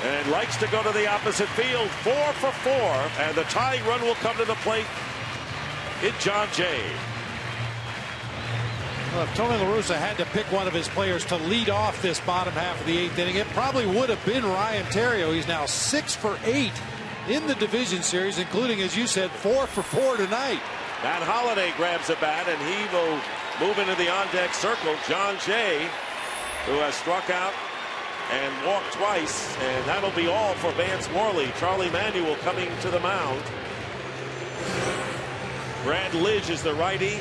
And likes to go to the opposite field. 4 for 4. And the tying run will come to the plate. It's John Jay. Well, if Tony La Russa had to pick one of his players to lead off this bottom half of the 8th inning, it probably would have been Ryan Theriot. He's now 6 for 8 in the division series, including, as you said, 4 for 4 tonight. Matt Holliday grabs a bat, and he will move into the on-deck circle. John Jay, who has struck out and walked twice, and that'll be all for Vance Worley. Charlie Manuel coming to the mound. Brad Lidge is the righty.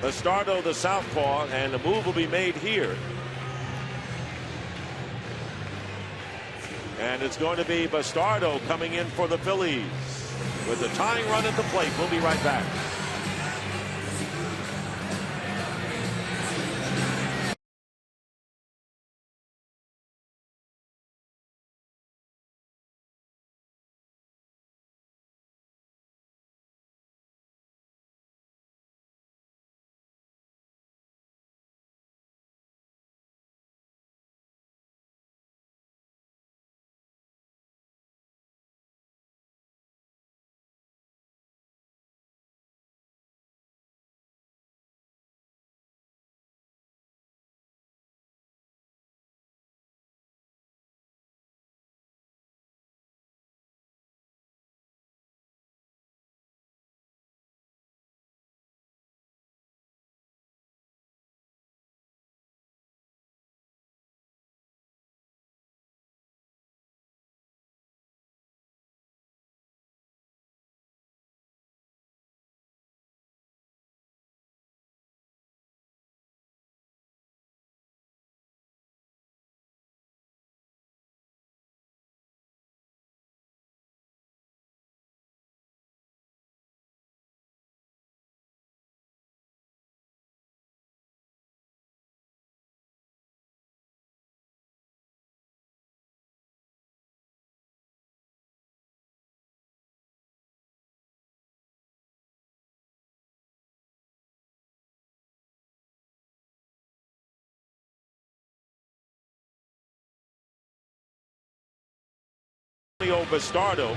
Bastardo the southpaw, and the move will be made here. And it's going to be Bastardo coming in for the Phillies with the tying run at the plate. We'll be right back. Bastardo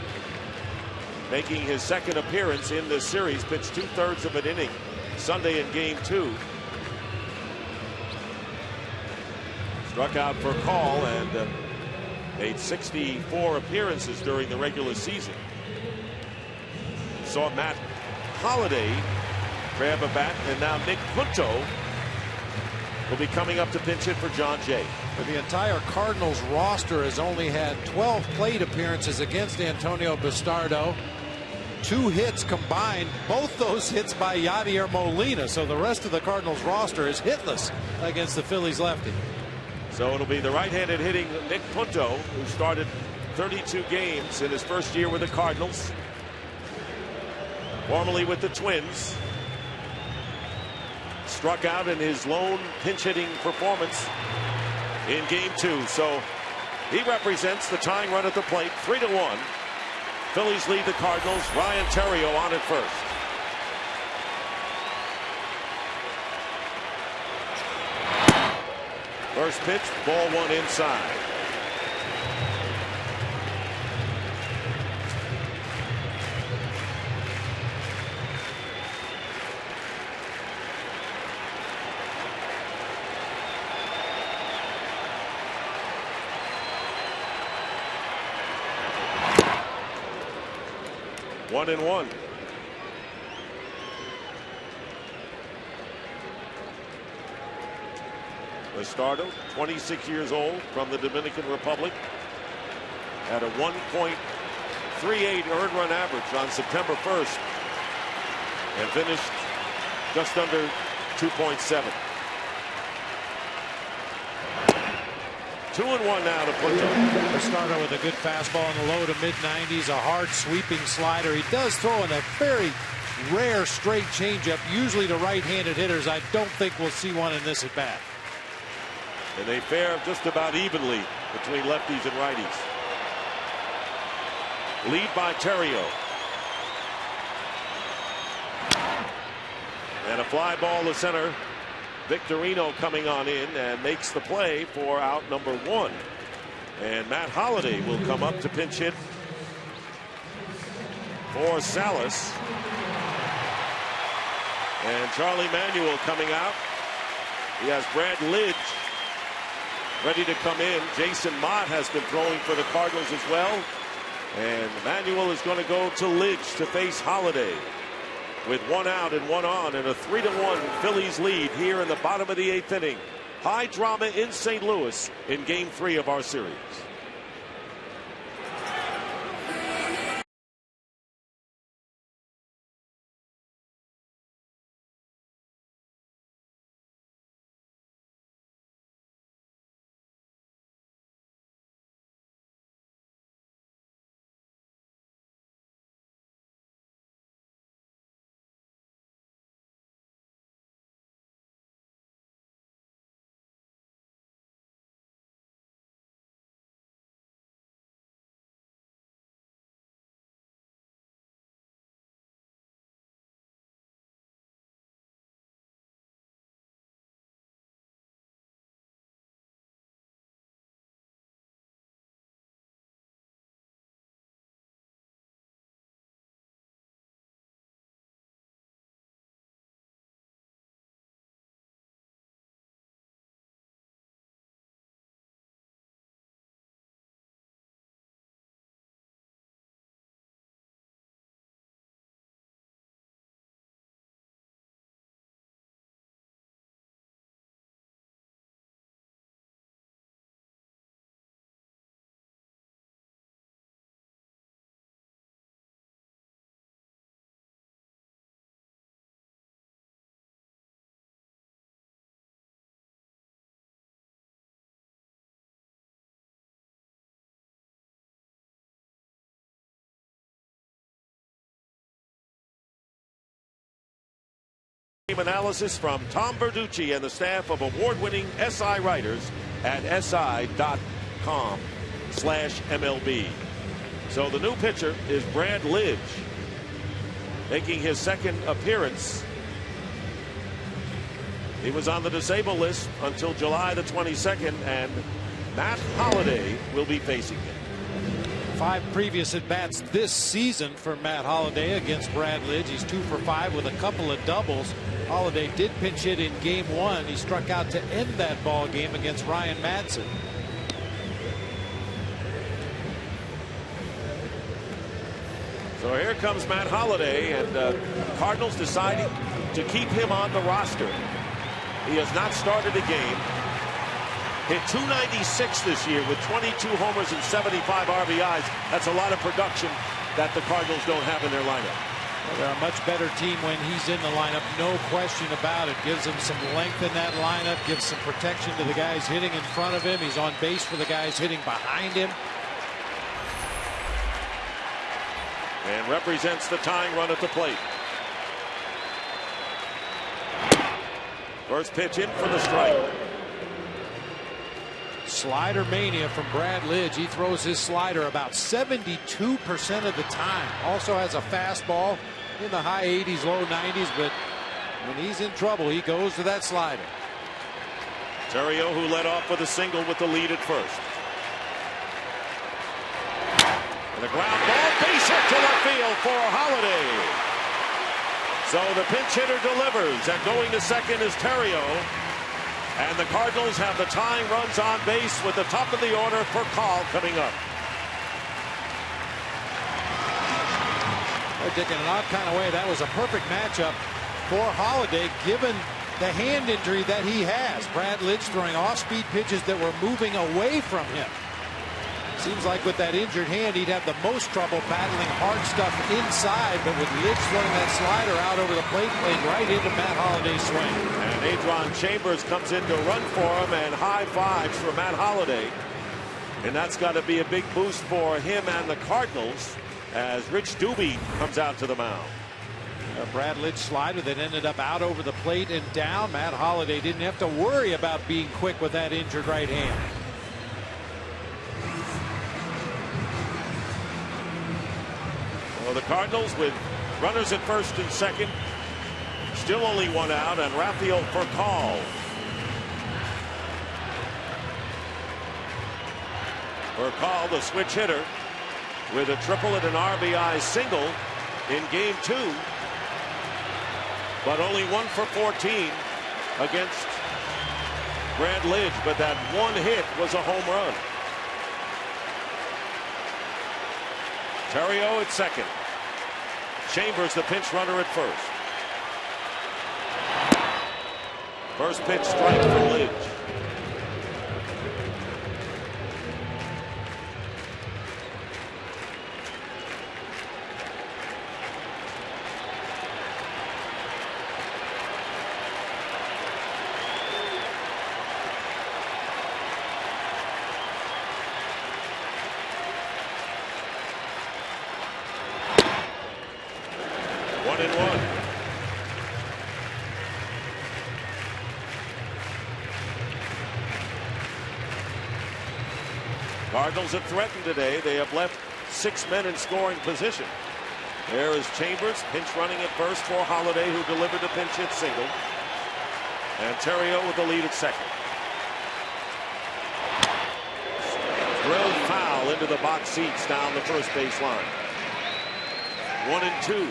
making his second appearance in this series, pitched 2/3 of an inning Sunday in game 2. Struck out for call and made 64 appearances during the regular season. Saw Matt Holliday grab a bat, and now Nick Punto will be coming up to pinch hit for John Jay. The entire Cardinals roster has only had 12 plate appearances against Antonio Bastardo. 2 hits combined, both those hits by Yadier Molina. So the rest of the Cardinals roster is hitless against the Phillies lefty. So it'll be the right-handed hitting Nick Punto, who started 32 games in his first year with the Cardinals, formerly with the Twins. Struck out in his lone pinch hitting performance in game 2. So he represents the tying run at the plate. 3-1. Phillies lead the Cardinals. Ryan Theriot on at first. First pitch, ball 1 inside. 1-1. The starter, 26 years old, from the Dominican Republic, had a 1.38 earned run average on September 1st and finished just under 2.7. 2-1 now to Punto. The starter with a good fastball in the low to mid 90s, a hard sweeping slider. He does throw in a very rare straight changeup, usually to right-handed hitters. I don't think we'll see one in this at bat. And they fare just about evenly between lefties and righties. Lead by Terrio. And a fly ball to center. Victorino coming on in and makes the play for out number 1. And Matt Holliday will come up to pinch hit for Salas. And Charlie Manuel coming out. He has Brad Lidge ready to come in. Jason Mott has been throwing for the Cardinals as well. And Manuel is going to go to Lidge to face Holliday. With 1 out and 1 on, and a 3-1 Phillies lead here in the bottom of the 8th inning. High drama in St. Louis in Game 3 of our series. Analysis from Tom Verducci and the staff of award-winning SI writers at si.com/MLB. So the new pitcher is Brad Lidge, making his second appearance. He was on the disabled list until July the 22nd, and Matt Holliday will be facing him. 5 previous at-bats this season for Matt Holliday against Brad Lidge. He's 2 for 5 with a couple of doubles. Holliday did pinch hit in Game 1. He struck out to end that ball game against Ryan Madsen. So here comes Matt Holliday, and Cardinals deciding to keep him on the roster. He has not started a game. Hit .296 this year with 22 homers and 75 RBIs. That's a lot of production that the Cardinals don't have in their lineup. Well, they're a much better team when he's in the lineup, no question about it. Gives him some length in that lineup, gives some protection to the guys hitting in front of him. He's on base for the guys hitting behind him. And represents the tying run at the plate. First pitch in for the strike. Slider mania from Brad Lidge. He throws his slider about 72% of the time. Also has a fastball in the high 80s, low 90s, but when he's in trouble, he goes to that slider. Terrio, who led off with a single with the lead at first. And a ground ball, base hit to left field for Holliday. So the pinch hitter delivers, and going to second is Terrio. And the Cardinals have the tying runs on base with the top of the order for Call coming up. I think in an odd kind of way, that was a perfect matchup for Holiday, given the hand injury that he has. Brad Lidge throwing off-speed pitches that were moving away from him. Seems like with that injured hand, he'd have the most trouble battling hard stuff inside, but with Lidge throwing that slider out over the plate, played right into Matt Holliday's swing. And Adron Chambers comes in to run for him, and high fives for Matt Holliday. And that's got to be a big boost for him and the Cardinals as Rich Doobie comes out to the mound. Brad Lidge slider that ended up out over the plate and down. Matt Holliday didn't have to worry about being quick with that injured right hand. Well, the Cardinals with runners at first and second. Still only one out, and Rafael Furcal. Furcal, the switch hitter, with a triple and an RBI single in game 2. But only 1 for 14 against Brad Lidge. But that one hit was a home run. Terrio at second. Chambers the pinch runner at first. First pitch strike for Lidge. Cardinals have threatened today. They have left 6 men in scoring position. There is Chambers, pinch running at first for Holliday, who delivered the pinch hit single. And Terrio with the lead at second. Drilled foul into the box seats down the first base line. 1-2.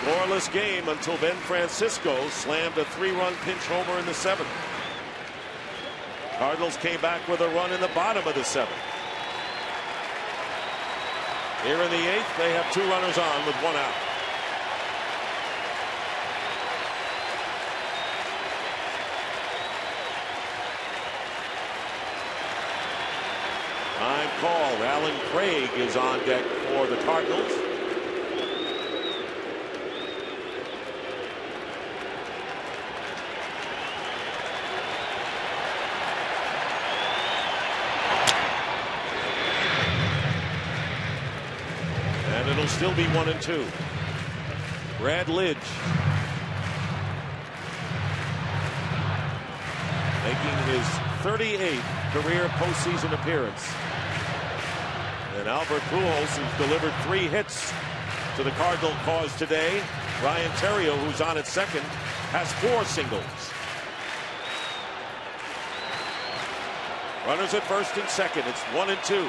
Scoreless game until Ben Francisco slammed a 3-run pinch homer in the 7th. Cardinals came back with a run in the bottom of the 7th. Here in the 8th, they have 2 runners on with 1 out. Time called. Alan Craig is on deck for the Cardinals. It'll still be 1-2. Brad Lidge making his 38th career postseason appearance. And Albert Pujols, who's delivered 3 hits to the Cardinal cause today. Ryan Terrio, who's on at second, has 4 singles. Runners at first and second. It's 1-2.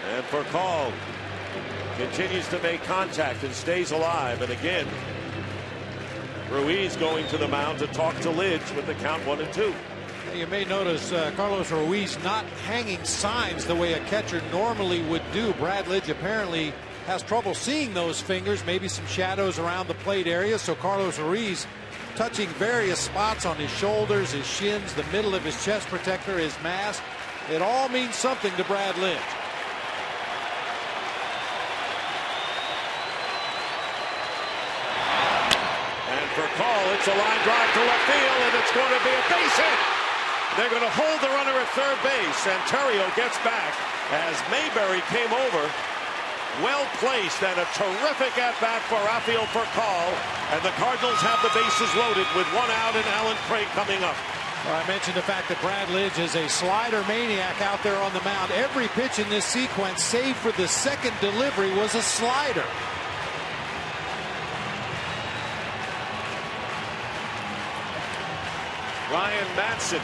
And Furcal continues to make contact and stays alive. And again, Ruiz going to the mound to talk to Lidge with the count 1-2. You may notice Carlos Ruiz not hanging signs the way a catcher normally would do. Brad Lidge apparently has trouble seeing those fingers, maybe some shadows around the plate area. So Carlos Ruiz touching various spots on his shoulders, his shins, the middle of his chest protector, his mask. It all means something to Brad Lidge. Furcal, it's a line drive to left field, and it's going to be a base hit. They're going to hold the runner at third base, and Terrio gets back as Mayberry came over. Well placed, and a terrific at-bat for Rafael Furcal, and the Cardinals have the bases loaded with 1 out and Alan Craig coming up. Well, I mentioned the fact that Brad Lidge is a slider maniac out there on the mound. Every pitch in this sequence, save for the second delivery, was a slider. Ryan Madson,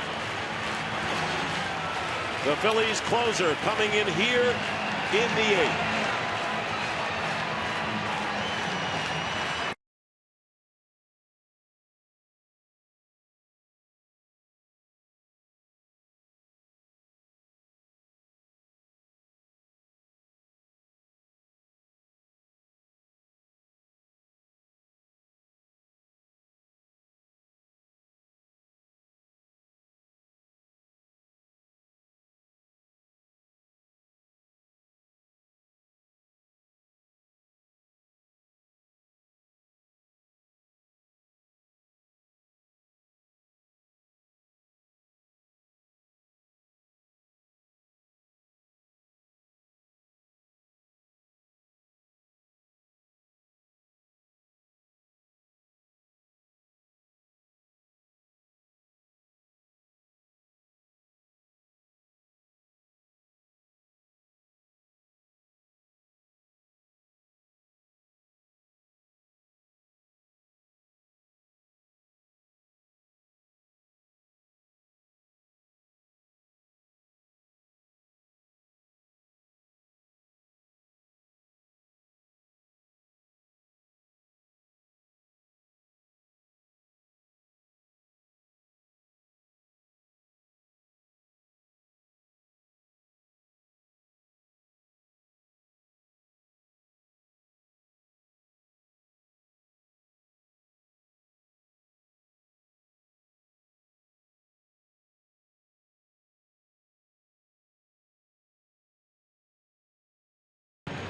the Phillies closer, coming in here in the 8th.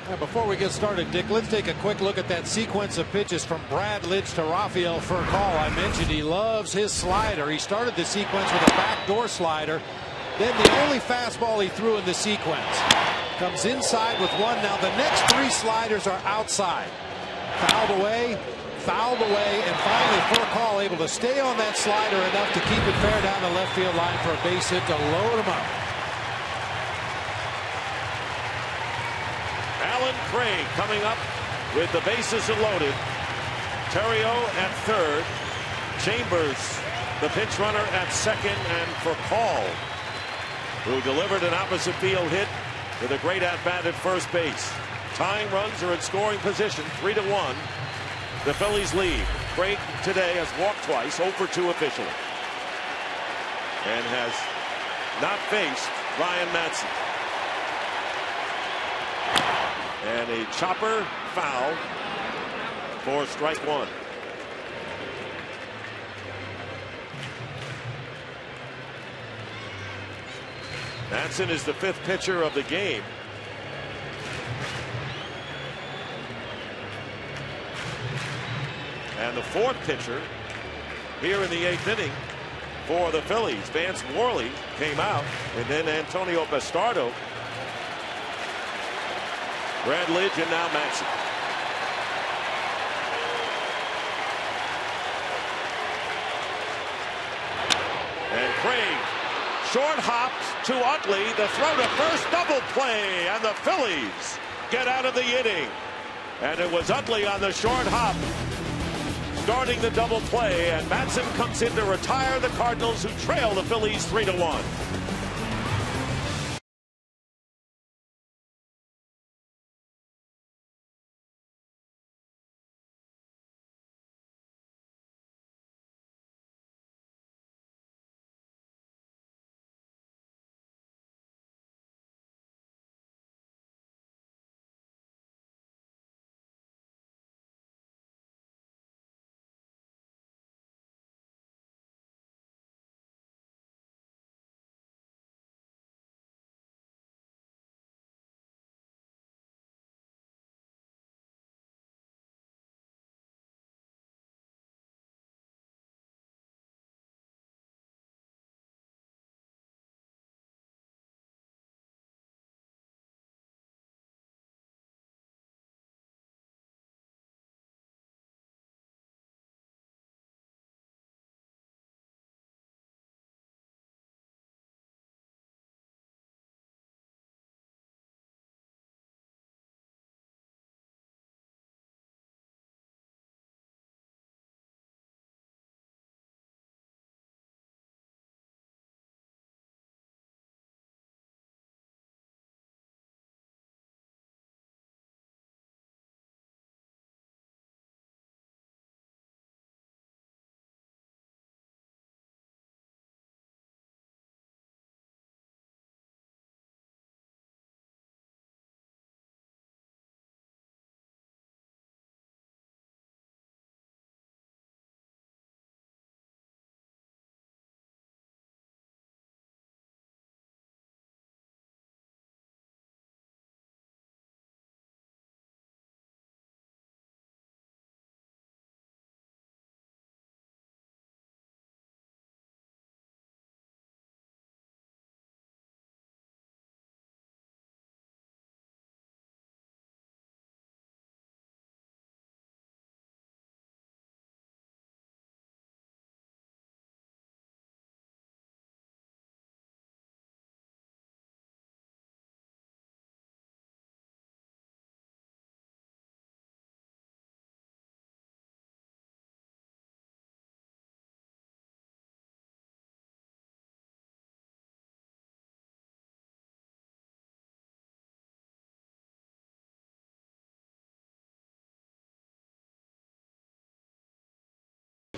Before we get started, Dick, let's take a quick look at that sequence of pitches from Brad Lidge to Rafael Furcal. I mentioned he loves his slider. He started the sequence with a backdoor slider. Then the only fastball he threw in the sequence comes inside with one. Now the next three sliders are outside. Fouled away, and finally Furcal able to stay on that slider enough to keep it fair down the left field line for a base hit to load him up. Alan Craig coming up with the bases loaded. Terrio at third. Chambers, the pinch runner, at second, and Furcal, who delivered an opposite field hit with a great at-bat at first base. Tying runs are in scoring position, 3-1. The Phillies lead. Craig today has walked twice, 0 for 2 officially, and has not faced Ryan Madson. And a chopper foul for strike one. Madson is the fifth pitcher of the game. And the fourth pitcher here in the 8th inning for the Phillies. Vance Worley came out, and then Antonio Bastardo. Brad Lidge, and now Madson. And Craig, short hops to Utley. The throw to first, double play, and the Phillies get out of the inning. And it was Utley on the short hop starting the double play, and Madson comes in to retire the Cardinals, who trail the Phillies 3-1.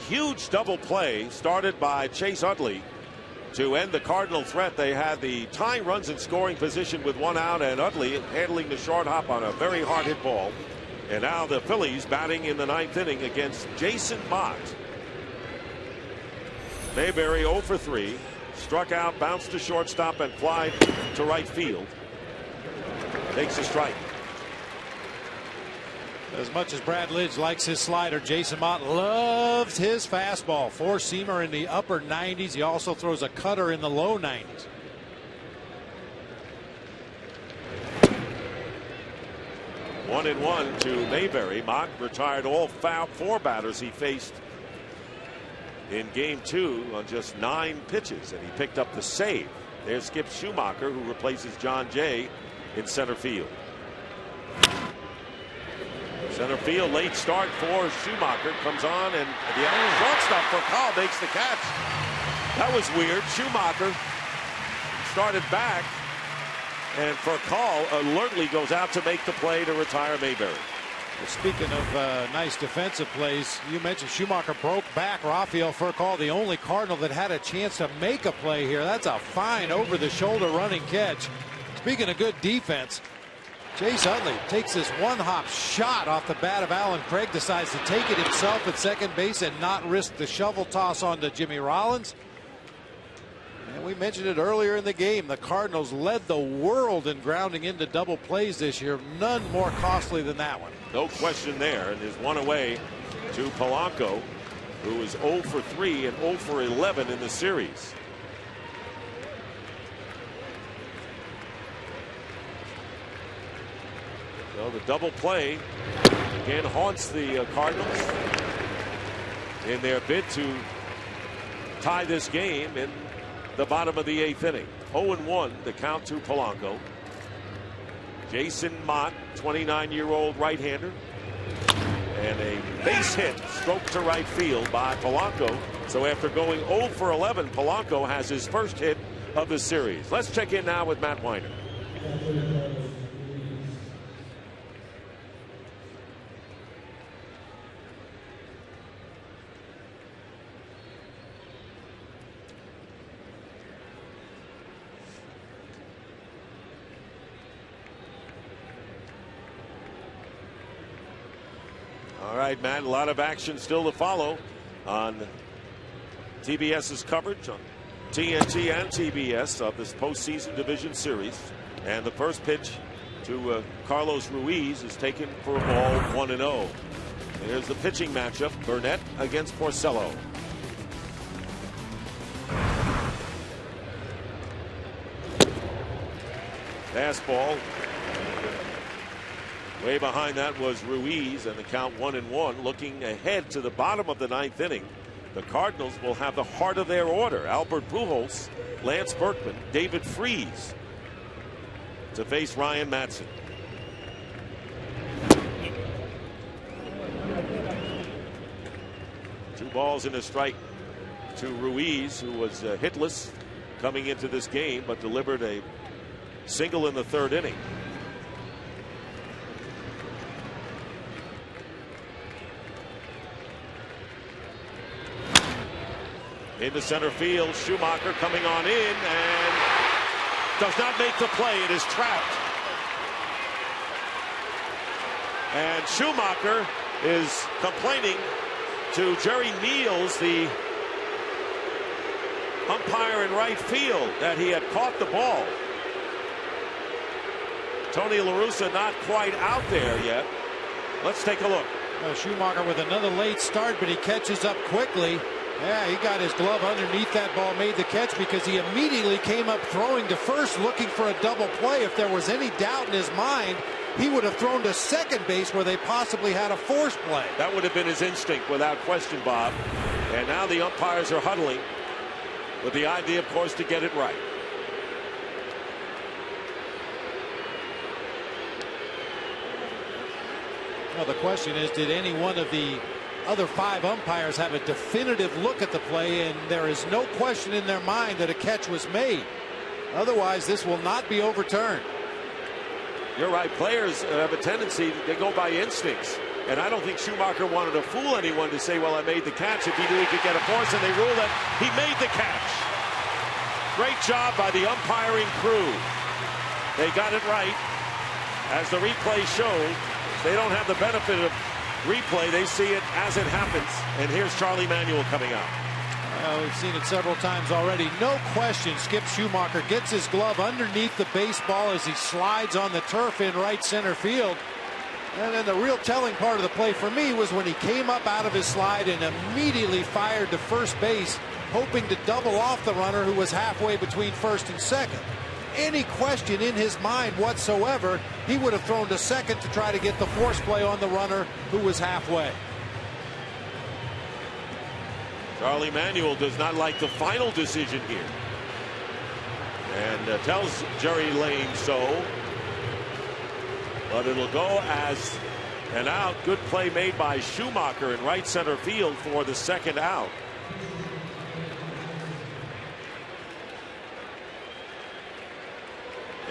Huge double play started by Chase Utley to end the Cardinal threat. They had the tying runs in scoring position with 1 out, and Utley handling the short hop on a very hard hit ball. And now the Phillies batting in the 9th inning against Jason Mott. Mayberry 0 for 3, struck out, bounced to shortstop, and flied to right field. Takes a strike. As much as Brad Lidge likes his slider, Jason Mott loves his fastball. Four-seamer in the upper 90s. He also throws a cutter in the low 90s. One and one to Mayberry. Mott retired all four batters he faced in game 2 on just 9 pitches, and he picked up the save. There's Skip Schumacher, who replaces John Jay in center field. Center field, late start for Schumacher. Comes on, and the shortstop for Call makes the catch. That was weird. Schumacher started back, and for Call alertly goes out to make the play to retire Mayberry. Well, speaking of nice defensive plays, you mentioned Schumacher broke back Rafael Furcal, the only Cardinal that had a chance to make a play here. That's a fine over-the-shoulder running catch. Speaking of good defense, Chase Utley takes this one-hop shot off the bat of Alan Craig, decides to take it himself at second base and not risk the shovel toss onto Jimmy Rollins. And we mentioned it earlier in the game. The Cardinals led the world in grounding into double plays this year. None more costly than that one. No question there. And there's one away to Polanco, who is 0 for 3 and 0 for 11 in the series. So the double play again haunts the Cardinals in their bid to tie this game in the bottom of the 8th inning. 0-1 the count to Polanco. Jason Mott, 29-year-old right-hander, and a base hit stroked to right field by Polanco. So after going 0 for 11, Polanco has his first hit of the series. Let's check in now with Matt Weiner. All right, Matt, a lot of action still to follow on TBS's coverage on TNT and TBS of this postseason division series. And the first pitch to Carlos Ruiz is taken for a ball 1-0. Here's the pitching matchup, Burnett against Porcello. Fastball. Way behind that was Ruiz, and the count 1-1. Looking ahead to the bottom of the 9th inning, the Cardinals will have the heart of their order. Albert Pujols, Lance Berkman, David Freese to face Ryan Madson. Two balls and a strike to Ruiz, who was hitless coming into this game, but delivered a single in the 3rd inning. Into center field, Schumacher coming on in and does not make the play. It is trapped. And Schumacher is complaining to Jerry Niels, the umpire in right field, that he had caught the ball. Tony La Russa not quite out there yet. Let's take a look. Schumacher with another late start, but he catches up quickly. Yeah, he got his glove underneath that ball, made the catch because he immediately came up throwing to first, looking for a double play. If there was any doubt in his mind, he would have thrown to second base where they possibly had a force play. That would have been his instinct without question, Bob. And now the umpires are huddling with the idea, of course, to get it right. Well, the question is, did any one of the other 5 umpires have a definitive look at the play, and there is no question in their mind that a catch was made. Otherwise, this will not be overturned. You're right. Players have a tendency, they go by instincts. And I don't think Schumacher wanted to fool anyone to say, well, I made the catch, if he knew he could get a force, and they ruled that he made the catch. Great job by the umpiring crew. They got it right. As the replay showed, they don't have the benefit of replay. They see it as it happens. And here's Charlie Manuel coming out. We've seen it several times already. No question, Skip Schumacher gets his glove underneath the baseball as he slides on the turf in right center field. And then the real telling part of the play for me was when he came up out of his slide and immediately fired to first base, hoping to double off the runner who was halfway between first and second. Any question in his mind whatsoever, he would have thrown to second to try to get the force play on the runner who was halfway. Charlie Manuel does not like the final decision here, and tells Jerry Lane so. But it'll go as an out. Good play made by Schumacher in right center field for the second out.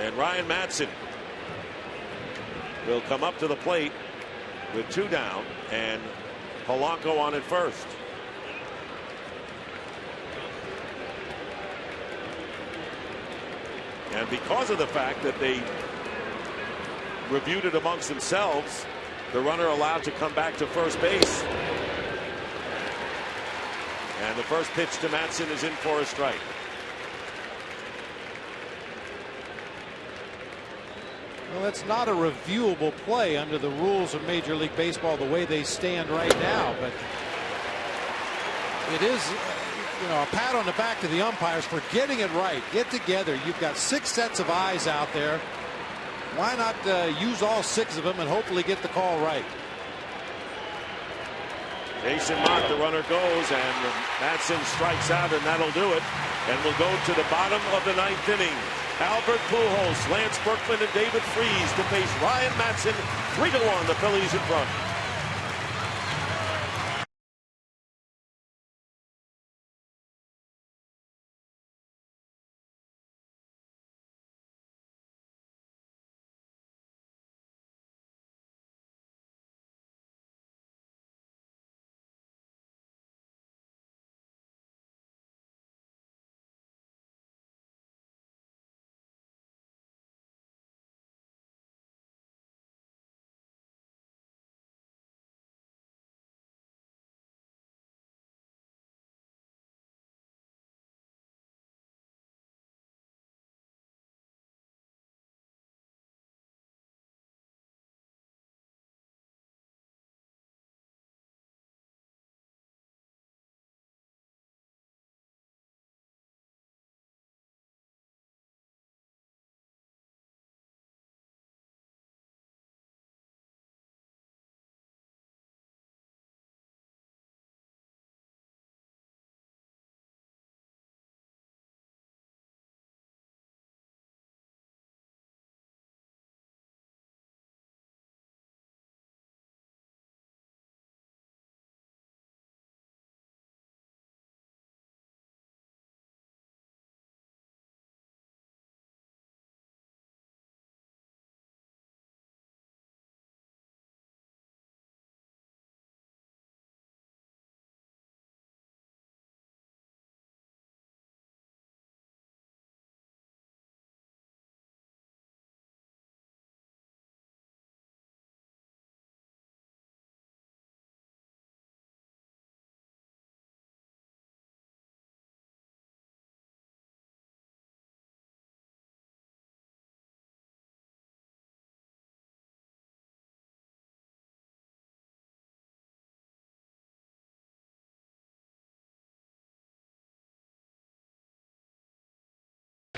And Ryan Madson will come up to the plate with 2 down, and Polanco on at first. And because of the fact that they reviewed it amongst themselves, the runner allowed to come back to first base. And the first pitch to Madson is in for a strike. Well, that's not a reviewable play under the rules of Major League Baseball the way they stand right now, but it is, you know, a pat on the back to the umpires for getting it right. Get together. You've got 6 sets of eyes out there. Why not use all 6 of them and hopefully get the call right? Jason Mott, the runner, goes, and Madson strikes out, and that'll do it. And we'll go to the bottom of the 9th inning. Albert Pujols, Lance Berkman, and David Freese to face Ryan Madson. 3-1, the Phillies in front.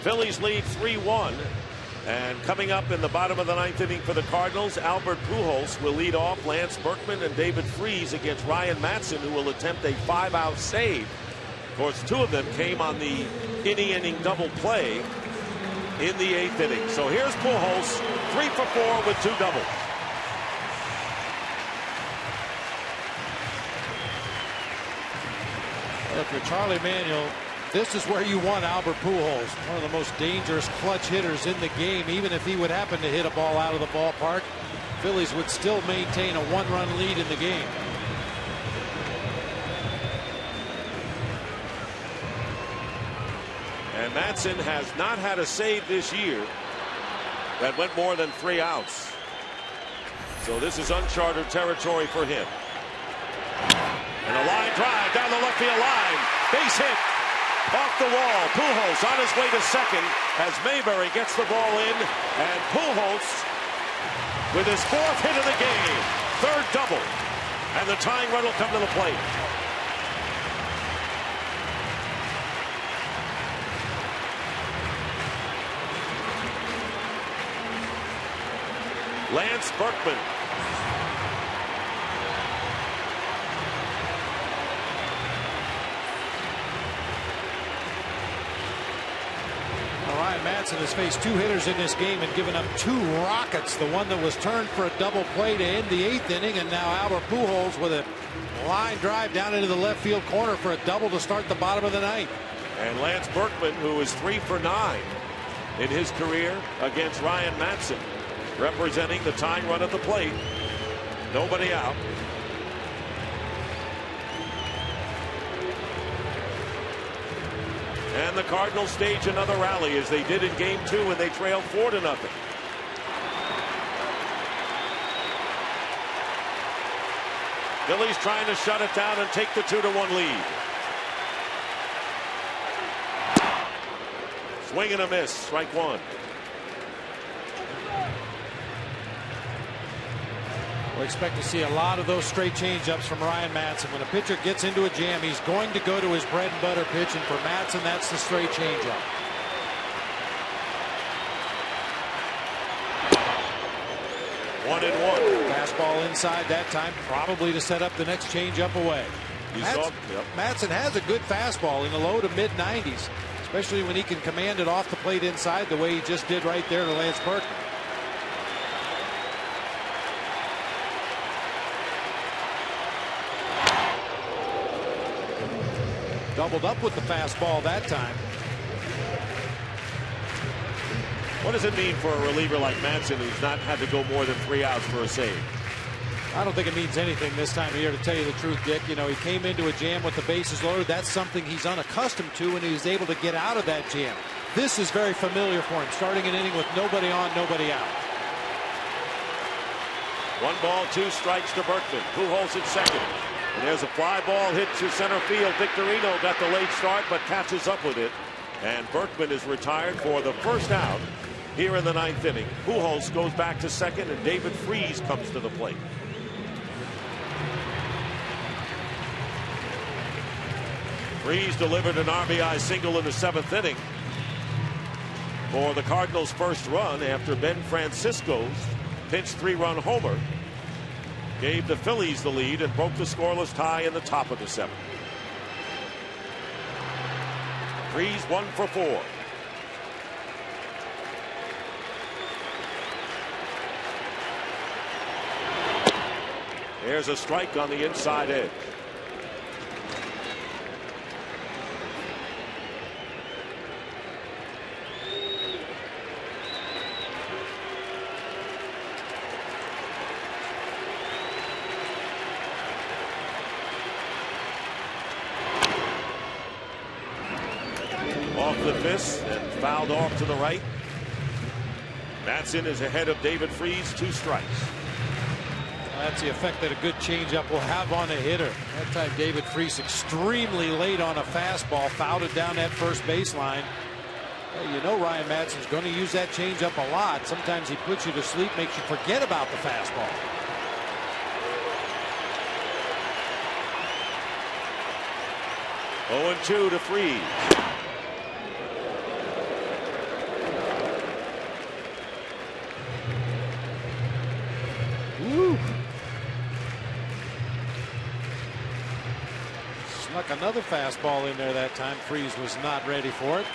Phillies lead 3-1. And coming up in the bottom of the 9th inning for the Cardinals, Albert Pujols will lead off Lance Berkman and David Freese against Ryan Madson, who will attempt a 5-out save. Of course, 2 of them came on the inning double play in the 8th inning. So here's Pujols, 3 for 4 with 2 doubles. Well, if you're Charlie Manuel, this is where you want Albert Pujols, one of the most dangerous clutch hitters in the game. Even if he would happen to hit a ball out of the ballpark, Phillies would still maintain a 1-run lead in the game. And Madson has not had a save this year that went more than 3 outs. So this is uncharted territory for him. And a line drive down the left field line. Base hit. Off the wall. Pujols on his way to second as Mayberry gets the ball in, and Pujols with his 4th hit of the game. 3rd double. And the tying run will come to the plate. Lance Berkman. Ryan Madson has faced 2 hitters in this game and given up 2 rockets. The one that was turned for a double play to end the 8th inning, and now Albert Pujols with a line drive down into the left field corner for a double to start the bottom of the 9th. And Lance Berkman, who is 3 for 9 in his career against Ryan Madson, representing the tying run at the plate. Nobody out. And the Cardinals stage another rally as they did in game 2 when they trailed 4-0. Phillies trying to shut it down and take the 2-1 lead. Swing and a miss, strike 1. We'll expect to see a lot of those straight changeups from Ryan Madson. When a pitcher gets into a jam, he's going to go to his bread and butter pitch, and for Madson, that's the straight changeup. One and one. Fastball inside that time, probably to set up the next changeup away. Madson has a good fastball in the low to mid 90s, especially when he can command it off the plate inside the way he just did right there to Lance Berkman. Doubled up with the fastball that time. What does it mean for a reliever like Madson who's not had to go more than 3 outs for a save? I don't think it means anything this time of year, to tell you the truth, Dick. You know, he came into a jam with the bases loaded. That's something he's unaccustomed to, and he was able to get out of that jam. This is very familiar for him, starting an inning with nobody on, nobody out. 1 ball, 2 strikes to Berkman. Pujols at second. And there's a fly ball hit to center field. Victorino got the late start but catches up with it. And Berkman is retired for the first out here in the 9th inning. Pujols goes back to second, and David Freese comes to the plate. Freese delivered an RBI single in the 7th inning for the Cardinals' first run after Ben Francisco's pinch 3-run homer gave the Phillies the lead and broke the scoreless tie in the top of the 7th. Freese 1 for 4. There's a strike on the inside edge. Off the fist and fouled off to the right. Madson is ahead of David Freese, 2 strikes. That's the effect that a good changeup will have on a hitter. That time David Freese extremely late on a fastball, fouled it down that first baseline. Well, you know Ryan Madson's going to use that changeup a lot. Sometimes he puts you to sleep, makes you forget about the fastball. Oh, 0-2 to Freese. Woo. Snuck another fastball in there that time. Freese was not ready for it.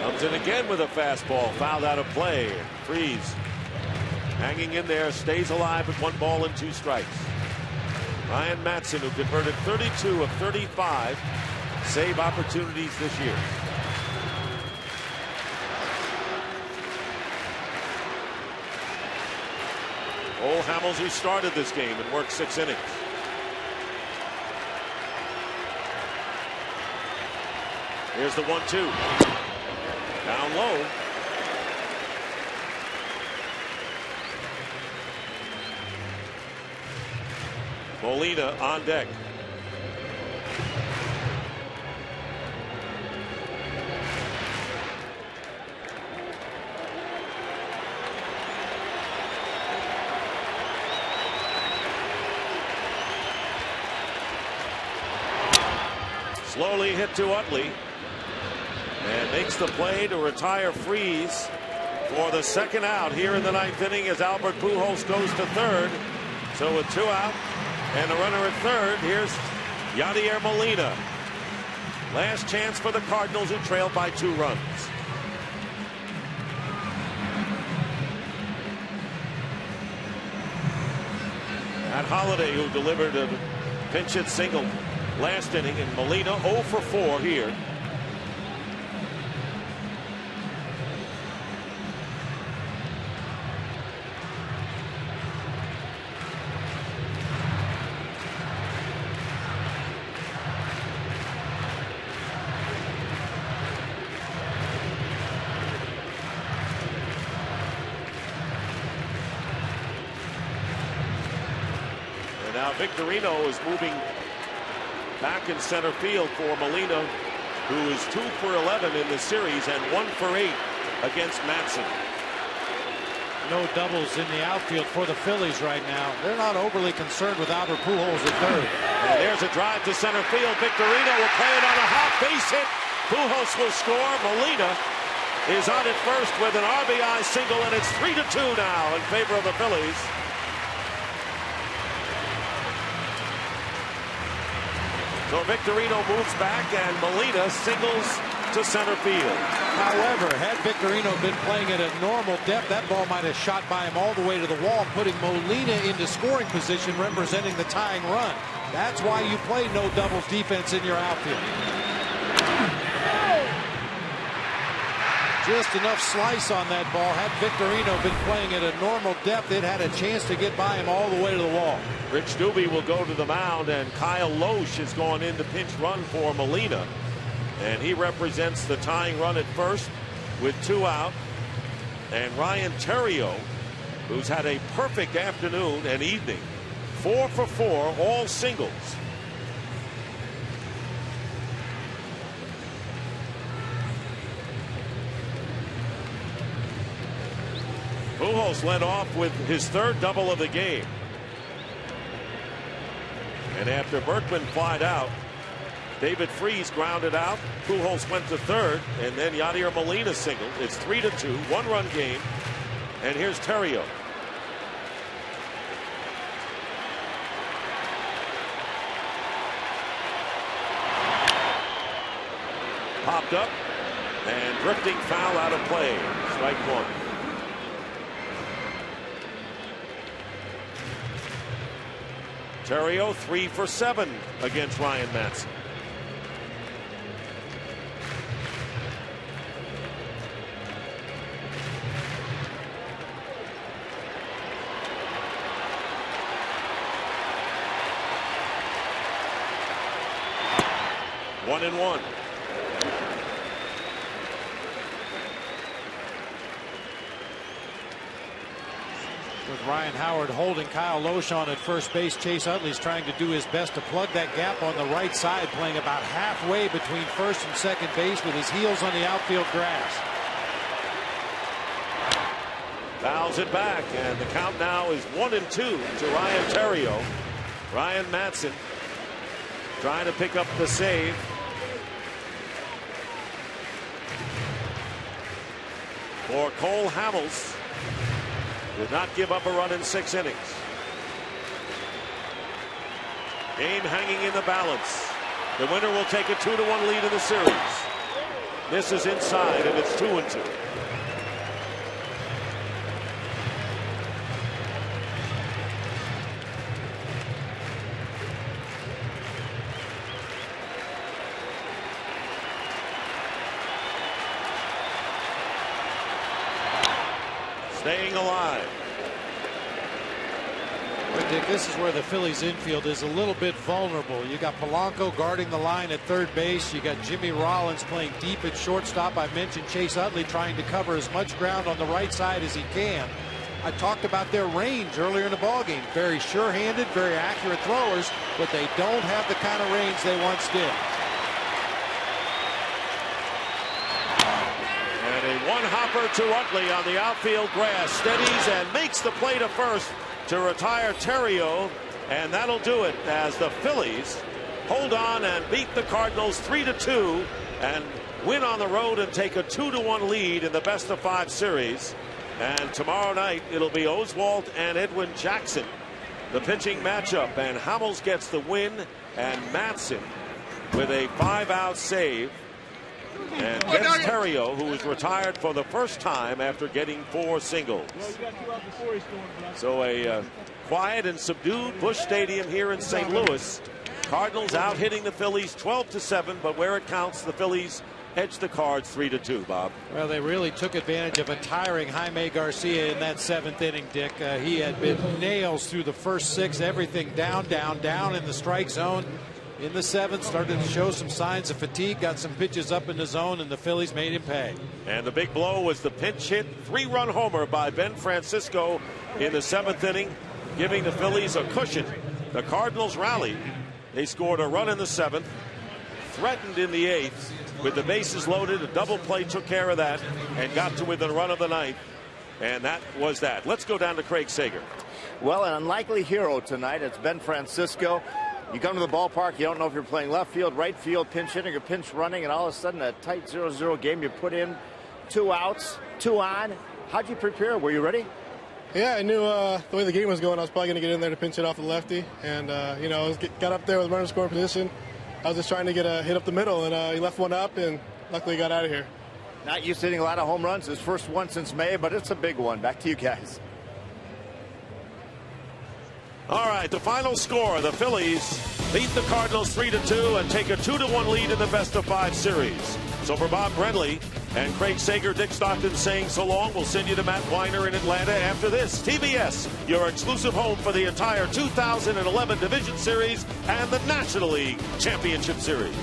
Comes in again with a fastball, fouled out of play. Freese hanging in there, stays alive with 1 ball and 2 strikes. Ryan Madson, who converted 32 of 35 save opportunities this year. Cole Hamels, who started this game and worked 6 innings. Here's the 1-2. Down low. Molina on deck. Slowly hit to Utley. And makes the play to retire Freeze for the second out here in the ninth inning as Albert Pujols goes to third. So with 2 out and a runner at third, here's Yadier Molina. Last chance for the Cardinals, who trailed by 2 runs. At Holiday, who delivered a pinch hit single last inning, and Molina 0 for 4 here. Now Victorino is moving back in center field for Molina, who is 2 for 11 in the series and 1 for 8 against Matson. No doubles in the outfield for the Phillies right now. They're not overly concerned with Albert Pujols at third. And there's a drive to center field. Victorino will play it on a hot base hit. Pujols will score. Molina is on at first with an RBI single, and it's 3-2 now in favor of the Phillies. So Victorino moves back and Molina singles to center field. However, had Victorino been playing at a normal depth, that ball might have shot by him all the way to the wall, putting Molina into scoring position, representing the tying run. That's why you play no doubles defense in your outfield. Just enough slice on that ball. Had Victorino been playing at a normal depth, it had a chance to get by him all the way to the wall. Rich Doobie will go to the mound, and Kyle Loesch is going in to pinch run for Molina. And he represents the tying run at first with 2 out. And Ryan Theriot, who's had a perfect afternoon and evening, 4 for 4, all singles. Pujols led off with his 3rd double of the game. And after Berkman flied out, David Freese grounded out. Pujols went to third, and then Yadier Molina singled. It's 3-2, 1-run game. And here's Theriot. Popped up and drifting foul out of play. Strike 1. Theriot 3 for 7 against Ryan Matson. One and one. With Ryan Howard holding Kyle Loesch on at first base, Chase Utley's trying to do his best to plug that gap on the right side, playing about halfway between first and second base with his heels on the outfield grass. Fouls it back, and the count now is 1-2 to Ryan Theriot. Ryan Matson trying to pick up the save. For Cole Hamels. Did not give up a run in 6 innings. Game hanging in the balance. The winner will take a 2-1 lead in the series. This is inside, and it's 2-2. Staying alive. Dick, this is where the Phillies infield is a little bit vulnerable. You got Polanco guarding the line at third base. You got Jimmy Rollins playing deep at shortstop. I mentioned Chase Utley trying to cover as much ground on the right side as he can. I talked about their range earlier in the ballgame. Very sure-handed, very accurate throwers, but they don't have the kind of range they once did. And a one-hopper to Utley on the outfield grass. Steadies and makes the play to first to retire Terrio. And that'll do it as the Phillies hold on and beat the Cardinals 3-2 and win on the road and take a 2-1 lead in the best-of-5 series. And tomorrow night it'll be Oswalt and Edwin Jackson, the pitching matchup, and Hamels gets the win, and Matson with a 5-out save and gets Terrio, who was retired for the first time after getting 4 singles. So a quiet and subdued Busch Stadium here in St. Louis. Cardinals out hitting the Phillies 12-7, but where it counts, the Phillies edged the Cards 3-2, Bob. Well, they really took advantage of a tiring Jaime Garcia in that 7th inning, Dick. He had been nails through the first 6, everything down in the strike zone. In the 7th, started to show some signs of fatigue, got some pitches up in the zone, and the Phillies made him pay. And the big blow was the pinch hit 3-run homer by Ben Francisco in the 7th inning, giving the Phillies a cushion. The Cardinals rallied. They scored a run in the 7th, threatened in the 8th. With the bases loaded, a double play took care of that and got to within a run of the 9th. And that was that. Let's go down to Craig Sager. Well, an unlikely hero tonight. It's Ben Francisco. You come to the ballpark, you don't know if you're playing left field, right field, pinch hitting or pinch running, and all of a sudden a tight 0-0 game. You put in 2 outs, 2 on. How'd you prepare? Were you ready? Yeah, I knew the way the game was going, I was probably going to get in there to pinch it off the lefty. And, you know, got up there with runner scoring position. I was just trying to get a hit up the middle, and he left one up, and luckily got out of here. Not used to hitting a lot of home runs. His first one since May, but it's a big one. Back to you guys. All right, the final score. The Phillies beat the Cardinals 3-2 and take a 2-1 lead in the best-of-5 series. So for Bob Brenly and Craig Sager, Dick Stockton saying so long. We'll send you to Matt Weiner in Atlanta after this. TBS, your exclusive home for the entire 2011 Division Series and the National League Championship Series.